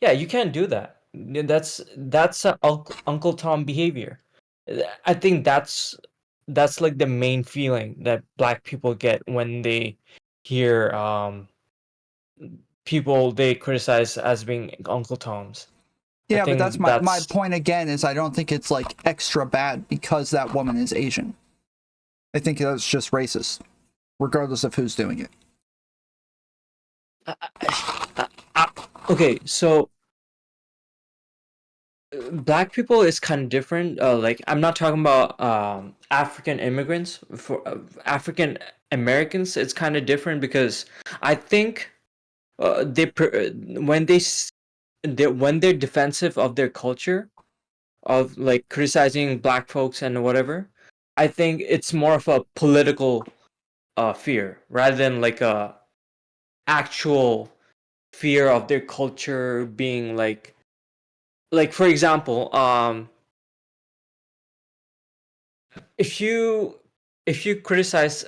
yeah, you can't do that. That's Uncle Tom behavior. I think that's like the main feeling that black people get when they hear people they criticize as being Uncle Toms. Yeah, but that's my point again is I don't think it's like extra bad because that woman is Asian. I think that's just racist, regardless of who's doing it. Okay, so black people is kind of different. Like I'm not talking about African immigrants. For African Americans, it's kind of different because I think when when they're defensive of their culture, of like criticizing black folks and whatever, I think it's more of a political fear rather than like a actual fear of their culture being like for example, if you criticize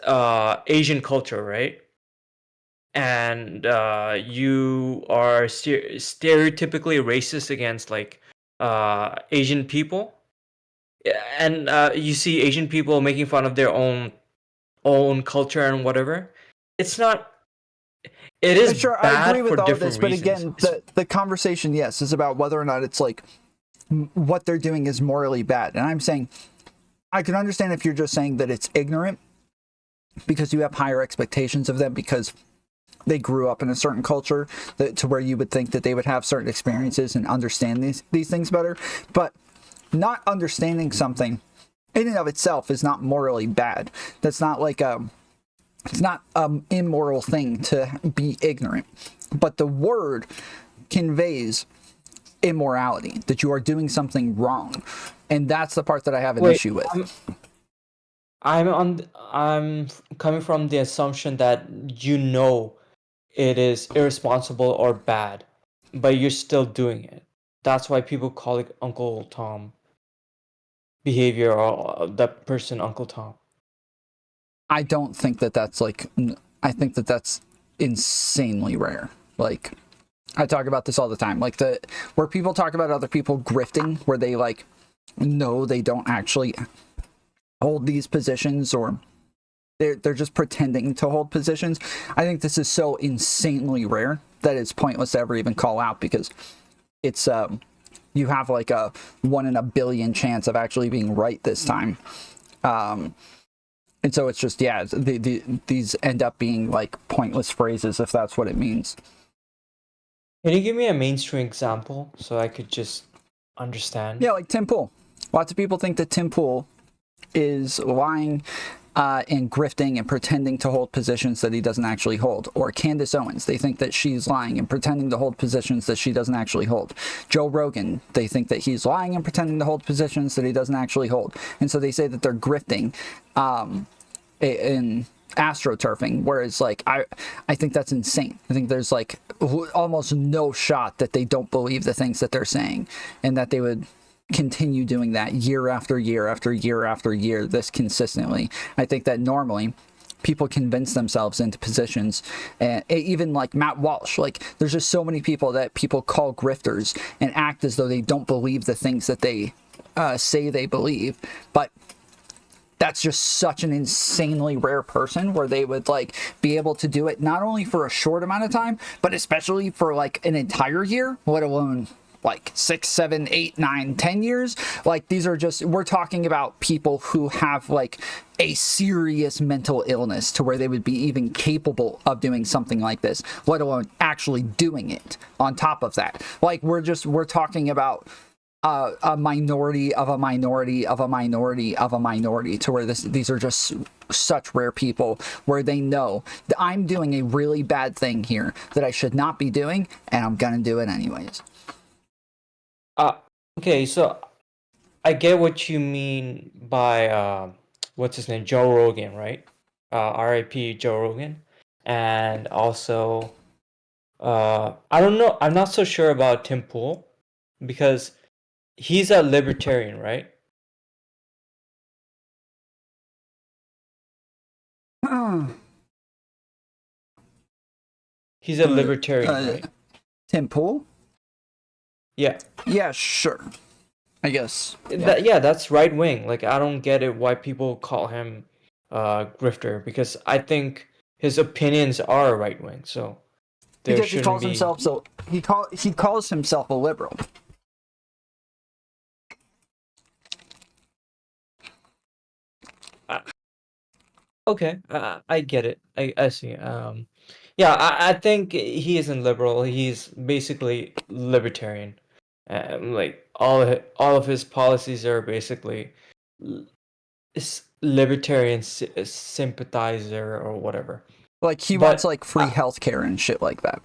Asian culture, right? And you are stereotypically racist against like Asian people, and you see Asian people making fun of their own culture and whatever. It's not. It is Sure, I agree bad for with all of this, different but reasons. again, the conversation, yes, is about whether or not it's like what they're doing is morally bad. And I'm saying I can understand if you're just saying that it's ignorant because you have higher expectations of them because they grew up in a certain culture to where you would think that they would have certain experiences and understand these things better. But not understanding something in and of itself is not morally bad. That's not like it's not an immoral thing to be ignorant. But the word conveys immorality, that you are doing something wrong. And that's the part that I have an issue with. I'm coming from the assumption that you know it is irresponsible or bad, but you're still doing it. That's why people call it Uncle Tom behavior or that person Uncle Tom. I don't think that that's like, I think that that's insanely rare. Like, I talk about this all the time. Like, where people talk about other people grifting, where they like, no, they don't actually hold these positions, or they're just pretending to hold positions. I think this is so insanely rare that it's pointless to ever even call out, because it's you have like a 1 in a billion chance of actually being right this time. And so it's just, yeah, these end up being like pointless phrases, if that's what it means. Can you give me a mainstream example so I could just understand? Yeah, like Tim Pool. Lots of people think that Tim Pool is lying and grifting and pretending to hold positions that he doesn't actually hold. Or Candace Owens, they think that she's lying and pretending to hold positions that she doesn't actually hold. Joe Rogan, they think that he's lying and pretending to hold positions that he doesn't actually hold. And so they say that they're grifting in astroturfing, whereas like I think that's insane. I think there's like almost no shot that they don't believe the things that they're saying, and that they would continue doing that year after year after year after year this consistently. I think that normally people convince themselves into positions, and even like Matt Walsh, like there's just so many people that people call grifters and act as though they don't believe the things that they say they believe, but that's just such an insanely rare person where they would like be able to do it not only for a short amount of time, but especially for like an entire year, let alone like 6, 7, 8, 9, 10 years. Like these are just, we're talking about people who have like a serious mental illness to where they would be even capable of doing something like this, let alone actually doing it on top of that. Like we're talking about a minority of a minority of a minority of a minority, to where these are just such rare people where they know that I'm doing a really bad thing here that I should not be doing, and I'm gonna do it anyways. Okay, so I get what you mean by what's his name, Joe Rogan, right? R.I.P. Joe Rogan, and also I don't know, I'm not so sure about Tim Pool because he's a libertarian, right? He's a libertarian, right? Tim Pool? Yeah. Yeah, sure. I guess. Yeah, that's right wing. Like I don't get it why people call him grifter, because I think his opinions are right wing. So there Because he shouldn't calls be. himself he calls himself a liberal. Okay, I get it. I see. Yeah, I think he isn't liberal. He's basically libertarian. Like all of his policies are basically libertarian sympathizer or whatever. Like he wants But like free healthcare and shit like that.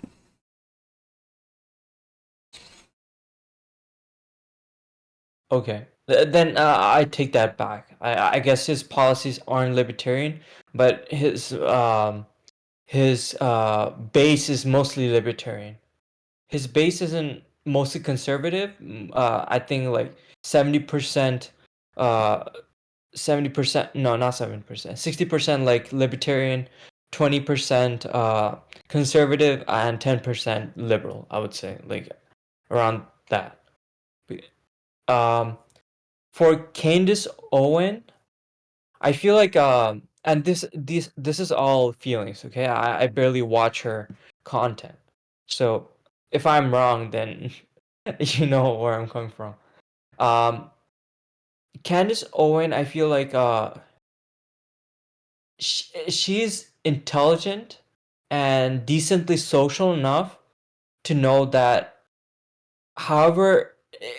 okay, then I take that back. I guess his policies aren't libertarian, but his base is mostly libertarian. His base isn't mostly conservative. I think like 70%, uh, 70%, no, not 70%, 60% like libertarian, 20% conservative, and 10% liberal, I would say, like around that. Um, for Candace Owen, I feel like and this is all feelings, okay? I barely watch her content. So if I'm wrong, then you know where I'm coming from. Um Candace Owen, I feel like she's intelligent and decently social enough to know that, however,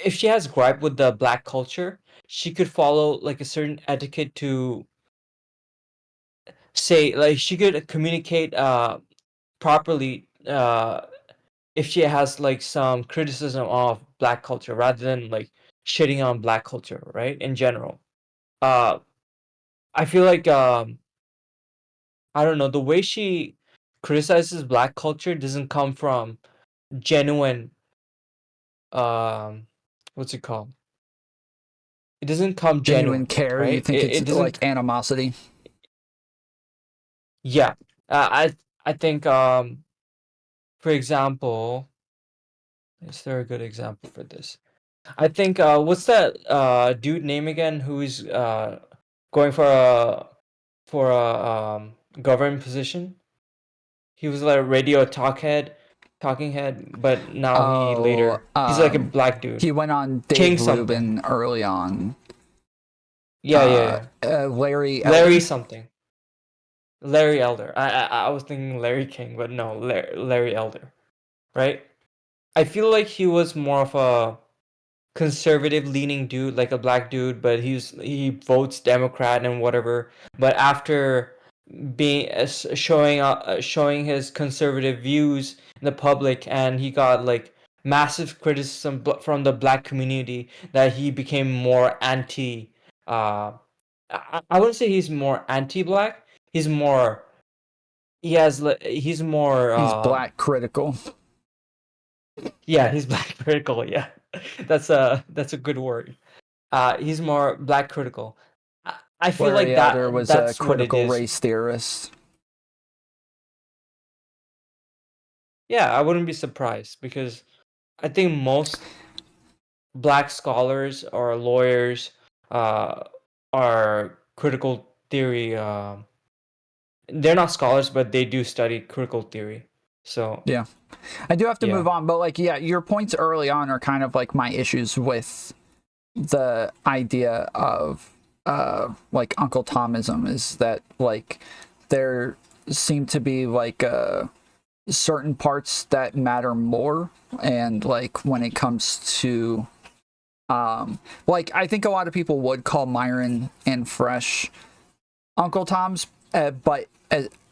if she has gripe with the black culture, she could follow like a certain etiquette to say, like she could communicate properly if she has like some criticism of black culture rather than like shitting on black culture, right? In general. Uh I feel like I don't know, the way she criticizes black culture doesn't come from genuine um what's it called? It doesn't come Genuine genuine, care. You right? think It it's doesn't. like animosity? Yeah. I think for example, is there a good example for this? I think what's that dude name again who's going for a government position? He was like a radio talking head, but now Oh, he's like a black dude. he went on King Dave something. Rubin early on. Yeah, yeah, yeah. Larry Larry Elder. something. Larry Elder. I was thinking Larry King, but no, Larry Elder. Right? I feel like he was more of a conservative leaning dude, like a black dude, but he votes Democrat and whatever. But after being showing his conservative views in the public, and he got like massive criticism from the black community, that he became more anti. I wouldn't say he's more anti-black. He's more. He's more. He's black critical. Yeah, he's black critical. Yeah, that's a good word. He's more black critical. I feel Larry like Elder was a that's what it critical is. race theorist. Yeah, I wouldn't be surprised because I think most black scholars or lawyers uh, are critical theory. They're not scholars, but they do study critical theory. So Yeah. I do have to yeah. move on, but like, yeah, your points early on are kind of like my issues with the idea of like Uncle Tomism, is that like there seem to be like certain parts that matter more, and like when it comes to like I think a lot of people would call Myron and Fresh Uncle Tom's, but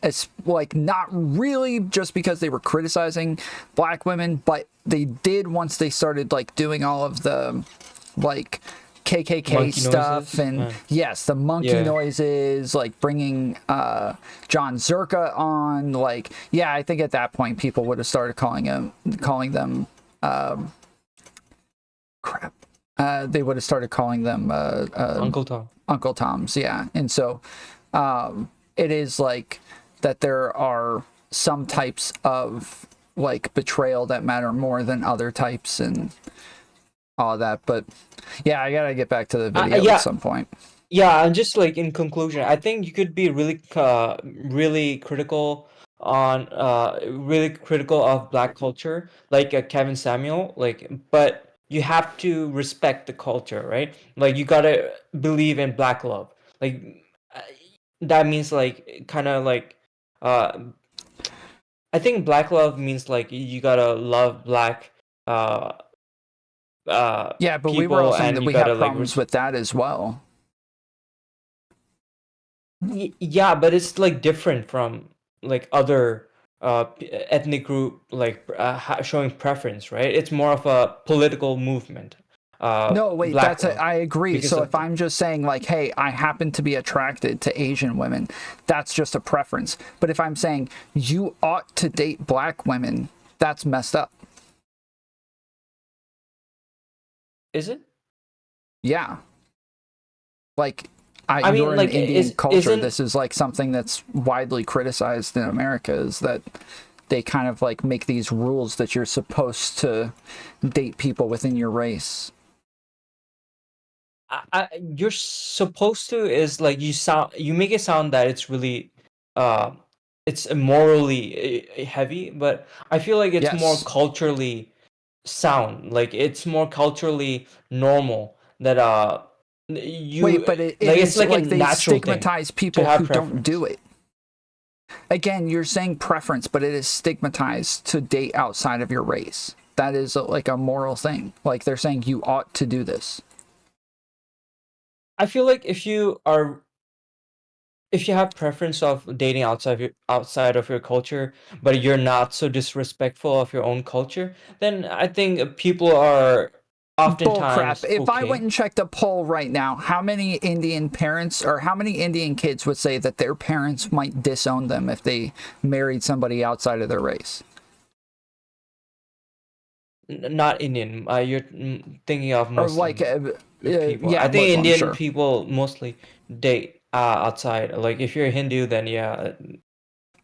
as like not really, just because they were criticizing black women, but they did once they started like doing all of the like KKK Monkey stuff noises? and yes, the monkey Yeah. noises, like bringing John Zerka on, like yeah, I think at that point people would have started calling them crap. They would have started calling them Uncle Tom. Uncle Tom's, yeah. And so it is like that there are some types of like betrayal that matter more than other types and all that. But yeah, I gotta get back to the video yeah. at some point. Yeah, and just like in conclusion, I think you could be really critical on really critical of black culture, like Kevin Samuel, like, but you have to respect the culture, right? Like you gotta believe in black love. Like that means like kind of like uh I think black love means like you gotta love black uh Yeah, but we were all people, saying and that you we have gotta like problems with that as well. yeah, but it's like different from like other ethnic group like showing preference, right? It's more of a political movement. No, wait, Black love I agree. because So of if I'm just saying like, hey, I happen to be attracted to Asian women, that's just a preference. But if I'm saying you ought to date black women, that's messed up. is it? Yeah. Like I mean, you're in like, Indian culture. isn't This is like something that's widely criticized in America, is that they kind of like make these rules that you're supposed to date people within your race. you're supposed to is like you make it sound that it's really uh it's morally heavy, but I feel like it's more Yes. culturally sound. Like it's more culturally normal that you Wait, but it like it's is like a like they natural thing stigmatize to people have who don't do preference. it. Again, you're saying preference, but it is stigmatized to date outside of your race. That is like a moral thing. Like they're saying you ought to do this. I feel like if you have preference of dating outside of your culture, but you're not so disrespectful of your own culture, then I think people are Bull crap. oftentimes If I went okay. and checked a poll right now, how many Indian parents or how many Indian kids would say that their parents might disown them if they married somebody outside of their race? Not Indian. You're thinking of Or like, Muslim people. I yeah, think Muslim, Indian sure. people mostly date outside. Like if you're Hindu, then yeah,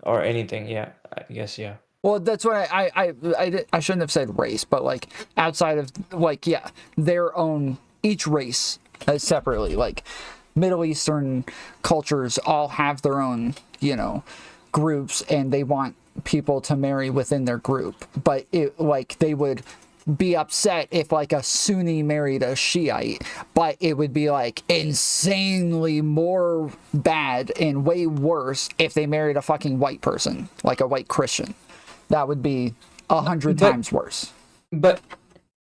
or anything. Yeah, I guess yeah. Well, that's what I shouldn't have said race, but like outside of like, yeah, their own, each race separately, like Middle Eastern cultures all have their own, groups, and they want people to marry within their group. But it like they would be upset if like a Sunni married a Shiite, but it would be like insanely more bad and way worse if they married a fucking white person, like a white Christian. That would be 100 But times worse. but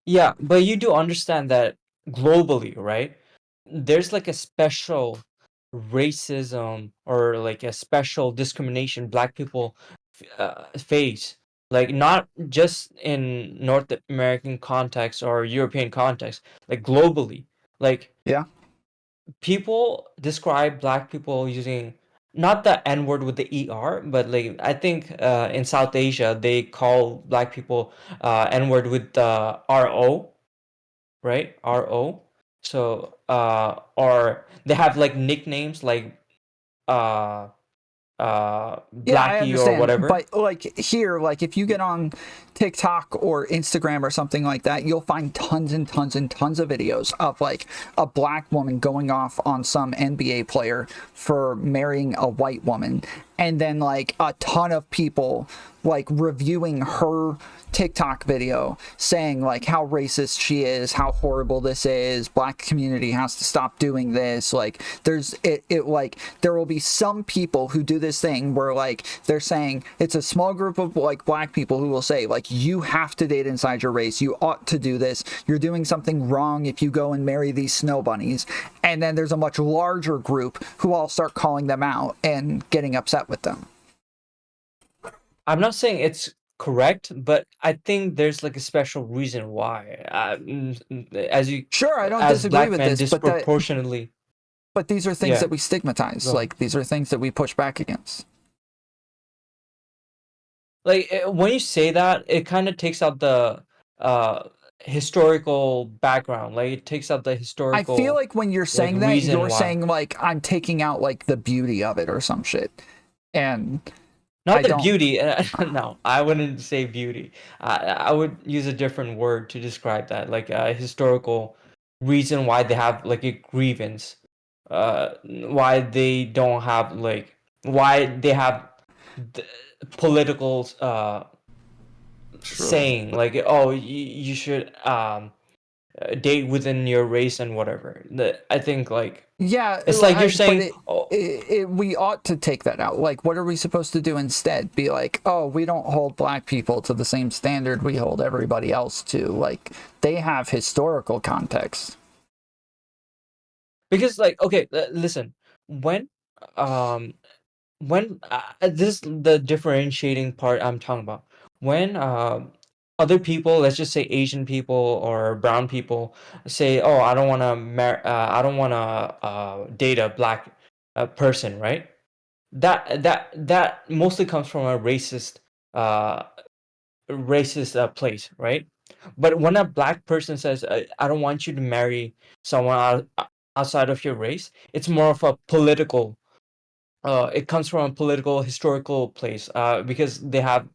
yeah, but you do understand that globally, right? There's like a special racism or like a special discrimination black people face. Like not just in North American context or European context, like globally. Like Yeah. people describe black people using not the N word with the ER, but like I think in South Asia they call black people N word with the RO, right? RO. So or they have like nicknames like uh Yeah, I Blackie or understand. whatever. But like here, like if you get on TikTok or Instagram or something like that, you'll find tons and tons and tons of videos of like a black woman going off on some NBA player for marrying a white woman. And then like a ton of people like reviewing her TikTok video saying like how racist she is, how horrible this is, black community has to stop doing this. Like there's it like there will be some people who do this thing where like they're saying it's a small group of like black people who will say like you have to date inside your race, you ought to do this, you're doing something wrong if you go and marry these snow bunnies. And then there's a much larger group who all start calling them out and getting upset with them. I'm not saying it's correct, but I think there's like a special reason why. As you, Sure, I don't as disagree black with men this, disproportionately. but these are things Yeah, that we stigmatize. go on. Like these are things that we push back against. Like when you say that, it kind of takes out the uh historical background. Like it takes out the I feel historical like when you're like saying that, reason you're why. saying like I'm taking out like the beauty of it or some shit. And Not I the don't. beauty. No, I wouldn't say beauty. I would use a different word to describe that, like a historical reason why they have like a grievance, why they don't have like why they have th- political True. saying like oh you should date within your race and whatever. I think like Yeah, It's like you're but saying, oh, we ought to take that out. Like, what are we supposed to do instead? Be like, oh, we don't hold black people to the same standard we hold everybody else to. Like, they have historical context. because like, okay, listen, when um this is the differentiating part I'm talking about. When other people, let's just say Asian people or brown people, say, "Oh, I don't want to I don't want to date a black person," right? That mostly comes from a uh, racist place, right? But when a black person says, "I don't want you to marry someone outside of your race," it's more of a political, it comes from a political historical place, because they have,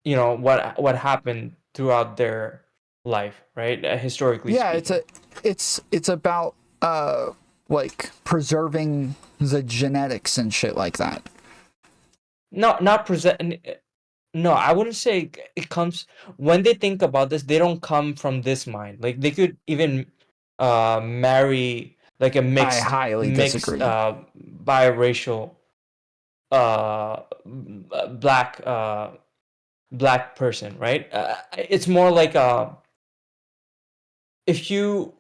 you know, what happened throughout their life, right? Historically Yeah, speaking. it's about like preserving the genetics and shit like that. No, not present. No, I wouldn't say it comes when they think about this. They don't come from this mind. Like they could even marry like a I highly mixed disagree. biracial black black person, right? It's more like if you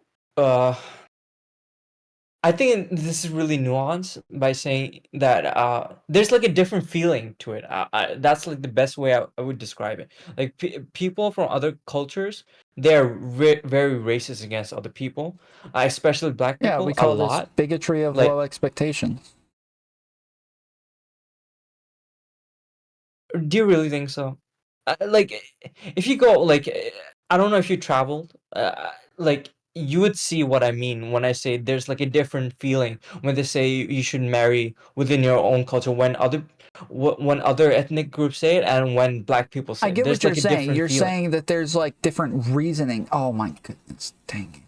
I think this is really nuanced by saying that there's like a different feeling to it. That's like the best way I would describe it. Like people from other cultures, they're very racist against other people, especially black Yeah, we people, a call this lot. bigotry of Like, low expectations. do you really think so? Like, if you go, like, I don't know if you traveled, like, you would see what I mean when I say there's like a different feeling when they say you should marry within your own culture when when other ethnic groups say it and when black people I say it. get what There's you're like a saying. different You're feeling. saying that there's like different reasoning. Oh my goodness, dang it.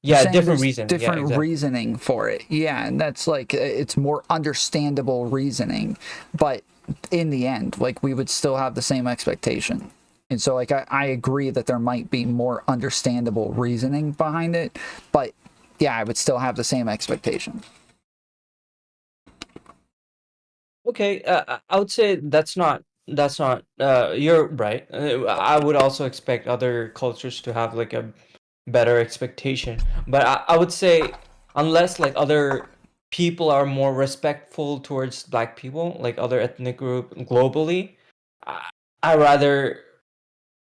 You're Yeah, saying different there's reason. Yeah, different exactly. reasoning for it. Yeah, and that's like it's more understandable reasoning, but in the end, like we would still have the same expectation. And so like I agree that there might be more understandable reasoning behind it, but yeah, I would still have the same expectation. Okay, I would say that's not you're right. I would also expect other cultures to have like a better expectation, but I would say unless like other people are more respectful towards black people, like other ethnic group globally, I, I rather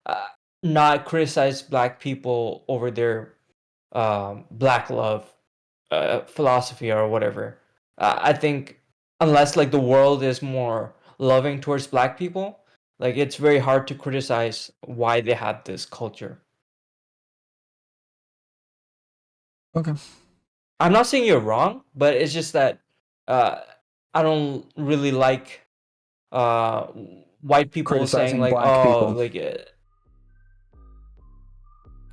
uh, not criticize black people over their black love philosophy or whatever. I think unless like the world is more loving towards black people, like it's very hard to criticize why they have this culture. Okay. I'm not saying you're wrong, but it's just that uh, I don't really like uh, white people saying Criticizing like, black "Oh, people. like."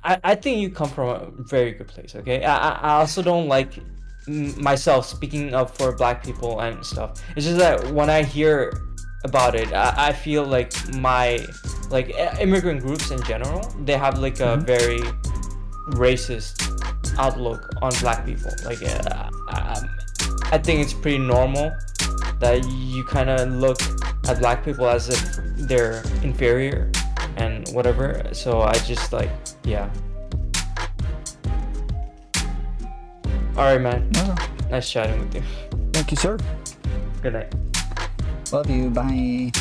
I think you come from a very good place. Okay, I also don't like myself speaking up for black people and stuff. It's just that when I hear about it, I feel like like immigrant groups in general, they have like a very racist outlook on black people. Like I think it's pretty normal that you kind of look at black people as if they're inferior and whatever. So I just like, yeah. All right, man. Nice chatting with you. Thank you, sir. Good night. Love you. Bye.